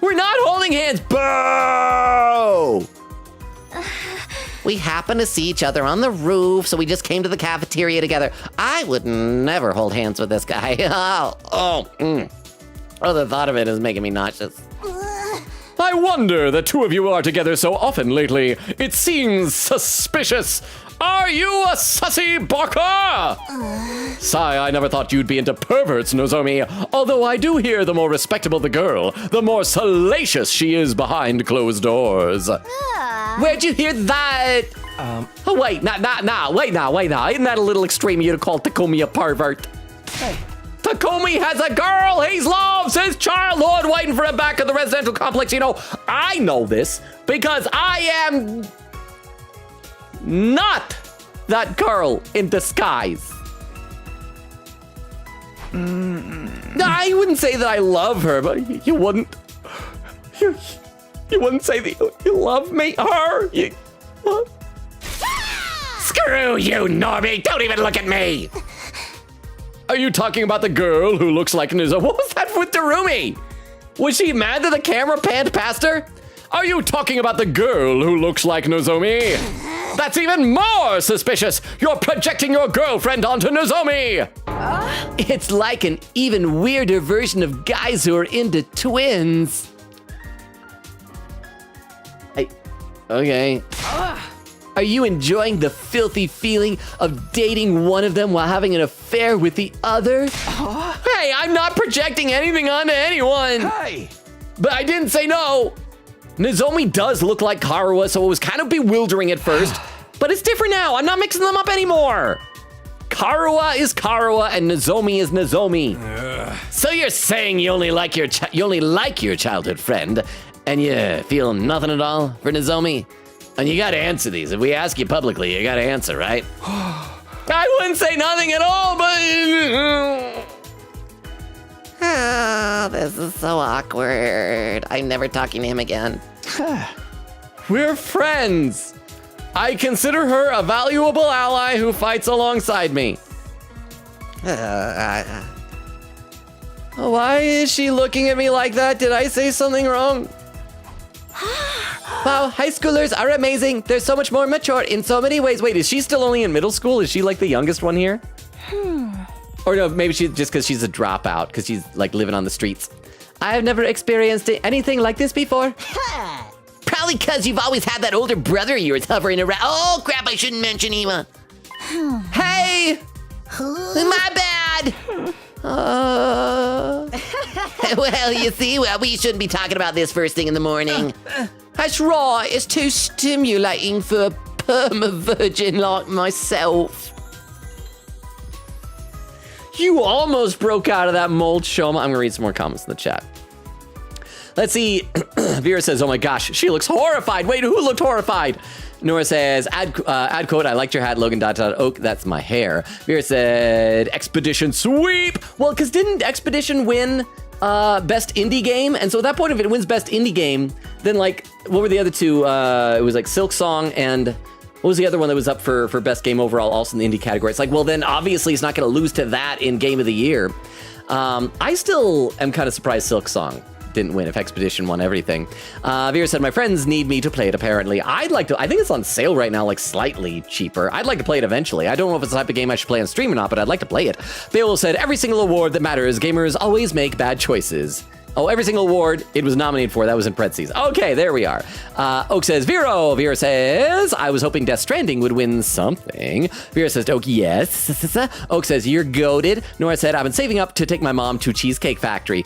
We're not holding hands. Boo! We happened to see each other on the roof, so we just came to the cafeteria together. I would never hold hands with this guy. Oh, the thought of it is making me nauseous. I wonder the two of you are together so often lately. It seems suspicious. Are you a sussy baka? Sigh, I never thought you'd be into perverts, Nozomi. Although I do hear the more respectable the girl, the more salacious she is behind closed doors. Where'd you hear that? Oh, wait, wait now. Isn't that a little extreme of you to call Takumi a pervert? Hey. Takumi has a girl he's loved since childhood waiting for him back at the residential complex. You know, I know this because I am not that girl in disguise. I wouldn't say that I love her, but you wouldn't. You wouldn't say that you love me, her? What?
Screw you, Normie! Don't even look at me!
Are you talking about the girl who looks like Nizo? What was that with Darumi? Was she mad that the camera panned past her? Are you talking about the girl who looks like Nozomi?
That's even more suspicious! You're projecting your girlfriend onto Nozomi!
It's like an even weirder version of guys who are into twins. Okay. Are you enjoying the filthy feeling of dating one of them while having an affair with the other? Hey, I'm not projecting anything onto anyone.
Hey!
But I didn't say no. Nozomi does look like Karuha, so it was kind of bewildering at first. But it's different now. I'm not mixing them up anymore. Karuha is Karuha and Nozomi is Nozomi.
So you're saying you only like your childhood friend, and you feel nothing at all for Nozomi? And you gotta answer these. If we ask you publicly, you gotta answer, right?
I wouldn't say nothing at all, but...
Oh, this is so awkward. I'm never talking to him again.
We're friends. I consider her a valuable ally who fights alongside me. Why is she looking at me like that? Did I say something wrong? Wow, high schoolers are amazing. They're so much more mature in so many ways. Wait, is she still only in middle school? Is she like the youngest one here? Or no, maybe she's just because she's a dropout, because she's like living on the streets. I have never experienced anything like this before.
Probably because you've always had that older brother of yours hovering around. Oh, crap, I shouldn't mention Ema.
Hey!
My bad. Well, you see, we shouldn't be talking about this first thing in the morning.
That's right, it's too stimulating for a perma-virgin like myself. You almost broke out of that mold, Shoma. I'm gonna read some more comments in the chat. Let's see. Vera says, oh my gosh, she looks horrified. Wait, who looked horrified? Nora says, add quote, I liked your hat, Logan ... Oak, that's my hair. Vera said, Expedition sweep. Well, because didn't Expedition win best indie game? And so at that point, if it wins best indie game, then like, what were the other two? It was like Silk Song and what was the other one that was up for best game overall, also in the indie category? It's like, well, then obviously it's not going to lose to that in Game of the Year. I still am kind of surprised Silk Song didn't win if Expedition won everything. Vera said, my friends need me to play it, apparently. I'd like to, I think it's on sale right now, like slightly cheaper. I'd like to play it eventually. I don't know if it's the type of game I should play on stream or not, but I'd like to play it. Beowulf said, every single award that matters, gamers always make bad choices. Oh, every single award it was nominated for, that was in parentheses. Okay, there we are. Oak says, Vero. Vera says, I was hoping Death Stranding would win something. Vera says, Oak, yes. Oak says, you're goated. Nora said, I've been saving up to take my mom to Cheesecake Factory.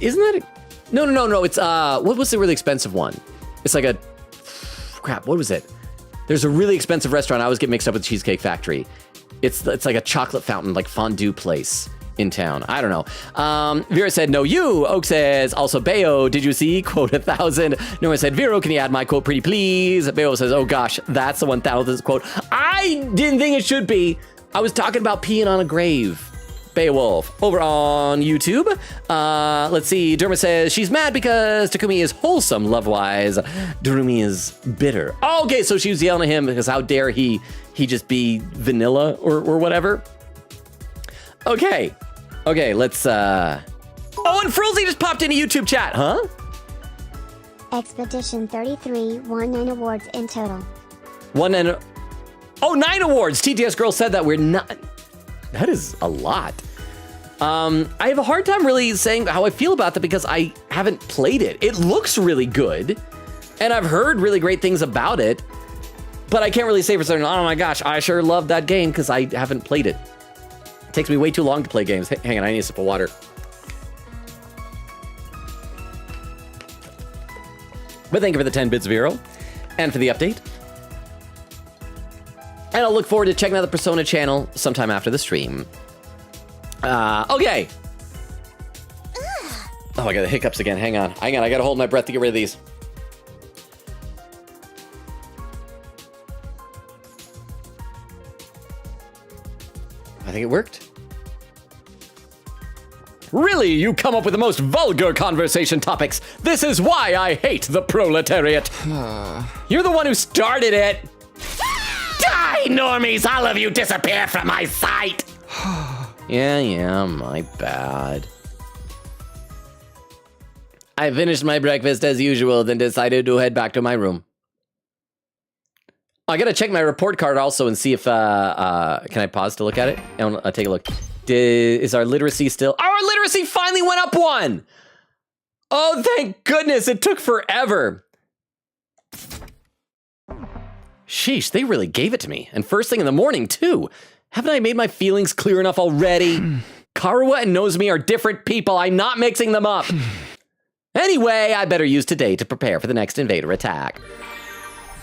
Isn't that No, it's, what was the really expensive one? It's like crap, what was it? There's a really expensive restaurant. I always get mixed up with Cheesecake Factory. It's like a chocolate fountain, like fondue place in town. I don't know. Vera said, no, you. Oak says, also, Bayo, did you see? Quote 1,000. Nora said, Vero, can you add my quote pretty please? Bayo says, oh gosh, that's the 1,000th quote. I didn't think it should be. I was talking about peeing on a grave. Beowulf over on YouTube. Let's see. Derma says she's mad because Takumi is wholesome love-wise. Durumi is bitter. Oh, okay, so she was yelling at him because how dare he just be vanilla or whatever. Okay, let's. Oh, and Frilzy just popped into YouTube chat, huh?
Expedition 33 won 9 awards in total.
9 awards. TTS Girl said that. We're not. That is a lot. I have a hard time really saying how I feel about that because I haven't played it. It looks really good, and I've heard really great things about it, but I can't really say for certain, oh my gosh, I sure love that game because I haven't played it. It takes me way too long to play games. Hang on, I need a sip of water. But thank you for the 10 bits, Vero, and for the update. And I'll look forward to checking out the Persona channel sometime after the stream. Okay. Oh, I got the hiccups again. Hang on. I gotta hold my breath to get rid of these. I think it worked. Really, you come up with the most vulgar conversation topics. This is why I hate the proletariat. You're the one who started it.
Die, normies! All of you disappear from my sight!
Yeah, my bad. I finished my breakfast as usual, then decided to head back to my room. I gotta check my report card also and see if, can I pause to look at it? And take a look. Is our literacy still? Our literacy finally went up 1! Oh, thank goodness, it took forever. Sheesh, they really gave it to me. And first thing in the morning, too. Haven't I made my feelings clear enough already? Karuwa and Nozomi are different people. I'm not mixing them up. Anyway, I better use today to prepare for the next invader attack.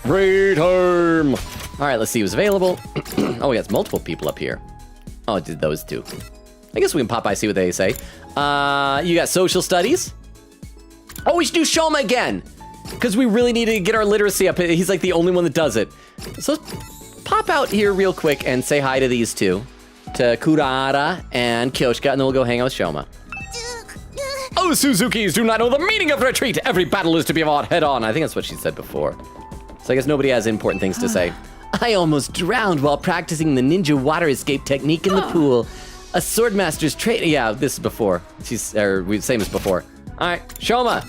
Raid time! All right, let's see who's available. Oh, we got multiple people up here. Oh, it did those two. I guess we can pop by, see what they say. You got social studies. Oh, we should do Shoma again, because we really need to get our literacy up. He's like the only one that does it. So let's pop out here real quick and say hi to these two, to Kurara and Kyoshika, and then we'll go hang out with Shoma. Oh, Suzukis do not know the meaning of retreat. Every battle is to be fought head on. I think that's what she said before. So I guess nobody has important things to say. I almost drowned while practicing the ninja water escape technique in the pool. A swordmaster's training. Yeah, this is before. Same as before. All right, Shoma.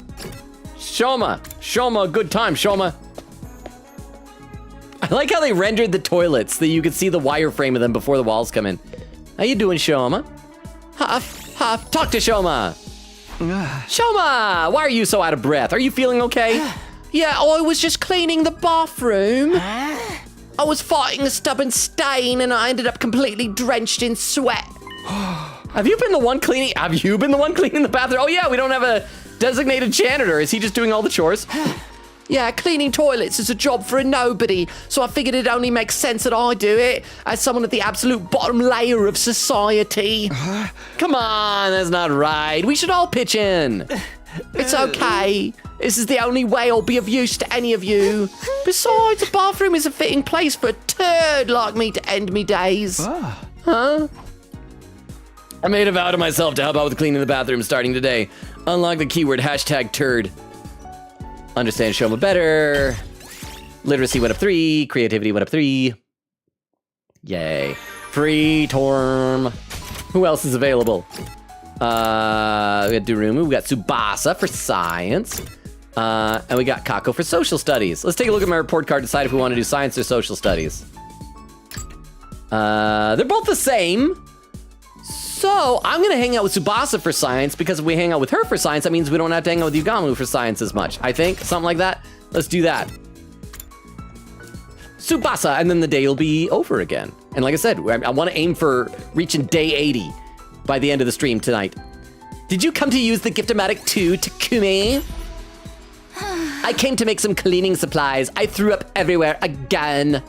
Shoma, good time, Shoma. I like how they rendered the toilets, that you could see the wireframe of them before the walls come in. How you doing, Shoma? Huff, talk to Shoma. Shoma, why are you so out of breath? Are you feeling okay? Yeah, I was just cleaning the bathroom. I was fighting a stubborn stain and I ended up completely drenched in sweat. Have you been the one cleaning the bathroom? Oh yeah, we don't have a designated janitor. Is he just doing all the chores? Yeah, cleaning toilets is a job for a nobody, so I figured it only makes sense that I do it as someone at the absolute bottom layer of society. Come on, that's not right. We should all pitch in. It's okay. This is the only way I'll be of use to any of you. Besides, the bathroom is a fitting place for a turd like me to end me days. Huh? I made a vow to myself to help out with cleaning the bathroom starting today. Unlock the keyword #turd. Understand Shoma better. Literacy went up 3. Creativity went up 3. Yay. Free Torm. Who else is available? We got Durumu. We got Tsubasa for science. And we got Kako for social studies. Let's take a look at my report card, decide if we want to do science or social studies. They're both the same. So I'm going to hang out with Tsubasa for science, because if we hang out with her for science, that means we don't have to hang out with Yugamu for science as much. I think, something like that. Let's do that. Tsubasa, and then the day will be over again. And like I said, I want to aim for reaching day 80 by the end of the stream tonight. Did you come to use the Gift-O-Matic too, Takumi? I came to make some cleaning supplies. I threw up everywhere again.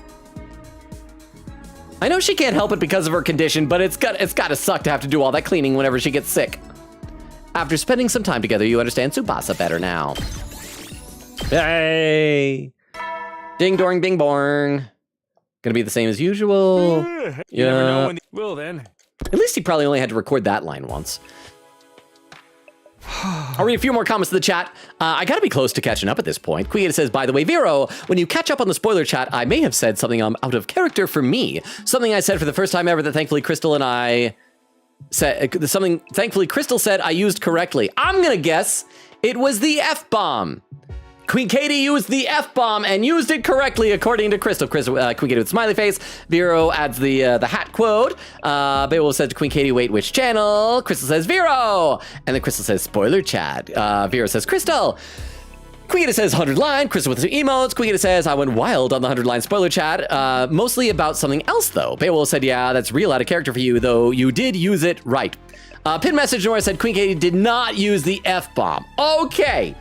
I know she can't help it because of her condition, but it's gotta suck to have to do all that cleaning whenever she gets sick. After spending some time together, you understand Tsubasa better now. Hey! Ding dong bing bong. Gonna be the same as usual.
You never know when will then.
At least he probably only had to record that line once. I'll read a few more comments to the chat. I gotta be close to catching up at this point. Queeta says, by the way, Vero, when you catch up on the spoiler chat, I may have said something out of character for me. Something I said for the first time ever that thankfully Crystal and I said, thankfully Crystal said I used correctly. I'm gonna guess it was the F-bomb. Queen Katie used the F-bomb and used it correctly according to Crystal. Queen Katie with smiley face. Vero adds the hat quote. Beowulf says to Queen Katie, wait, which channel? Crystal says Vero. And then Crystal says spoiler chat. Vero says Crystal. Queen says 100 line. Crystal with some emotes. Queen says I went wild on the 100 line spoiler chat. Mostly about something else though. Beowulf said, yeah, that's real out of character for you, though you did use it right. Pin message Nora said Queen Katie did not use the F-bomb. Okay.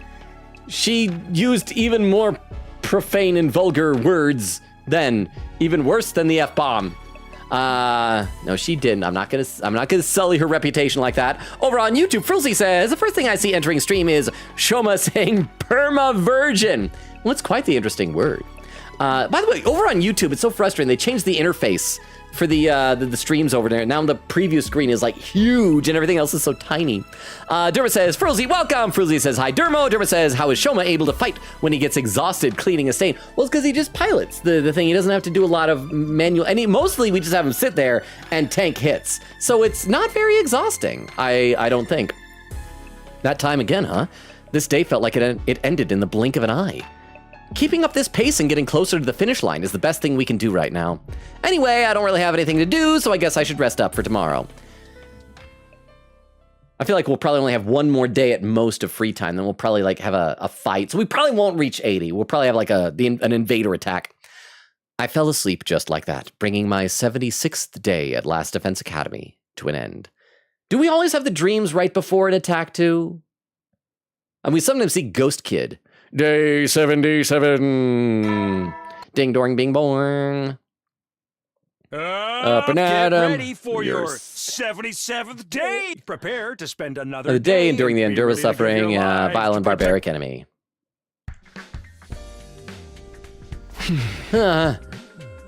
She used even more profane and vulgar words then, even worse than the F-bomb. No, she didn't. I'm not gonna sully her reputation like that. Over on YouTube, Frilzy says, the first thing I see entering stream is Shoma saying perma-virgin. Well, it's quite the interesting word. By the way, over on YouTube, it's so frustrating. They changed the interface for the streams over there. Now the preview screen is like huge and everything else is so tiny. Derma says, Frilzy, welcome. Frilzy says, hi, Dermo. Derma says, how is Shoma able to fight when he gets exhausted cleaning a stain? Well, it's because he just pilots the thing. He doesn't have to do a lot of manual, and mostly we just have him sit there and tank hits. So it's not very exhausting, I don't think. That time again, huh? This day felt like it ended in the blink of an eye. keeping up this pace and getting closer to the finish line is the best thing we can do right now. Anyway, I don't really have anything to do, so I guess I should rest up for tomorrow. I feel like we'll probably only have one more day at most of free time, then we'll probably like have a fight. So we probably won't reach 80. We'll probably have like an invader attack. I fell asleep just like that, bringing my 76th day at Last Defense Academy to an end. Do we always have the dreams right before an attack too? And we sometimes see Ghost Kid. Day 77. Ding dong bing bong. Up and
get
at 'em.
ready for your 77th day. Prepare to spend another
The day enduring the
Be
endurable
ready to give
suffering,
your lives
vile
to
and
protect-
barbaric enemy.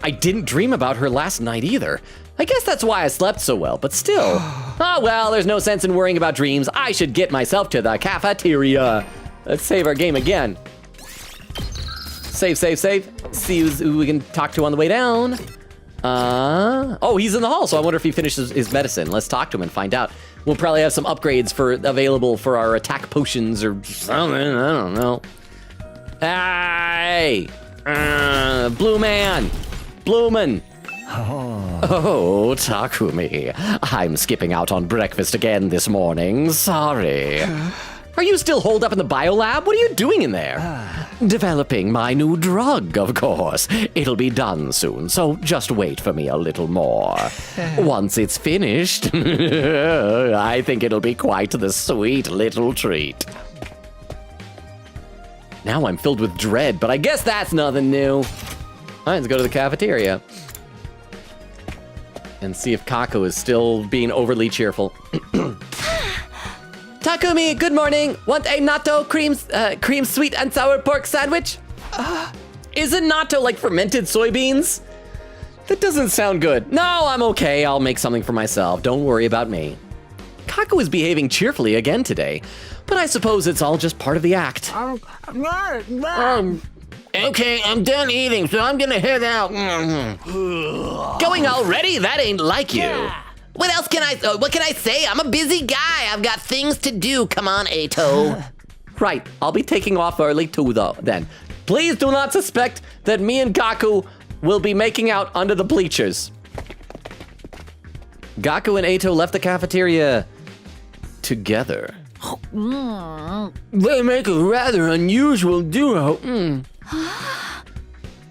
I didn't dream about her last night either. I guess that's why I slept so well, but still. Oh well, there's no sense in worrying about dreams. I should get myself to the cafeteria. Let's save our game again. Save. See who we can talk to on the way down. Oh, he's in the hall, so I wonder if he finishes his medicine. Let's talk to him and find out. We'll probably have some upgrades available for our attack potions or something. I don't know. Hey! Blue Man! Bloomin'! Oh, Takumi. I'm skipping out on breakfast again this morning. Sorry. Are you still holed up in the biolab? What are you doing in there? Developing my new drug, of course. It'll be done soon, so just wait for me a little more. Once it's finished, I think it'll be quite the sweet little treat. Now I'm filled with dread, but I guess that's nothing new. All right, let's go to the cafeteria and see if Kako is still being overly cheerful. Takumi, good morning. Want a natto cream sweet and sour pork sandwich? Isn't natto like fermented soybeans? That doesn't sound good. No, I'm okay. I'll make something for myself. Don't worry about me. Kako is behaving cheerfully again today, but I suppose it's all just part of the act. Okay, I'm done eating, so I'm gonna head out. Going already? That ain't like you. What else can what can I say? I'm a busy guy. I've got things to do. Come on, Ato. Right, I'll be taking off early too, though, then. Please do not suspect that me and Gaku will be making out under the bleachers. Gaku and Ato left the cafeteria together. They make a rather unusual duo.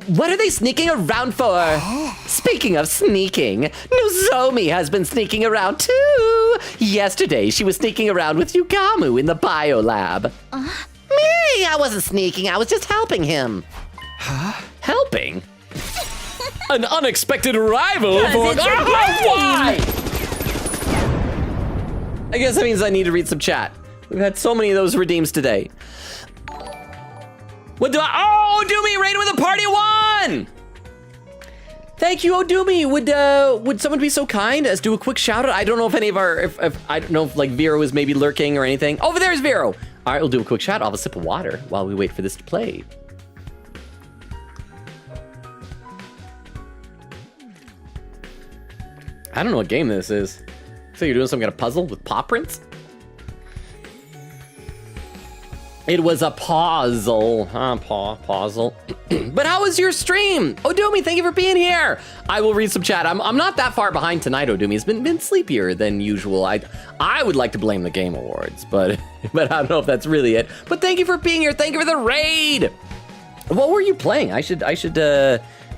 What are they sneaking around for? Speaking of sneaking, Nozomi has been sneaking around too. Yesterday, she was sneaking around with Yugamu in the biolab. Me, I wasn't sneaking. I was just helping him. Helping? An unexpected arrival for... Why? I guess that means I need to read some chat. We've had so many of those redeems today. What do I... Oh, Doomy raided with a party one! Thank you, Odumi. Would someone be so kind as do a quick shout out? I don't know if any of our... I don't know if like Vero is maybe lurking or anything. Over there's Vero. All right, we'll do a quick shout. I'll have a sip of water while we wait for this to play. I don't know what game this is. So you're doing some kind of puzzle with paw prints? It was a puzzle, puzzle. But how was your stream? Odumi, thank you for being here. I will read some chat. I'm not that far behind tonight, Odumi. It's been sleepier than usual. I would like to blame the Game Awards, but I don't know if that's really it. But thank you for being here. Thank you for the raid. What were you playing? I should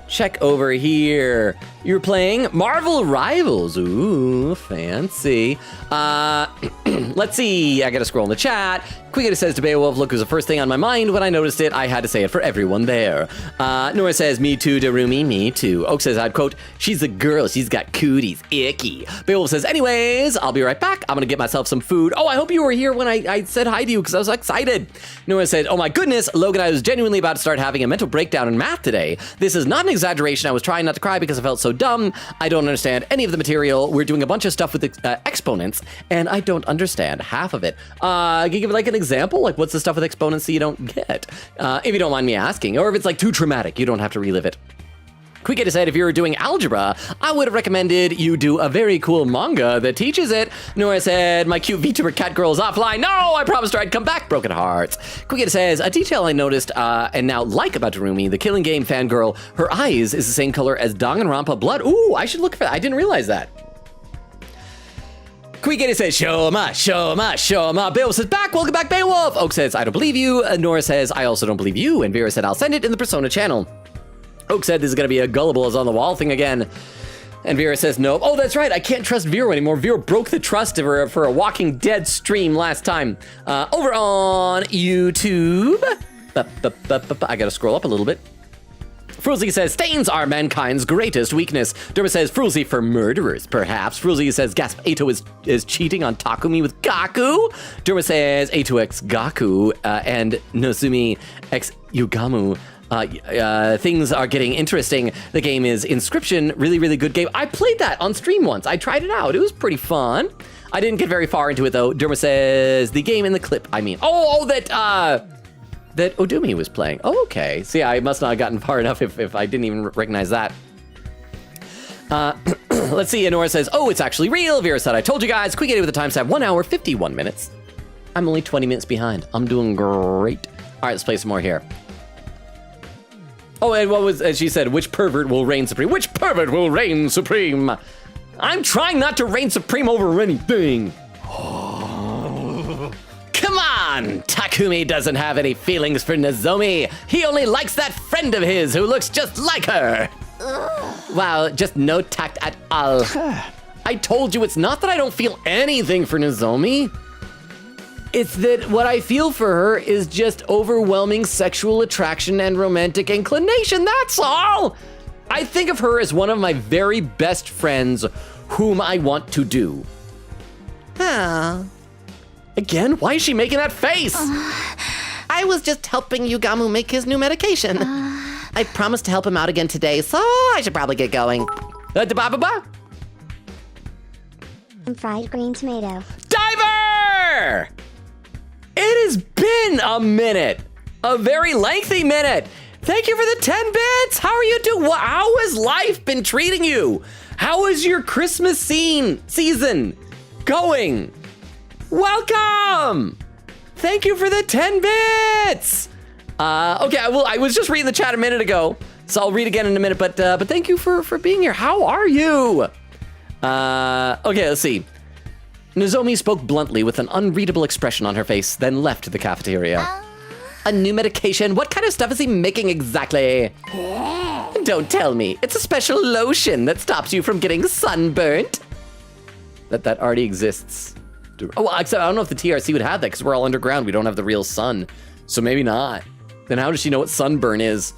check over here. You were playing Marvel Rivals. Ooh, fancy. Let's see. I gotta scroll in the chat. Quiggity says to Beowulf, look, it was the first thing on my mind. When I noticed it, I had to say it for everyone there. Nora says, me too, Darumi, me too. Oak says, I'd quote, she's a girl, she's got cooties, icky. Beowulf says, anyways, I'll be right back. I'm gonna get myself some food. Oh, I hope you were here when I said hi to you because I was excited. Nora said, oh my goodness, Logan, I was genuinely about to start having a mental breakdown in math today. This is not an exaggeration. I was trying not to cry because I felt so dumb. I don't understand any of the material. We're doing a bunch of stuff with exponents, and I don't understand half of it. Can you give like an example? Like, what's the stuff with exponents that you don't get? If you don't mind me asking, or if it's like too traumatic, you don't have to relive it. Quick said, if you were doing algebra, I would have recommended you do a very cool manga that teaches it. Nora said, my cute VTuber cat girl is offline. No, I promised her I'd come back. Broken hearts. Quick says, a detail I noticed and now like about Darumi, the Killing Game fangirl, her eyes is the same color as Danganronpa blood. Ooh, I should look for that. I didn't realize that. Quick says, show ma. Beowulf says, back, welcome back, Beowulf. Oak says, I don't believe you. Nora says, I also don't believe you. And Vera said, I'll send it in the Persona channel. Oak said this is going to be a gullible is on the wall thing again. And Vera says no. Oh, that's right. I can't trust Vera anymore. Vera broke the trust of her for a Walking Dead stream last time. Over on YouTube. I got to scroll up a little bit. Frulzy says, stains are mankind's greatest weakness. Derma says, Frulzy for murderers, perhaps. Frulzy says, gasp, Ato is cheating on Takumi with Gaku. Derma says, Ato x Gaku and Nozumi x Yugamu. Things are getting interesting. The game is Inscription, really, really good game. I played that on stream once. I tried it out. It was pretty fun. I didn't get very far into it though. Derma says the game in the clip. I mean, that Odumi was playing. Oh, okay. See, I must not have gotten far enough if I didn't even recognize that. Let's see. Honora says, oh, it's actually real. Vera said, I told you guys. Quick with the timestamp, 1 hour, 51 minutes. I'm only 20 minutes behind. I'm doing great. All right, let's play some more here. Oh, and what was, as she said, which pervert will reign supreme? Which pervert will reign supreme? I'm trying not to reign supreme over anything. Come on! Takumi doesn't have any feelings for Nozomi. He only likes that friend of his who looks just like her. Wow, just no tact at all. I told you it's not that I don't feel anything for Nozomi. It's that what I feel for her is just overwhelming sexual attraction and romantic inclination, that's all! I think of her as one of my very best friends whom I want to do. Again, why is she making that face? I was just helping Yugamu make his new medication. I promised to help him out again today, so I should probably get going.
Fried green tomato.
Diver! It has been a minute, a very lengthy minute. Thank you for the 10 bits. How are you doing? How has life been treating you? How is your Christmas season going? Welcome. Thank you for the 10 bits. Okay, well, I was just reading the chat a minute ago, so I'll read again in a minute, but thank you for being here. How are you? Okay, let's see. Nozomi spoke bluntly with an unreadable expression on her face, then left the cafeteria. A new medication? What kind of stuff is he making exactly? Don't tell me. It's a special lotion that stops you from getting sunburnt. That already exists. Oh, except I don't know if the TRC would have that because we're all underground. We don't have the real sun. So maybe not. Then how does she know what sunburn is?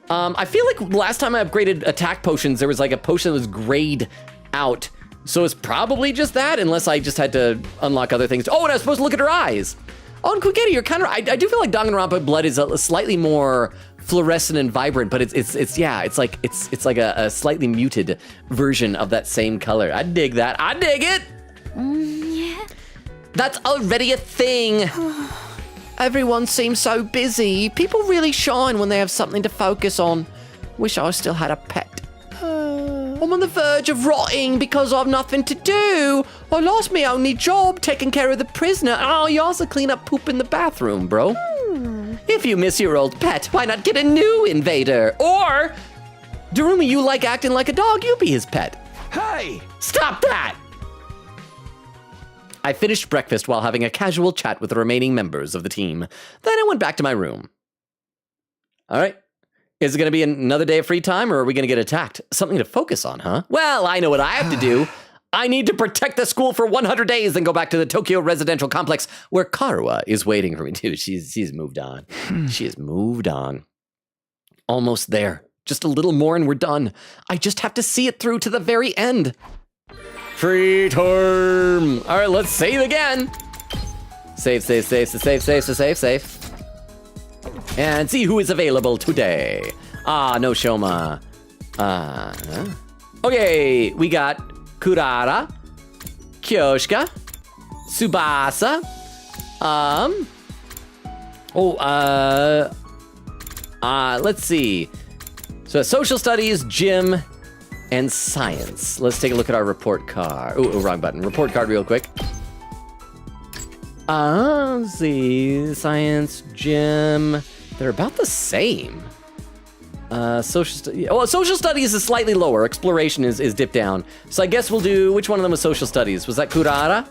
I feel like last time I upgraded attack potions, there was like a potion that was grayed out. So it's probably just that, unless I just had to unlock other things. Oh, and I was supposed to look at her eyes. Oh, and Kugeta, you're kind of, I do feel like Danganronpa blood is a slightly more fluorescent and vibrant, but it's like a slightly muted version of that same color. I dig that. I dig it.
Yeah.
That's already a thing. Everyone seems so busy. People really shine when they have something to focus on. Wish I still had a pet. I'm on the verge of rotting because I've nothing to do. I lost my only job taking care of the prisoner. Oh, you also clean up poop in the bathroom, bro. If you miss your old pet, why not get a new invader? Or, Darumi, you like acting like a dog, you be his pet.
Hey!
Stop that! I finished breakfast while having a casual chat with the remaining members of the team. Then I went back to my room. All right. Is it going to be another day of free time, or are we going to get attacked? Something to focus on, huh? Well, I know what I have to do. I need to protect the school for 100 days, then go back to the Tokyo residential complex where Karuwa is waiting for me too. She's moved on. She has moved on. Almost there. Just a little more and we're done. I just have to see it through to the very end. Free term. All right, let's save again. Save. And see who is available today. No Shoma. Okay, we got Kurara, Kyoshika, Tsubasa, let's see. So social studies, gym, and science. Let's take a look at our report card. Oh, wrong button. Report card real quick. Let's see. Science, gym. They're about the same. Social studies is slightly lower. Exploration is dipped down. So I guess we'll do, which one of them was social studies? Was that Kurara?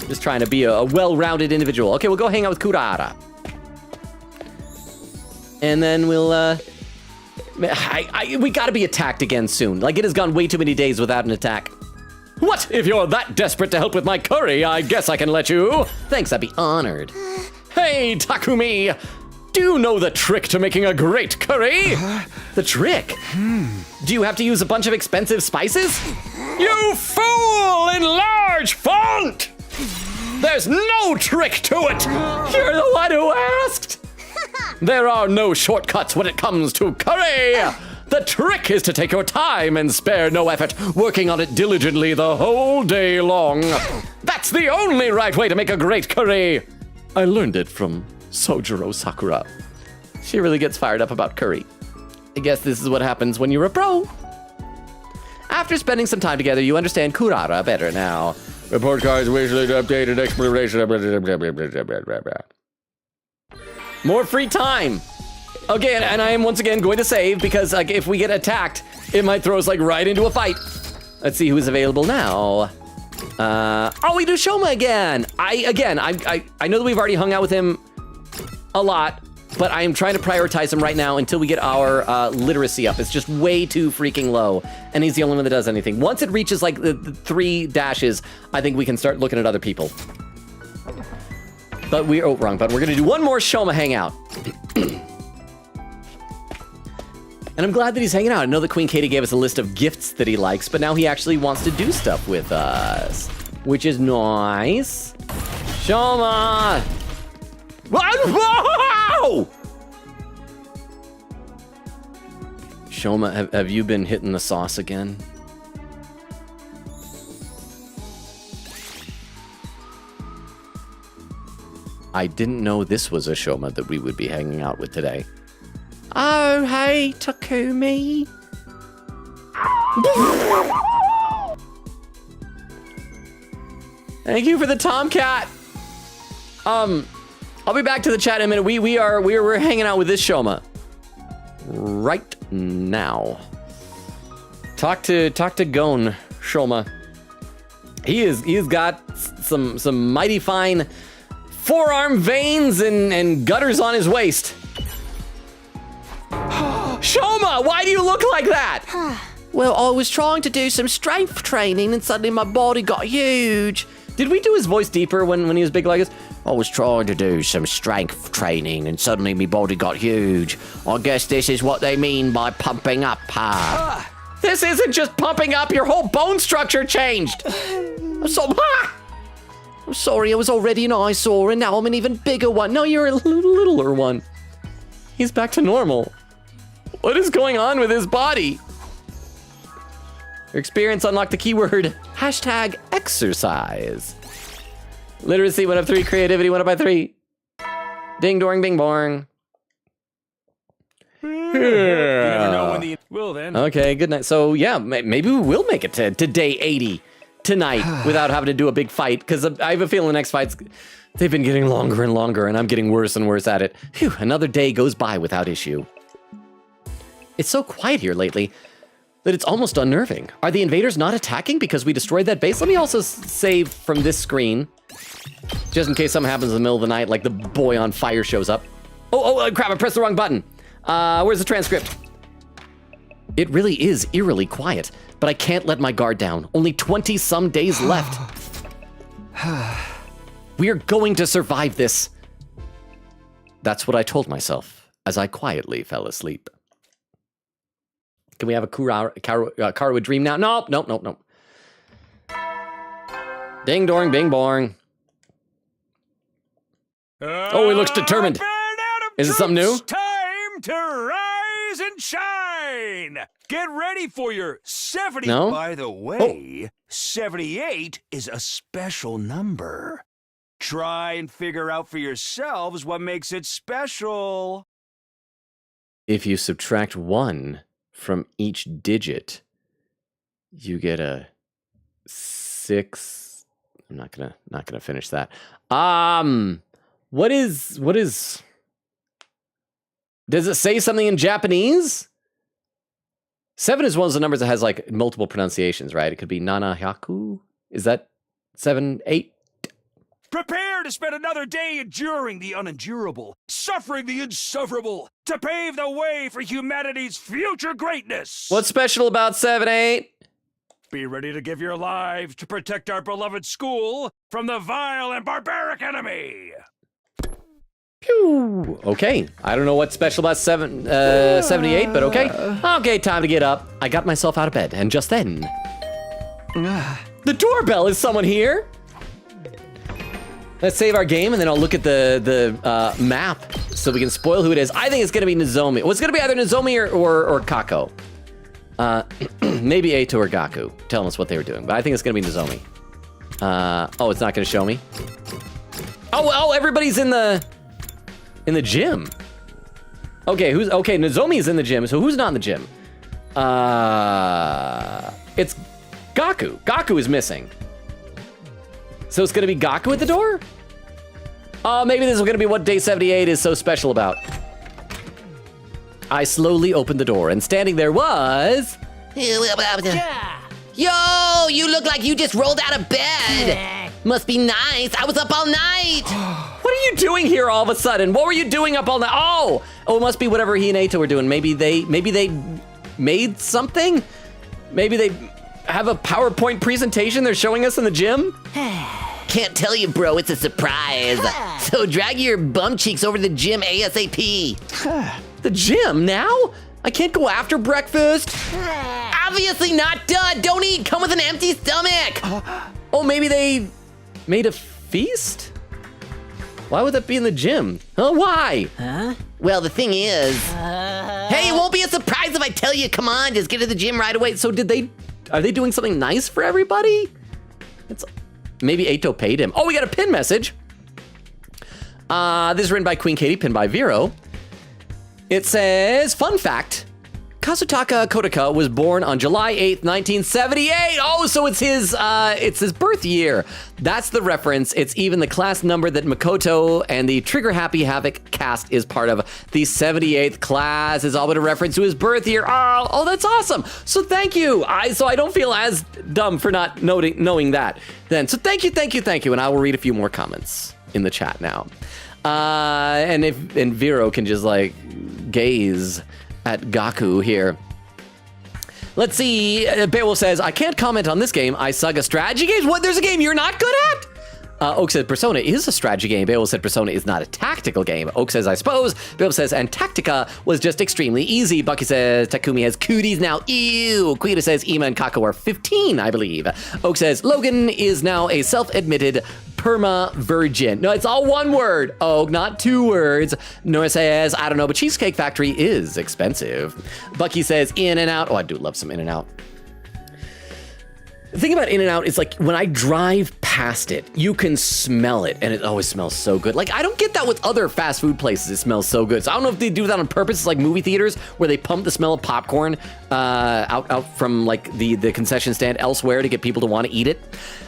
Just trying to be a well-rounded individual. Okay, we'll go hang out with Kurara. And then we'll, we gotta be attacked again soon. Like, it has gone way too many days without an attack. What? If you're that desperate to help with my curry, I guess I can let you. Thanks, I'd be honored. Hey, Takumi! Do you know the trick to making a great curry? The trick? Do you have to use a bunch of expensive spices? You fool! In large font! There's no trick to it! You're the one who asked! There are no shortcuts when it comes to curry! The trick is to take your time and spare no effort, working on it diligently the whole day long. That's the only right way to make a great curry! I learned it from Sojiro Sakura. She really gets fired up about curry. I guess this is what happens when you're a pro. After spending some time together, you understand Kurara better now. Report cards, wish list, updated exploration. More free time. Okay, and I am once again going to save because like if we get attacked, it might throw us like right into a fight. Let's see who's available now. Oh, we do Shoma again. I know that we've already hung out with him a lot, but I am trying to prioritize him right now until we get our literacy up. It's just way too freaking low, and he's the only one that does anything. Once it reaches like the 3 dashes, I think we can start looking at other people. But wrong button. We're gonna do one more Shoma hangout. And I'm glad that he's hanging out. I know that Queen Katie gave us a list of gifts that he likes, but now he actually wants to do stuff with us, which is nice. Shoma! Whoa! Shoma, have you been hitting the sauce again? I didn't know this was a Shoma that we would be hanging out with today. Oh, hey, Takumi. Thank you for the Tomcat. I'll be back to the chat in a minute. We're hanging out with this Shoma right now. Talk to Gon Shoma. He's got some mighty fine forearm veins and gutters on his waist. Shoma, why do you look like that? Well, I was trying to do some strength training and suddenly my body got huge. Did we do his voice deeper when he was big like this? I was trying to do some strength training and suddenly my body got huge. I guess this is what they mean by pumping up, huh? This isn't just pumping up, your whole bone structure changed. I'm sorry, I was already an eyesore and now I'm an even bigger one. No, you're a littler one. He's back to normal. What is going on with his body? Your experience unlocked the keyword #exercise. Literacy went up 3, creativity went up by 3. Ding dong bing bong.
You never know when the... Well then.
Okay, good night. So yeah, maybe we will make it to day 80 tonight without having to do a big fight, because I have a feeling the next fights, they've been getting longer and longer and I'm getting worse and worse at it. Phew, another day goes by without issue. It's so quiet here lately that it's almost unnerving. Are the invaders not attacking because we destroyed that base? Let me also save from this screen, just in case something happens in the middle of the night, like the boy on fire shows up. Oh, crap, I pressed the wrong button. Where's the transcript? It really is eerily quiet, but I can't let my guard down. Only 20-some days left. We're going to survive this. That's what I told myself as I quietly fell asleep. Can we have a Karuwa dream now? Nope. Ding dong, bing bong. Oh, he looks determined. Is it something new?
Time to rise and shine. Get ready for your 70.
No?
By the way, 78 is a special number. Try and figure out for yourselves what makes it special.
If you subtract 1 from each digit, you get a 6. I'm not gonna finish that. What is? Does it say something in Japanese? 7 is one of the numbers that has like multiple pronunciations, right? It could be nanahaku. Is that 7, 8?
Prepare to spend another day enduring the unendurable, suffering the insufferable, to pave the way for humanity's future greatness.
What's special about 7, 8?
Be ready to give your lives to protect our beloved school from the vile and barbaric enemy.
Pew. Okay, I don't know what's special about 78, but okay. Okay, time to get up. I got myself out of bed, and just then... the doorbell! Is someone here? Let's save our game, and then I'll look at the map so we can spoil who it is. I think it's gonna be Nozomi. Well, it's gonna be either Nozomi or Kako. Maybe Eito or Gaku telling us what they were doing, but I think it's gonna be Nozomi. Oh, it's not gonna show me? Oh, everybody's in the gym. Okay, Nozomi's in the gym, so who's not in the gym? It's Gaku. Gaku is missing. So it's gonna be Gaku at the door? Oh, maybe this is gonna be what day 78 is so special about. I slowly opened the door, and standing there was...
Yo, you look like you just rolled out of bed. Must be nice. I was up all night.
What are you doing here all of a sudden? What were you doing up all night? Oh, it must be whatever he and Eito were doing. Maybe they made something? Maybe they have a PowerPoint presentation they're showing us in the gym?
Can't tell you, bro. It's a surprise. So drag your bum cheeks over to the gym ASAP.
The gym now? I can't go after breakfast?
Obviously not, duh. Don't eat. Come with an empty stomach.
Oh, maybe they made a feast? Why would that be in the gym? Oh, why?
Well, the thing is... Hey, it won't be a surprise if I tell you. Come on, just get to the gym right away.
So are they doing something nice for everybody? Maybe Eito paid him. Oh, we got a pin message. This is written by Queen Katie, pinned by Vero. It says, fun fact, Kazutaka Kodaka was born on July 8th, 1978. Oh, so it's his birth year. That's the reference. It's even the class number that Makoto and the Trigger Happy Havoc cast is part of. The 78th class is all but a reference to his birth year. Oh, that's awesome. So thank you. So I don't feel as dumb for not knowing that then. So thank you. And I will read a few more comments in the chat now. And Vero can just like gaze at Gaku here. Let's see. Beowulf says, I can't comment on this game. I suck at strategy games. What? There's a game you're not good at? Oak said, Persona is a strategy game. Beowulf said, Persona is not a tactical game. Oak says, I suppose. Beowulf says, and Tactica was just extremely easy. Bucky says, Takumi has cooties now. Ew. Quita says, Ima and Kako are 15, I believe. Oak says, Logan is now a self-admitted perma-virgin. No, it's all one word. Oh, not 2 words. Nora says, I don't know, but Cheesecake Factory is expensive. Bucky says, In-N-Out. Oh, I do love some In-N-Out. The thing about In-N-Out is like when I drive past it, you can smell it and it always smells so good. Like I don't get that with other fast food places. It smells so good. So I don't know if they do that on purpose. It's like movie theaters where they pump the smell of popcorn out from like the concession stand elsewhere to get people to want to eat it.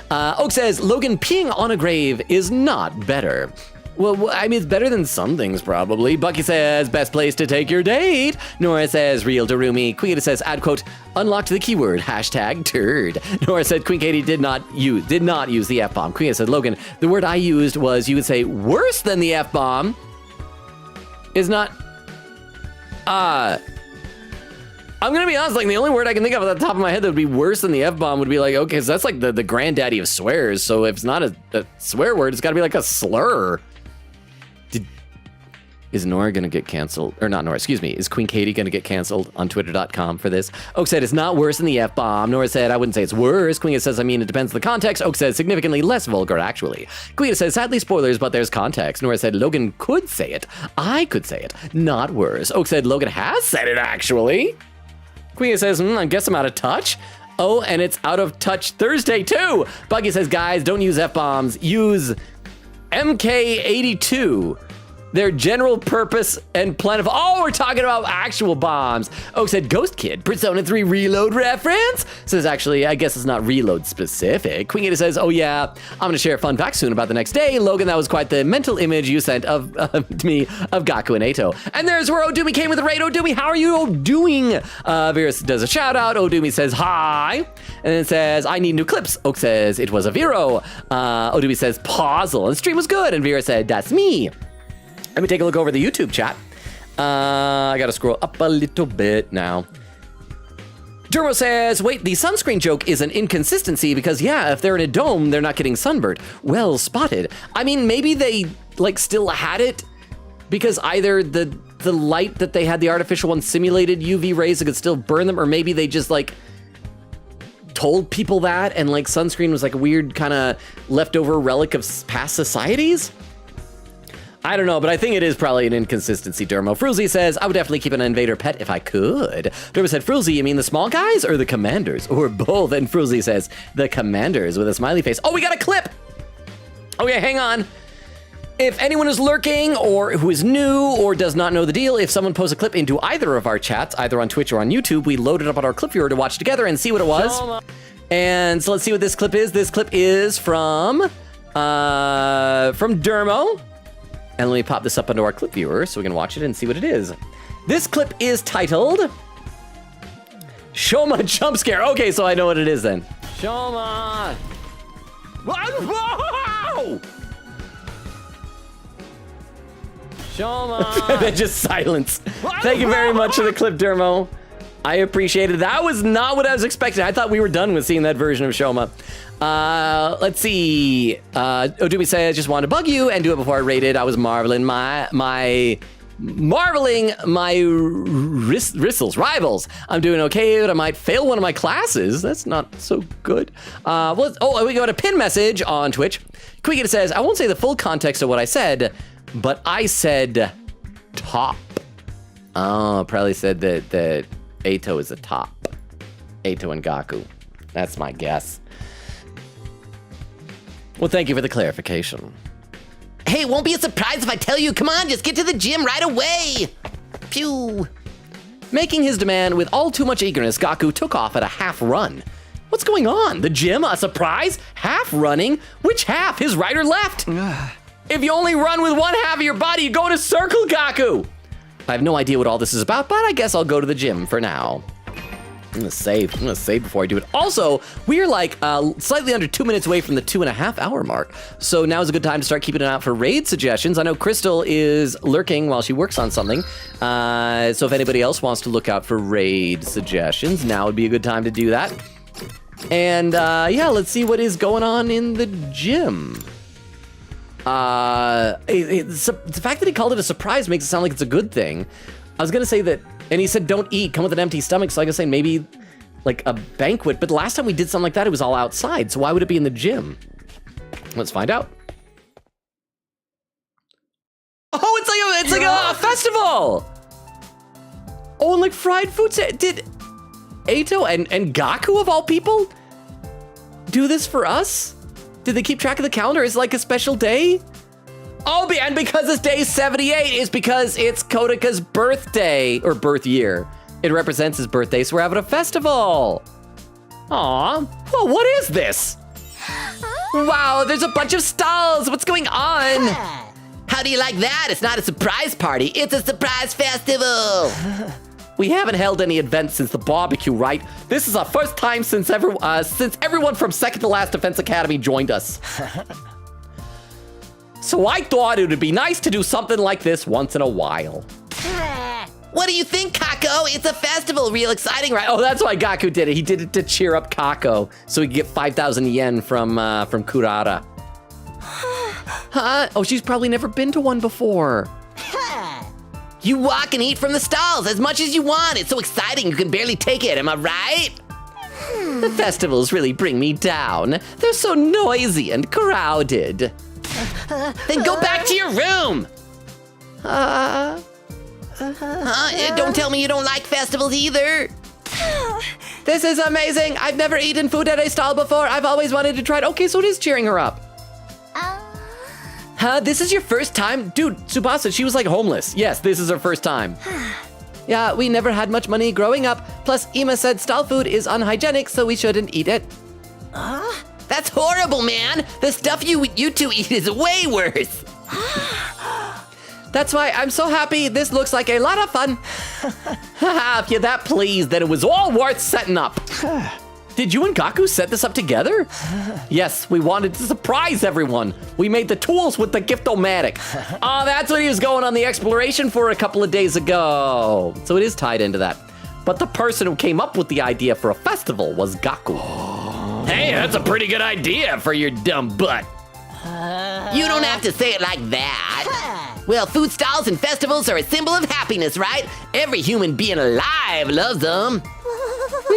Oak says, Logan peeing on a grave is not better. Well, I mean, it's better than some things, probably. Bucky says, best place to take your date. Nora says, real Darumi. Queen says, add quote, unlocked the keyword, #turd. Nora said, Queen Katie did not use the F-bomb. Queen said, Logan, the word I used was, you would say, worse than the F-bomb is not, I'm gonna be honest, like the only word I can think of at the top of my head that would be worse than the F-bomb would be like, okay, so that's like the granddaddy of swears. So if it's not a swear word, it's gotta be like a slur. Is Nora gonna get canceled? Or not Nora, excuse me. Is Queen Katie gonna get canceled on twitter.com for this? Oak said it's not worse than the F-bomb. Nora said, I wouldn't say it's worse. Queen says, I mean, it depends on the context. Oak says, significantly less vulgar, actually. Queen says, sadly spoilers, but there's context. Nora said, Logan could say it. I could say it. Not worse. Oak said, Logan has said it, actually. Queen says, I guess I'm out of touch. Oh, and it's out of touch Thursday, too. Buggy says, guys, don't use F-bombs. Use MK82. Their general purpose and plentiful. Oh, we're talking about actual bombs. Oak said, Ghost Kid, Persona 3 Reload reference? Says, actually, I guess it's not Reload specific. Queen Gator says, oh yeah, I'm gonna share a fun fact soon about the next day. Logan, that was quite the mental image you sent of to me of Gaku and Eito. And there's where Odumi came with the raid. Odumi, how are you all doing? Virus does a shout out. Odumi says, hi. And then it says, I need new clips. Oak says, it was a Vero. Odumi says, puzzle. And stream was good. And Vera said, that's me. Let me take a look over the YouTube chat. I gotta scroll up a little bit now. Dermo says, wait, the sunscreen joke is an inconsistency because, yeah, if they're in a dome, they're not getting sunburned. Well spotted. I mean, maybe they, like, still had it because either the light that they had, the artificial one, simulated UV rays that could still burn them, or maybe they just, like, told people that and, like, sunscreen was, like, a weird kind of leftover relic of past societies? I don't know, but I think it is probably an inconsistency, Dermo. Fruzy says, I would definitely keep an invader pet if I could. Dermo said, Fruzy, you mean the small guys or the commanders? Or both? And Fruzy says, the commanders with a smiley face. Oh, we got a clip! Okay, hang on. If anyone is lurking or who is new or does not know the deal, if someone posts a clip into either of our chats, either on Twitch or on YouTube, we load it up on our clip viewer to watch together and see what it was. And so let's see what this clip is. This clip is from Dermo. And let me pop this up onto our clip viewer so we can watch it and see what it is. This clip is titled Shoma Jump Scare. Okay, so I know what it is then. Shoma. Whoa! Shoma. Then just silence. Thank you very much for the clip, Dermo. I appreciate it. That was not what I was expecting. I thought we were done with seeing that version of Shoma. Let's see. Odumi says, just wanted to bug you and do it before I rated. I was marveling my rivals. I'm doing okay, but I might fail one of my classes. That's not so good. We got a pin message on Twitch. Quickita says, I won't say the full context of what I said, but I said top. Oh, probably said that Eito is a top. Eito and Gaku. That's my guess. Well, thank you for the clarification.
Hey, it won't be a surprise if I tell you. Come on, just get to the gym right away. Phew.
Making his demand with all too much eagerness, Gaku took off at a half run. What's going on? The gym? A surprise? Half running? Which half? His right or left? If you only run with one half of your body, you go in a circle, Gaku. I have no idea what all this is about, but I guess I'll go to the gym for now. I'm gonna save before I do it. Also, we're like slightly under 2 minutes away from the 2.5 hour mark. So now is a good time to start keeping an eye out for raid suggestions. I know Crystal is lurking while she works on something. So if anybody else wants to look out for raid suggestions, now would be a good time to do that. And yeah, let's see what is going on in the gym. The fact that he called it a surprise makes it sound like it's a good thing. I was gonna say that, and he said don't eat, come with an empty stomach, so I guess say maybe like a banquet, but the last time we did something like that, it was all outside, so why would it be in the gym? Let's find out. Oh, it's like a festival! Oh, and like fried food, did Eito and Gaku of all people do this for us? Did they keep track of the calendar? Is it like a special day? Oh, and because it's day 78 is because it's Kodaka's birthday, or birth year. It represents his birthday, so we're having a festival. Aw, well, what is this? Wow, there's a bunch of stalls. What's going on?
How do you like that? It's not a surprise party, it's a surprise festival.
We haven't held any events since the barbecue, right? This is our first time since everyone from Second to Last Defense Academy joined us. So I thought it would be nice to do something like this once in a while.
What do you think, Kako? It's a festival, real exciting, right?
Oh, that's why Gaku did it. He did it to cheer up Kako, so he could get 5,000 yen from Kurara. Huh? Oh, she's probably never been to one before.
You walk and eat from the stalls as much as you want. It's so exciting you can barely take it, am I right?
The festivals really bring me down. They're so noisy and crowded.
Then go back to your room. Don't tell me you don't like festivals either.
This is amazing. I've never eaten food at a stall before. I've always wanted to try it. Okay, so it is cheering her up. Huh? This is your first time? Dude, Tsubasa, she was like homeless. Yes, this is her first time. Yeah, we never had much money growing up. Plus, Ima said stall food is unhygienic, so we shouldn't eat it.
That's horrible, man. The stuff you two eat is way worse.
That's why I'm so happy this looks like a lot of fun. If you're that pleased, then it was all worth setting up. Did you and Gaku set this up together? Yes, we wanted to surprise everyone. We made the tools with the Gift-O-Matic. Oh, that's what he was going on the exploration for a couple of days ago. So it is tied into that. But the person who came up with the idea for a festival was Gaku.
Hey, that's a pretty good idea for your dumb butt. You don't have to say it like that. Well, food stalls and festivals are a symbol of happiness, right? Every human being alive loves them.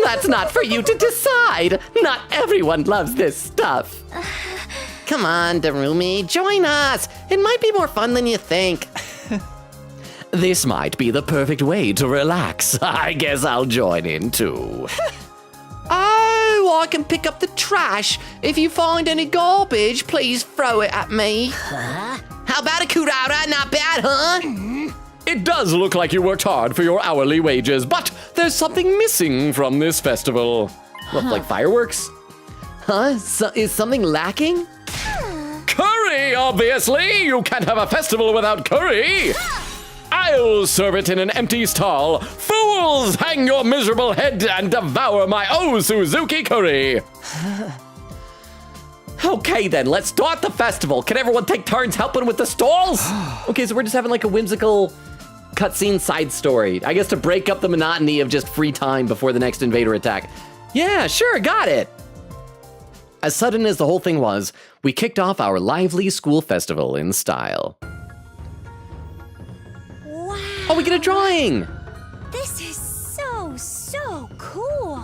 That's not for you to decide. Not everyone loves this stuff.
Come on, Darumi, join us. It might be more fun than you think.
This might be the perfect way to relax. I guess I'll join in too.
Oh, I can pick up the trash. If you find any garbage, please throw it at me.
How about a Kurara? Not bad, huh?
It does look like you worked hard for your hourly wages, but there's something missing from this festival.
What, like fireworks? Huh? Is something lacking?
Curry, obviously! You can't have a festival without curry! I'll serve it in an empty stall. Fools, hang your miserable head and devour my Suzuki curry!
Okay then, let's start the festival. Can everyone take turns helping with the stalls? Okay, so we're just having like a whimsical cutscene side story. I guess to break up the monotony of just free time before the next invader attack. Yeah, sure, got it. As sudden as the whole thing was, we kicked off our lively school festival in style.
Wow.
Oh, we get a drawing.
This is so cool.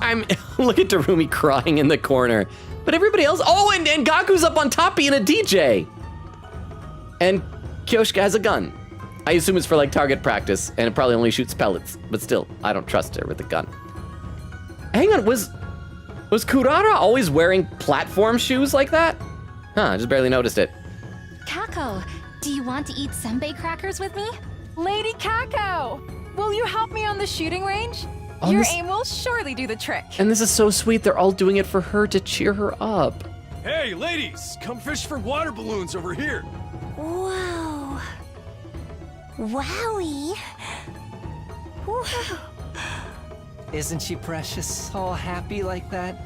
Look at Darumi crying in the corner. But everybody else, oh, and Gaku's up on top being a DJ. And Kyoshika has a gun. I assume it's for like target practice, and it probably only shoots pellets, but still, I don't trust her with a gun. Hang on, was Kurara always wearing platform shoes like that? Huh, I just barely noticed it.
Kako, do you want to eat senbei crackers with me?
Lady Kako, will you help me on the shooting range?
Oh,
Your
this-
aim will surely do the trick.
And this is so sweet, they're all doing it for her to cheer her up.
Hey, ladies, come fish for water balloons over here.
Whoa. Wowie. Whoa.
Isn't she precious, all happy like that?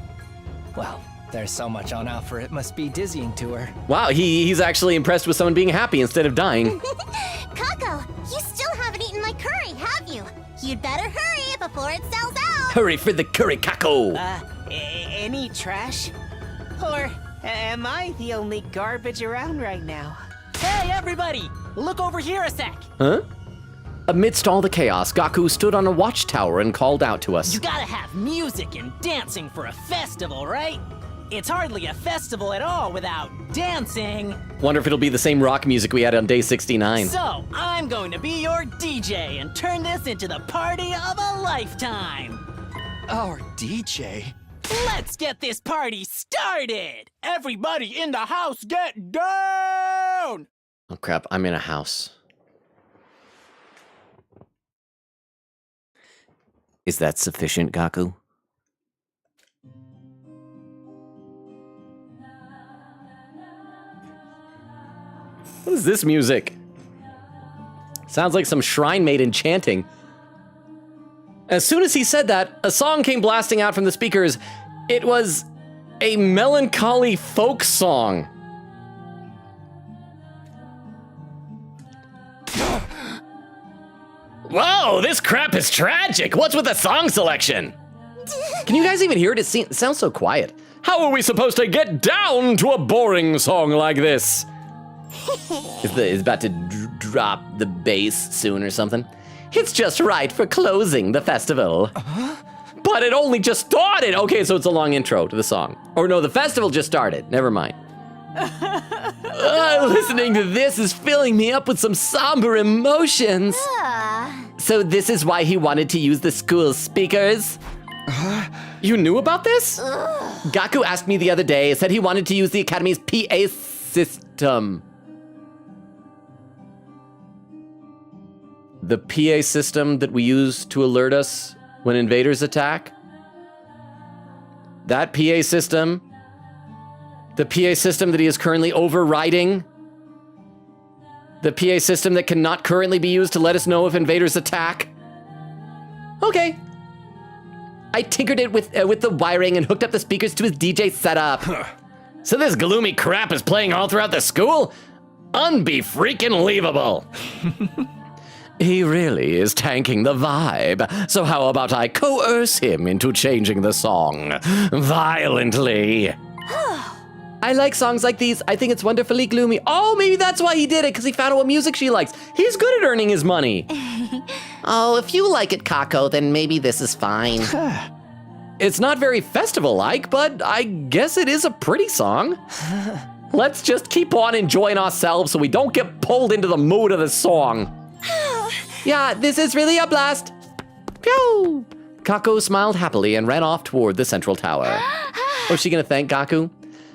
Well, there's so much on offer, it must be dizzying to her.
Wow, he's actually impressed with someone being happy instead of dying.
Kako, you still haven't eaten my curry, have you? You'd better hurry before it sells out.
Hurry for the curry, Kako.
Any trash? Or am I the only garbage around right now?
Hey, everybody! Look over here a sec!
Huh? Amidst all the chaos, Gaku stood on a watchtower and called out to us.
You gotta have music and dancing for a festival, right? It's hardly a festival at all without dancing.
Wonder if it'll be the same rock music we had on day 69.
So, I'm going to be your DJ and turn this into the party of a lifetime.
Our DJ?
Let's get this party started! Everybody in the house get down!
Oh crap, I'm in a house. Is that sufficient, Gaku? What is this music? Sounds like some shrine maiden chanting. As soon as he said that, a song came blasting out from the speakers. It was a melancholy folk song.
Whoa, this crap is tragic. What's with the song selection?
Can you guys even hear it? It sounds so quiet.
How are we supposed to get down to a boring song like this?
Is about to drop the bass soon or something? It's just right for closing the festival. But it only just started. Okay, so it's a long intro to the song. Or no, the festival just started. Never mind. Listening to this is filling me up with some somber emotions. So this is why he wanted to use the school speakers? You knew about this? Gaku asked me the other day, said he wanted to use the Academy's PA system. the PA system that we use to alert us when invaders attack. That PA system, the PA system that he is currently overriding, the PA system that cannot currently be used to let us know if invaders attack. Okay. I tinkered it with the wiring and hooked up the speakers to his DJ setup.
So this gloomy crap is playing all throughout the school? Unbe-freaking-leavable.
He really is tanking the vibe. So how about I coerce him into changing the song violently?
I like songs like these. I think it's wonderfully gloomy. Oh, maybe that's why he did it, because he found out what music she likes. He's good at earning his money.
Oh, if you like it, Kako, then maybe this is fine.
It's not very festival-like, but I guess it is a pretty song. Let's just keep on enjoying ourselves so we don't get pulled into the mood of the song. Yeah, this is really a blast. Pew! Kako smiled happily and ran off toward the central tower. Was she gonna thank Gaku?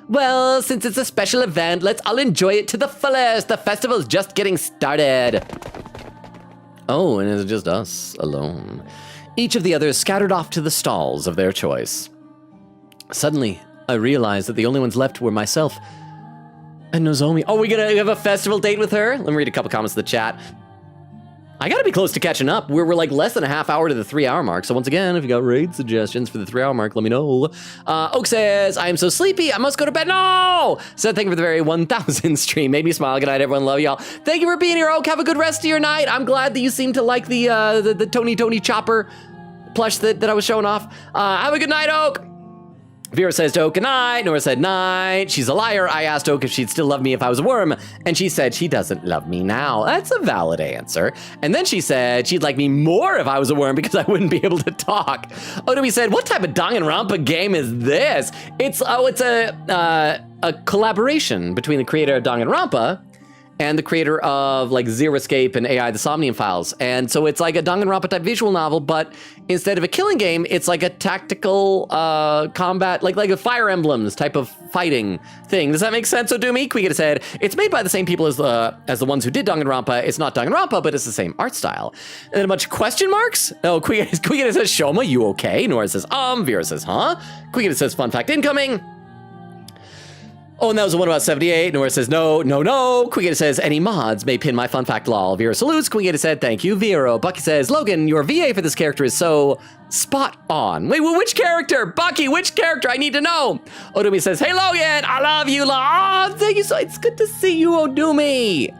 Well, since it's a special event, let's all enjoy it to the fullest. The festival's just getting started. Oh, and it's just us alone. Each of the others scattered off to the stalls of their choice. Suddenly, I realized that the only ones left were myself and Nozomi. Oh, we gonna have a festival date with her? Let me read a couple comments in the chat. I gotta be close to catching up. We're like less than a half hour to the 3 hour mark. So once again, if you got raid suggestions for the 3 hour mark, let me know. Oak says, I am so sleepy, I must go to bed. No! Said, thank you for the very 1,000 stream. Made me smile. Good night, everyone. Love y'all. Thank you for being here, Oak. Have a good rest of your night. I'm glad that you seem to like the Tony Chopper plush that I was showing off. Have a good night, Oak. Vera says to Oak, good night. Nora said, night. She's a liar. I asked Oak if she'd still love me if I was a worm, and she said she doesn't love me now. That's a valid answer. And then she said she'd like me more if I was a worm because I wouldn't be able to talk. Otomi said, what type of Danganronpa game is this? It's a collaboration between the creator of Danganronpa and the creator of like Zero Escape and AI the Somnium Files. And so it's like a Danganronpa type visual novel, but instead of a killing game, it's like a tactical combat, like a Fire Emblems type of fighting thing. Does that make sense, Odumi? Quigita said, it's made by the same people as the ones who did Danganronpa. It's not Danganronpa, but it's the same art style. And then a bunch of question marks. Oh, Quigita says, Shoma, you okay? Nora says, Vera says, huh? Quigita says, fun fact incoming. Oh, and that was the one about 78. Nora says, no. Quigita says, any mods may pin my fun fact lol. Vera salutes. Quigita said, thank you, Vero. Bucky says, Logan, your VA for this character is so spot on. Wait, which character? Bucky, which character? I need to know. Odumi says, hey, Logan, I love you. Oh, thank you so It's good to see you, Odumi.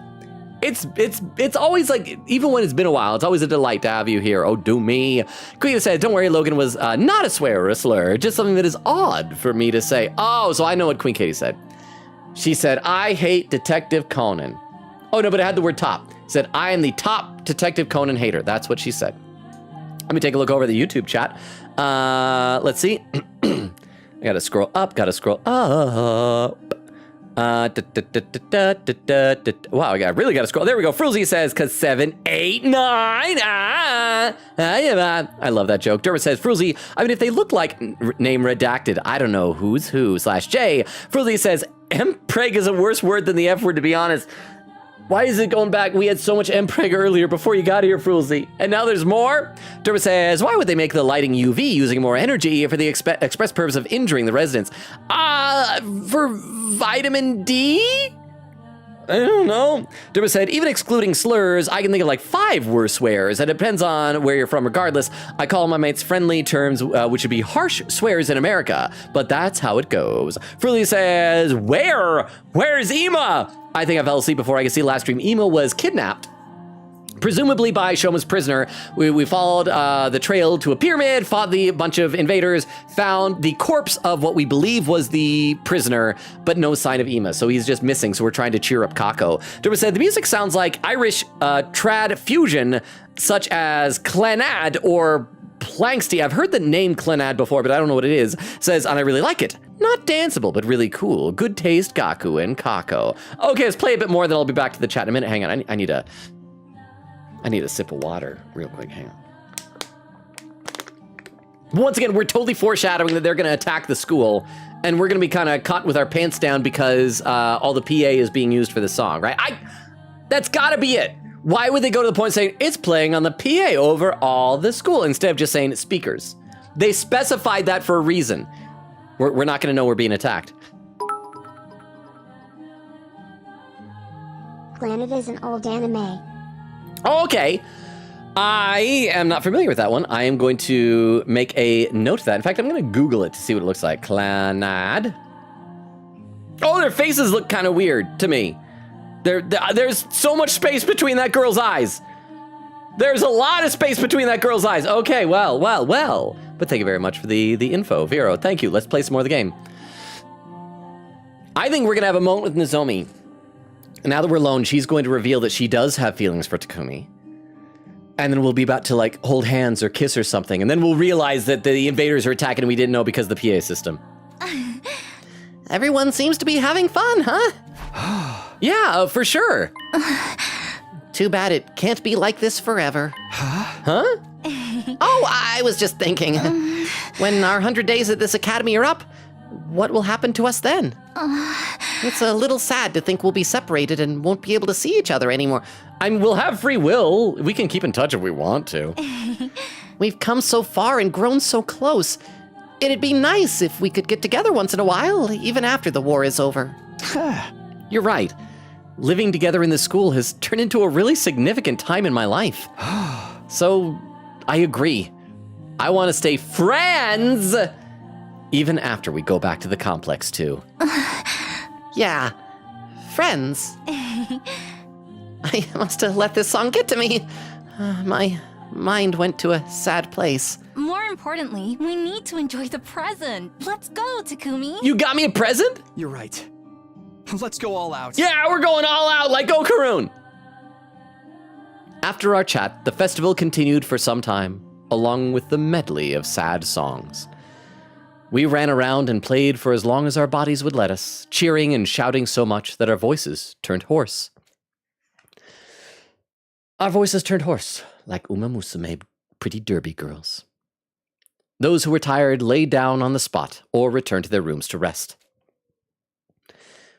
It's always like, even when it's been a while, it's always a delight to have you here, Odumi. Quigita said, don't worry, Logan was not a swear or a slur, just something that is odd for me to say. Oh, so I know what Queen Katie said. She said, I hate Detective Conan. Oh, no, but it had the word top. It said, I am the top Detective Conan hater. That's what she said. Let me take a look over the YouTube chat. Let's see. I gotta scroll up, Wow, I really gotta scroll. There we go. Fruzy says, cause 7, 8, 9. I love that joke. Dermot says, Fruzy, I mean, if they look like name redacted, I don't know who's who /J. Fruzy says, Mpreg is a worse word than the F word, to be honest. Why is it going back? We had so much Mpreg earlier before you got here, Fruzy. And now there's more? Dermot says, why would they make the lighting UV using more energy for the express purpose of injuring the residents? For vitamin D? I don't know. Dermot said, even excluding slurs, I can think of like 5 worse swears. It depends on where you're from regardless. I call my mates friendly terms, which would be harsh swears in America. But that's how it goes. Fruity says, where's Ema? I think I fell asleep before I could see last stream. Ema was kidnapped, presumably by Shoma's prisoner. We followed the trail to a pyramid, fought the bunch of invaders, found the corpse of what we believe was the prisoner, but no sign of Ema, so he's just missing, so we're trying to cheer up Kako. Dermot said, the music sounds like Irish trad fusion, such as Clanad or Planksty. I've heard the name Clanad before, but I don't know what it is. Says, and I really like it. Not danceable, but really cool. Good taste, Gaku and Kako. Okay, let's play a bit more, then I'll be back to the chat in a minute. Hang on, I need a sip of water real quick. Hang on. Once again, we're totally foreshadowing that they're going to attack the school, and we're going to be kind of caught with our pants down because all the PA is being used for the song, right? That's got to be it. Why would they go to the point of saying it's playing on the PA over all the school instead of just saying speakers? They specified that for a reason. We're not going to know we're being attacked.
Planet is an old anime.
Oh, okay. I am not familiar with that one. I am going to make a note of that. In fact, I'm going to Google it to see what it looks like. Clanad. Oh, their faces look kind of weird to me. There's so much space between that girl's eyes. There's a lot of space between that girl's eyes. Okay, well. But thank you very much for the info, Vero. Thank you. Let's play some more of the game. I think we're going to have a moment with Nozomi. Now that we're alone, she's going to reveal that she does have feelings for Takumi. And then we'll be about to, like, hold hands or kiss or something. And then we'll realize that the invaders are attacking and we didn't know because of the PA system. Everyone seems to be having fun, huh? Yeah, for sure.
Too bad it can't be like this forever.
Huh?
Oh, I was just thinking. When our 100 days at this academy are up, what will happen to us then? It's a little sad to think we'll be separated and won't be able to see each other anymore.
I mean, we'll have free will. We can keep in touch if we want to.
We've come so far and grown so close. It'd be nice if we could get together once in a while, even after the war is over.
You're right. Living together in this school has turned into a really significant time in my life. So, I agree. I want to stay friends, even after we go back to the complex, too.
Yeah, friends. I must have let this song get to me. My mind went to a sad place.
More importantly, we need to enjoy the present. Let's go, Takumi.
You got me a present?
You're right. Let's go all out.
Yeah, we're going all out like Okaroon. After our chat, the festival continued for some time, along with the medley of sad songs. We ran around and played for as long as our bodies would let us, cheering and shouting so much that our voices turned hoarse. Our voices turned hoarse, like Uma Musume pretty derby girls. Those who were tired lay down on the spot or returned to their rooms to rest.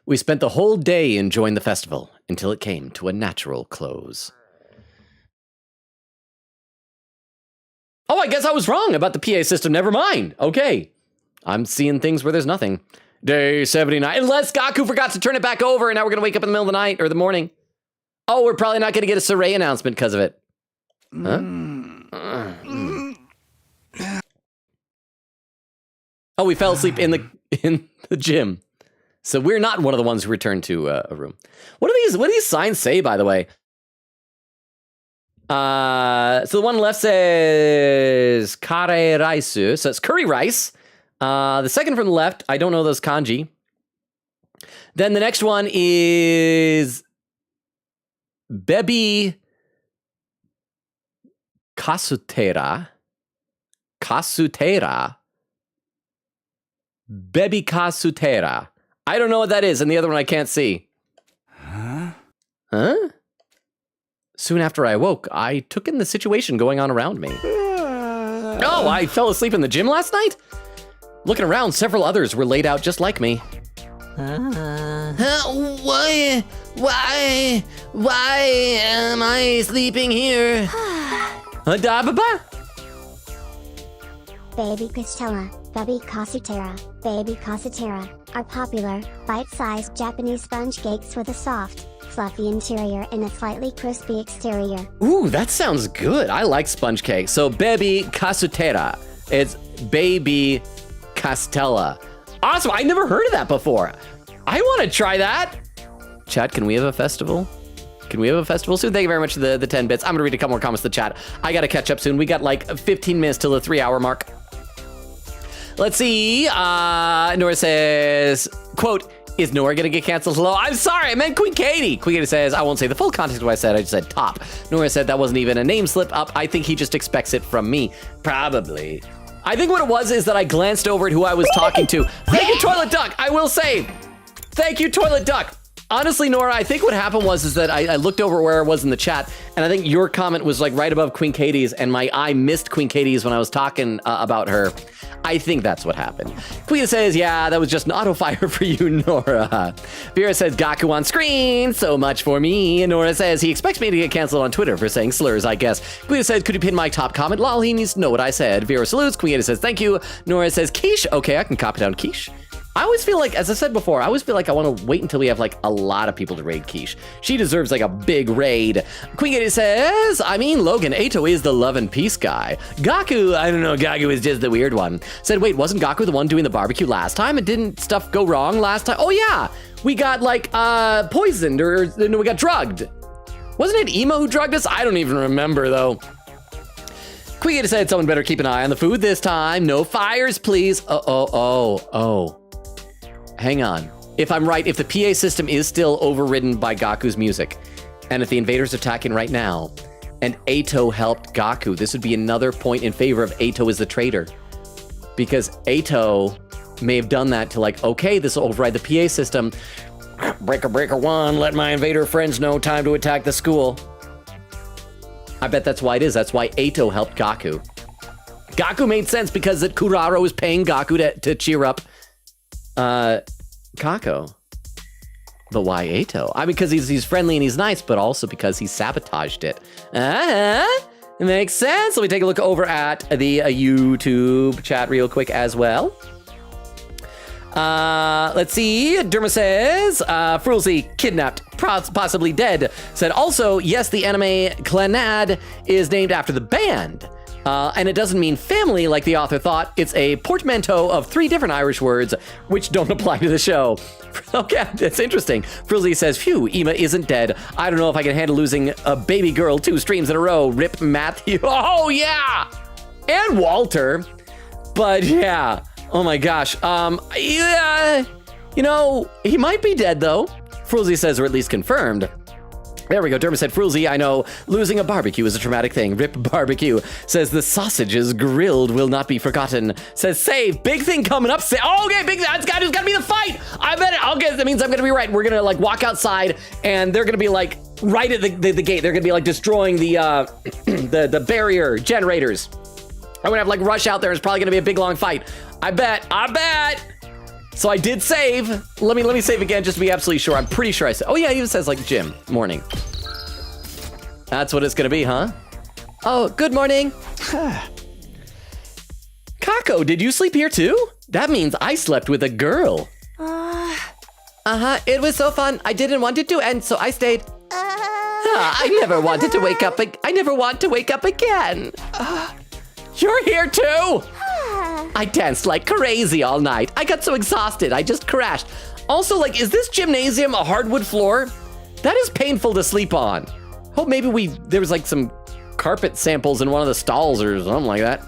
We spent the whole day enjoying the festival until it came to a natural close. Oh, I guess I was wrong about the PA system. Never mind. Okay. I'm seeing things where there's nothing. Day 79. Unless Gaku forgot to turn it back over and now we're going to wake up in the middle of the night or the morning. Oh, we're probably not going to get a Saray announcement because of it. Huh? Oh, we fell asleep in the gym. So we're not one of the ones who returned to a room. What do these signs say, by the way? So the one left says kare raisu, so it's curry rice. The second from the left, I don't know those kanji. Then the next one is bebi kasutera. Bebi kasutera. I don't know what that is, and the other one I can't see. Huh? Soon after I awoke, I took in the situation going on around me. Oh, I fell asleep in the gym last night? Looking around, several others were laid out just like me.
Why am I sleeping here?
Baby Castella, Baby Casutera are popular, bite-sized Japanese sponge cakes with a soft, fluffy interior and a slightly crispy exterior.
Ooh, that sounds good. I like sponge cake. So, Baby Casutera. It's Baby Castella. Awesome. I never heard of that before. I want to try that. Chat, can we have a festival? Can we have a festival soon? Thank you very much for the 10 bits. I'm going to read a couple more comments to the chat. I got to catch up soon. We got like 15 minutes till the 3-hour mark. Let's see. Nora says, quote, is Nora going to get canceled? Hello? I'm sorry. I meant Queen Katie. Queen Katie says, I won't say the full context of what I said. I just said top. Nora said that wasn't even a name slip up. I think he just expects it from me. Probably. I think what it was is that I glanced over at who I was talking to. Thank you, Toilet Duck. I will say, thank you, Toilet Duck. Honestly, Nora, I think what happened was that I looked over where I was in the chat, and I think your comment was like right above Queen Katie's, and my eye missed Queen Katie's when I was talking about her. I think that's what happened. Quita says, yeah, that was just an auto fire for you, Nora. Vera says, Gaku on screen, so much for me. And Nora says, he expects me to get canceled on Twitter for saying slurs, I guess. Quita says, could you pin my top comment? Lol, he needs to know what I said. Vera salutes. Quita says, thank you. Nora says, quiche. Okay, I can copy down quiche. I always feel like, as I said before, I want to wait until we have like a lot of people to raid Quiche. She deserves like a big raid. Queen Gaty says, I mean, Logan, Ato is the love and peace guy. Gaku, I don't know, Gaku is just the weird one. Said, wait, wasn't Gaku the one doing the barbecue last time? And didn't stuff go wrong last time? Oh yeah, we got like poisoned or no, we got drugged. Wasn't it Emo who drugged us? I don't even remember though. Queen Gaty said, someone better keep an eye on the food this time. No fires, please. Oh. Hang on. If I'm right, if the PA system is still overridden by Gaku's music, and if the invaders are attacking right now, and Ato helped Gaku, this would be another point in favor of Ato as the traitor. Because Ato may have done that to like, okay, this will override the PA system. Breaker 1, let my invader friends know time to attack the school. I bet that's why it is. That's why Ato helped Gaku. Gaku made sense because that Kuraro was paying Gaku to cheer up Kako. But why Ato? I mean, because he's friendly and he's nice, but also because he sabotaged it. It makes sense. Let me take a look over at the YouTube chat real quick as well. Let's see. Derma says, Frulzy kidnapped, possibly dead. Said also, yes, the anime Clannad is named after the band. And it doesn't mean family like the author thought. It's a portmanteau of 3 different Irish words, which don't apply to the show. Okay, that's interesting. Frizzy says, phew, Ema isn't dead. I don't know if I can handle losing a baby girl 2 streams in a row. Rip Matthew. Oh, yeah. And Walter. But yeah. Oh, my gosh. Yeah. You know, he might be dead, though. Frizzy says, or at least confirmed. There we go. Derma said, Frulzy, I know losing a barbecue is a traumatic thing. Rip barbecue. Says the sausages grilled will not be forgotten. Says save. Big thing coming up. Okay, big thing. It's got to be the fight. I bet it. Okay, that means I'm going to be right. We're going to like walk outside and they're going to be like right at the gate. They're going to be like destroying the the barrier generators. I'm going to have like rush out there. It's probably going to be a big long fight. I bet. So I did save. Let me save again just to be absolutely sure. I'm pretty sure I said. Oh yeah, it even says like gym morning. That's what it's gonna be, huh? Oh, good morning. Kako, did you sleep here too? That means I slept with a girl. It was so fun. I didn't want it to end, so I stayed. I never wanted to wake up. I never want to wake up again. You're here too. I danced like crazy all night. I got so exhausted, I just crashed. Also, like, is this gymnasium a hardwood floor? That is painful to sleep on. Hope maybe there was like some carpet samples in one of the stalls or something like that.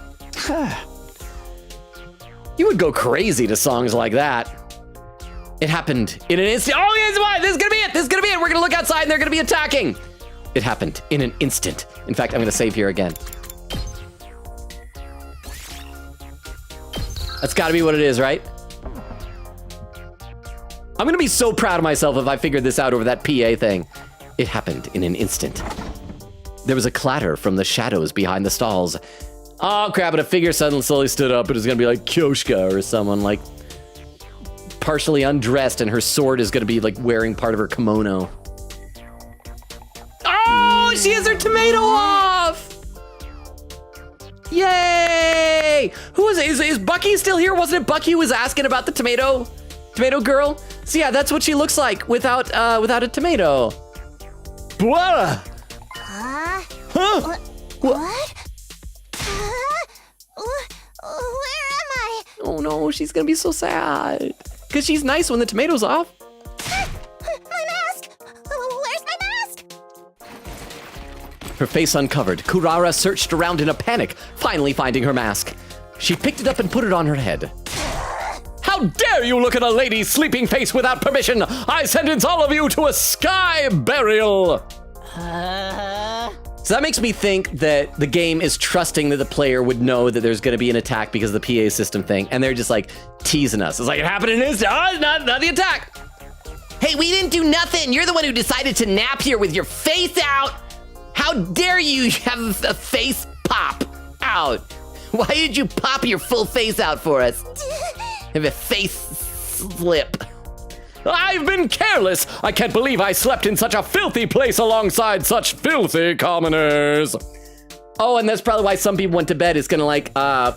You would go crazy to songs like that. It happened in an instant. Oh, yes, why? This is gonna be it. We're gonna look outside and they're gonna be attacking. It happened in an instant. In fact, I'm gonna save here again. That's gotta be what it is, right? I'm gonna be so proud of myself if I figured this out over that PA thing. It happened in an instant. There was a clatter from the shadows behind the stalls. Oh crap, and a figure suddenly slowly stood up. It was gonna be like Kyoshka or someone like partially undressed and her sword is gonna be like wearing part of her kimono. Oh, she has her tomato off! Yay! Who is it? Is Bucky still here? Wasn't it Bucky who was asking about the tomato girl? So yeah, that's what she looks like without a tomato. Blah! Huh?
What? Where am I?
Oh no, she's gonna be so sad. Cause she's nice when the tomato's off.
My mask! Where's my mask?
Her face uncovered, Kurara searched around in a panic, finally finding her mask. She picked it up and put it on her head. How dare you look at a lady's sleeping face without permission! I sentence all of you to a sky burial! So that makes me think that the game is trusting that the player would know that there's gonna be an attack because of the PA system thing, and they're just like teasing us. It's like, it happened in an instant. Oh, it's not the attack! Hey, we didn't do nothing! You're the one who decided to nap here with your face out! How dare you have a face pop out?
Why did you pop your full face out for us? Have a face slip.
I've been careless. I can't believe I slept in such a filthy place alongside such filthy commoners. Oh, and that's probably why some people went to bed. It's gonna like,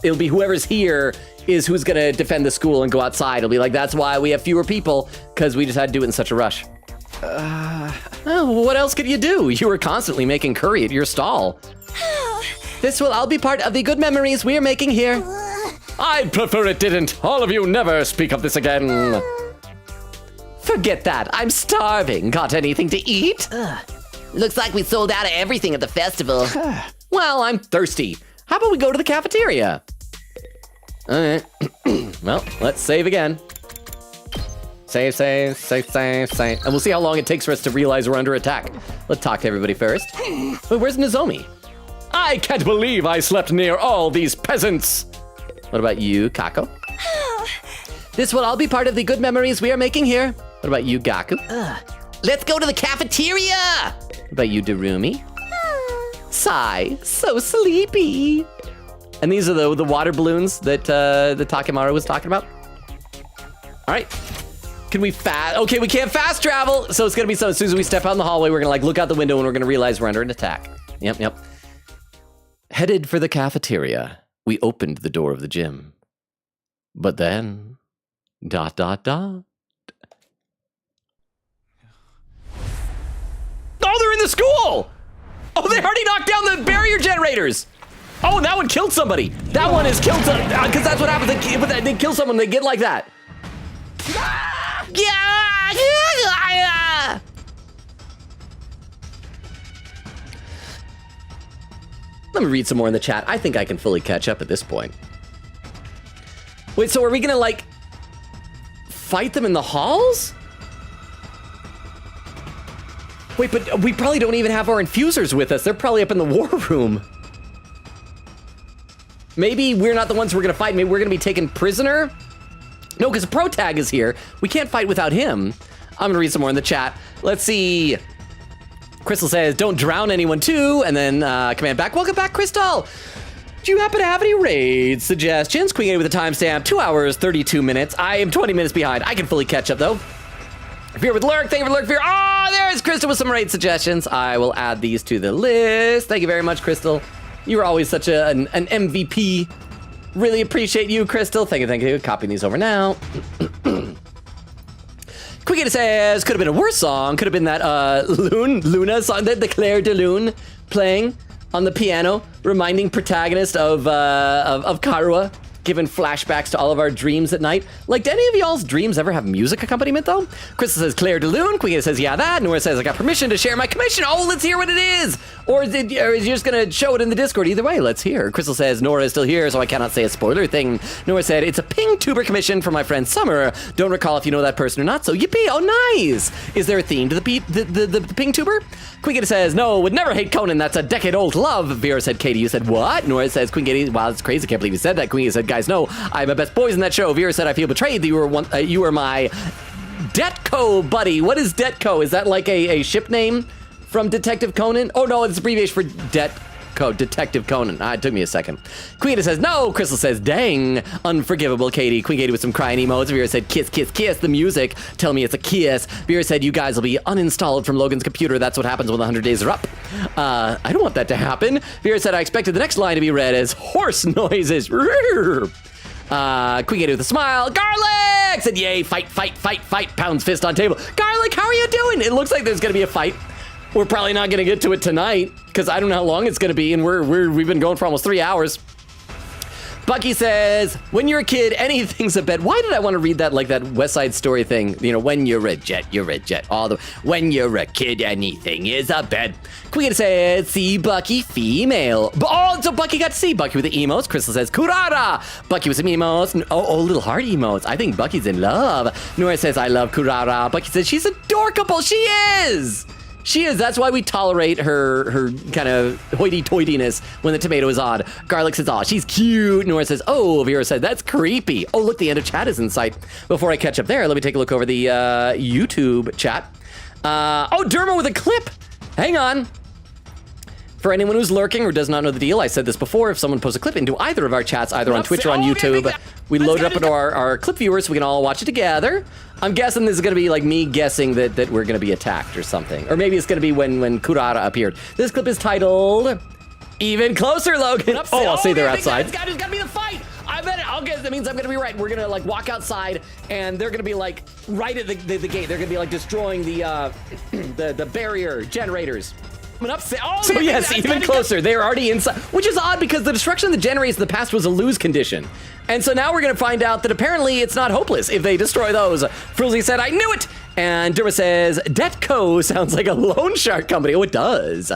it'll be whoever's here is who's gonna defend the school and go outside. It'll be like, that's why we have fewer people, because we just had to do it in such a rush. Oh, what else could you do? You were constantly making curry at your stall. This will all be part of the good memories we are making here. I'd prefer it didn't. All of you never speak of this again. Forget that. I'm starving. Got anything to eat?
Looks like we sold out of everything at the festival.
Well, I'm thirsty. How about we go to the cafeteria? All right. Well, let's save again. Save. And we'll see how long it takes for us to realize we're under attack. Let's talk to everybody first. Wait, where's Nozomi? I can't believe I slept near all these peasants. What about you, Kako? This will all be part of the good memories we are making here. What about you, Gaku?
Let's go to the cafeteria!
What about you, Darumi? Sigh, so sleepy. And these are the water balloons that the Takemaru was talking about. All right. Can we okay, we can't fast travel, so it's gonna be as soon as we step out in the hallway, we're gonna like look out the window and we're gonna realize we're under an attack. Yep. Headed for the cafeteria, we opened the door of the gym. But then, ... Oh, they're in the school! Oh, they already knocked down the barrier generators! Oh, that one killed somebody! That one has killed somebody, because that's what happens, they kill someone, they get like that. Let me read some more in the chat. I think I can fully catch up at this point. Wait, so are we gonna like fight them in the halls? Wait, but we probably don't even have our infusers with us. They're probably up in the war room. Maybe we're not the ones who are gonna fight. Maybe we're gonna be taken prisoner? No, because Protag is here. We can't fight without him. I'm gonna read some more in the chat. Let's see. Crystal says, don't drown anyone too. And then command back. Welcome back, Crystal. Do you happen to have any raid suggestions? Queen A with a timestamp, 2 hours, 32 minutes. I am 20 minutes behind. I can fully catch up though. Fear with Lurk, thank you for Lurk Fear. Oh, there's Crystal with some raid suggestions. I will add these to the list. Thank you very much, Crystal. You were always such an MVP. Really appreciate you, Crystal. Thank you. Copying these over now. Quickita says, could have been a worse song. Could have been that Luna song, the Claire de Lune playing on the piano, reminding protagonist of Karua, giving flashbacks to all of our dreams at night. Like, do any of y'all's dreams ever have music accompaniment, though? Crystal says, Claire de Lune. Quickita says, yeah, that. Nora says, I got permission to share my commission. Oh, let's hear what it is. Or is you just going to show it in the Discord? Either way, let's hear. Crystal says, Nora is still here, so I cannot say a spoiler thing. Nora said, it's a ping tuber commission from my friend Summer. Don't recall if you know that person or not, so yippee. Oh, nice. Is there a theme to the ping tuber? Quickita says, no, would never hate Conan. That's a decade-old love. Vera said, Katie, you said what? Nora says, Queen Katie, wow, that's crazy. Can't believe you said that. Queen said, guys, no, I'm a best boys in that show. Vera said, I feel betrayed that you were my Detco buddy. What is Detco? Is that like a ship name from Detective Conan? Oh no, it's abbreviation for Detective Conan. It took me a second. Queen says no. Crystal says dang, unforgivable. Katie. Queen Katie with some crying emotes. Vera said kiss, kiss, kiss. The music. Tell me it's a kiss. Vera said you guys will be uninstalled from Logan's computer. That's what happens when the 100 days are up. I don't want that to happen. Vera said I expected the next line to be read as horse noises. Queen Katie with a smile. Garlic said yay, fight, fight, fight, fight. Pounds fist on table. Garlic, how are you doing? It looks like there's gonna be a fight. We're probably not gonna get to it tonight because I don't know how long it's gonna be, and we've been going for almost 3 hours. Bucky says, when you're a kid, anything's a bet. Why did I want to read that like that West Side Story thing? You know, when you're a jet, you're a jet. When you're a kid, anything is a bet. Queen says, see Bucky female. Oh, so Bucky got to see Bucky with the emotes. Crystal says, Kurara. Bucky with some emotes. Oh, little heart emotes. I think Bucky's in love. Nora says, I love Kurara. Bucky says, she's adorable. She is. She is. That's why we tolerate her kind of hoity-toityness when the tomato is odd. Garlic says, oh, she's cute. Nora says, oh. Vera said, that's creepy. Oh, look, the end of chat is in sight. Before I catch up there, let me take a look over the YouTube chat. Oh, Derma with a clip. Hang on. For anyone who's lurking or does not know the deal, I said this before, if someone posts a clip into either of our chats, either on Twitch or on YouTube, we load it up into our clip viewers so we can all watch it together. I'm guessing this is going to be like me guessing that we're going to be attacked or something. Or maybe it's going to be when Kurara appeared. This clip is titled, Even Closer, Logan. Oh, I'll say they're outside. It's got to be the fight. I bet it. I'll guess that means I'm going to be right. We're going to like walk outside and they're going to be like right at the gate. They're going to be like destroying the barrier generators. So yes, even closer. They're already inside, which is odd because the destruction of the generators in the past was a lose condition. And so now we're going to find out that apparently it's not hopeless if they destroy those. Fruzzy said, I knew it. And Durma says, Detco sounds like a loan shark company. Oh, it does.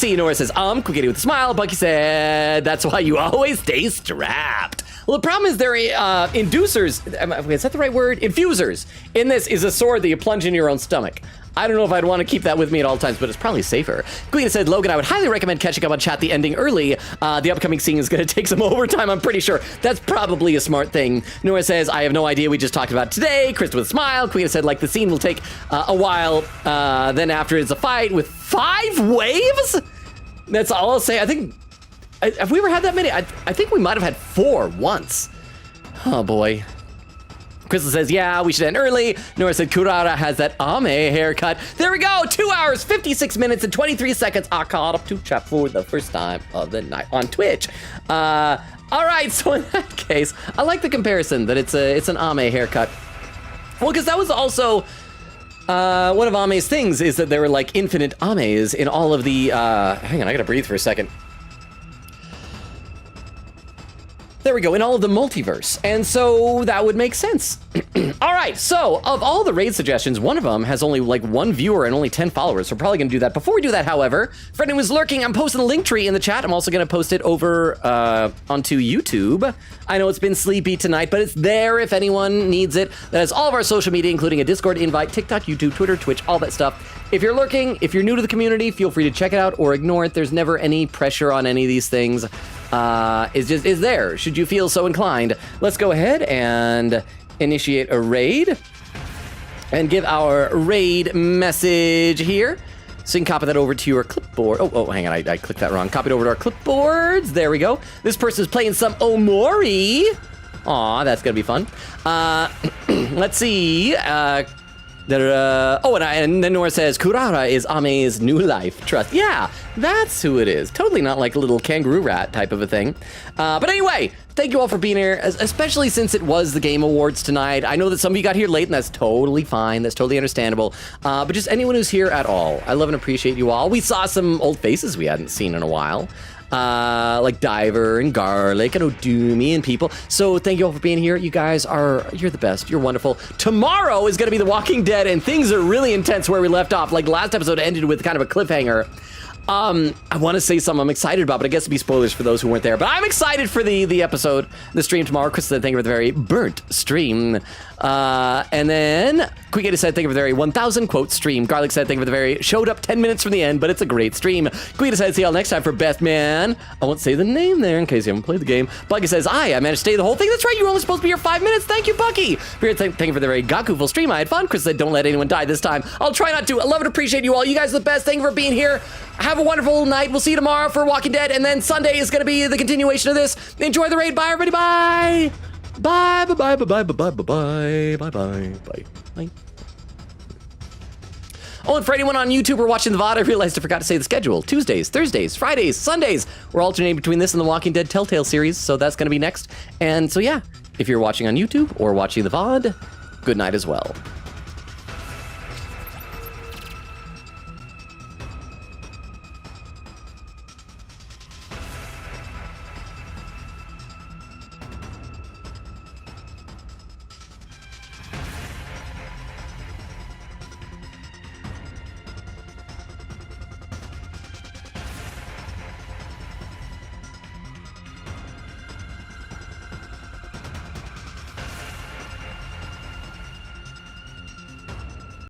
See, Nora says, Quickity with a smile. Bucky said, that's why you always stay strapped. Well, the problem is they're inducers. Is that the right word? Infusers. In this is a sword that you plunge in your own stomach. I don't know if I'd want to keep that with me at all times, but it's probably safer. Queen said, Logan, I would highly recommend catching up on chat the ending early. The upcoming scene is going to take some overtime, I'm pretty sure. That's probably a smart thing. Nora says, I have no idea. We just talked about it today. Chris with a smile. Queen said, like, the scene will take a while. Then after it's a fight with 5 waves? That's all I'll say. I think, have we ever had that many? I think we might have had 4 once. Oh, boy. Crystal says, yeah, we should end early. Nora said, Kurara has that Ame haircut. There we go, 2 hours, 56 minutes, and 23 seconds. I caught up to chat for the first time of the night on Twitch. All right, so in that case, I like the comparison that it's an Ame haircut. Well, because that was also one of Ame's things is that there were like infinite Ames in all of the, hang on, I gotta breathe for a second. There we go, in all of the multiverse. And so that would make sense. All right, so of all the raid suggestions, one of them has only like 1 viewer and only 10 followers. So we're probably gonna do that. Before we do that, however, for anyone who's lurking, I'm posting a link tree in the chat. I'm also gonna post it over onto YouTube. I know it's been sleepy tonight, but it's there if anyone needs it. That has all of our social media, including a Discord invite, TikTok, YouTube, Twitter, Twitch, all that stuff. If you're lurking, if you're new to the community, feel free to check it out or ignore it. There's never any pressure on any of these things. Is there, should you feel so inclined. Let's go ahead and initiate a raid and give our raid message here. So you can copy that over to your clipboard. Oh, hang on, I clicked that wrong. Copy it over to our clipboards. There we go. This person's playing some Omori. Aw, that's gonna be fun. Let's see. And then Nora says, Kurara is Ame's new life trust. Yeah, that's who it is. Totally not like a little kangaroo rat type of a thing. But anyway, thank you all for being here, especially since it was the Game Awards tonight. I know that some of you got here late, and that's totally fine. That's totally understandable. But just anyone who's here at all, I love and appreciate you all. We saw some old faces we hadn't seen in a while. Like Diver and Garlic and Odumi and people. So thank you all for being here. You guys you're the best. You're wonderful. Tomorrow is going to be The Walking Dead, and things are really intense where we left off. Like last episode ended with kind of a cliffhanger. I want to say something I'm excited about, but I guess it'd be spoilers for those who weren't there. But I'm excited for the episode, the stream tomorrow. Chris said, thank you for the very burnt stream. And then Quickity said, thank you for the very 1,000 quote stream. Garlic said, thank you for the very showed up 10 minutes from the end, but it's a great stream. Quickity said, see y'all next time for Best Man. I won't say the name there in case you haven't played the game. Bucky says, I managed to stay the whole thing. That's right, you were only supposed to be here 5 minutes. Thank you, Bucky. Thank you for the very Gaku-ful stream. I had fun. Chris said, don't let anyone die this time. I'll try not to. I love and appreciate you all. You guys are the best. Thank you for being here. Have a wonderful night. We'll see you tomorrow for Walking Dead, and then Sunday is going to be the continuation of this. Enjoy the raid. Bye, everybody. Bye. Bye, bye, bye, bye, bye, bye, bye, bye, bye, bye, bye, bye. Oh, and for anyone on YouTube or watching the VOD, I realized I forgot to say the schedule. Tuesdays, Thursdays, Fridays, Sundays. We're alternating between this and the Walking Dead Telltale series, so that's going to be next. And so, yeah, if you're watching on YouTube or watching the VOD, good night as well.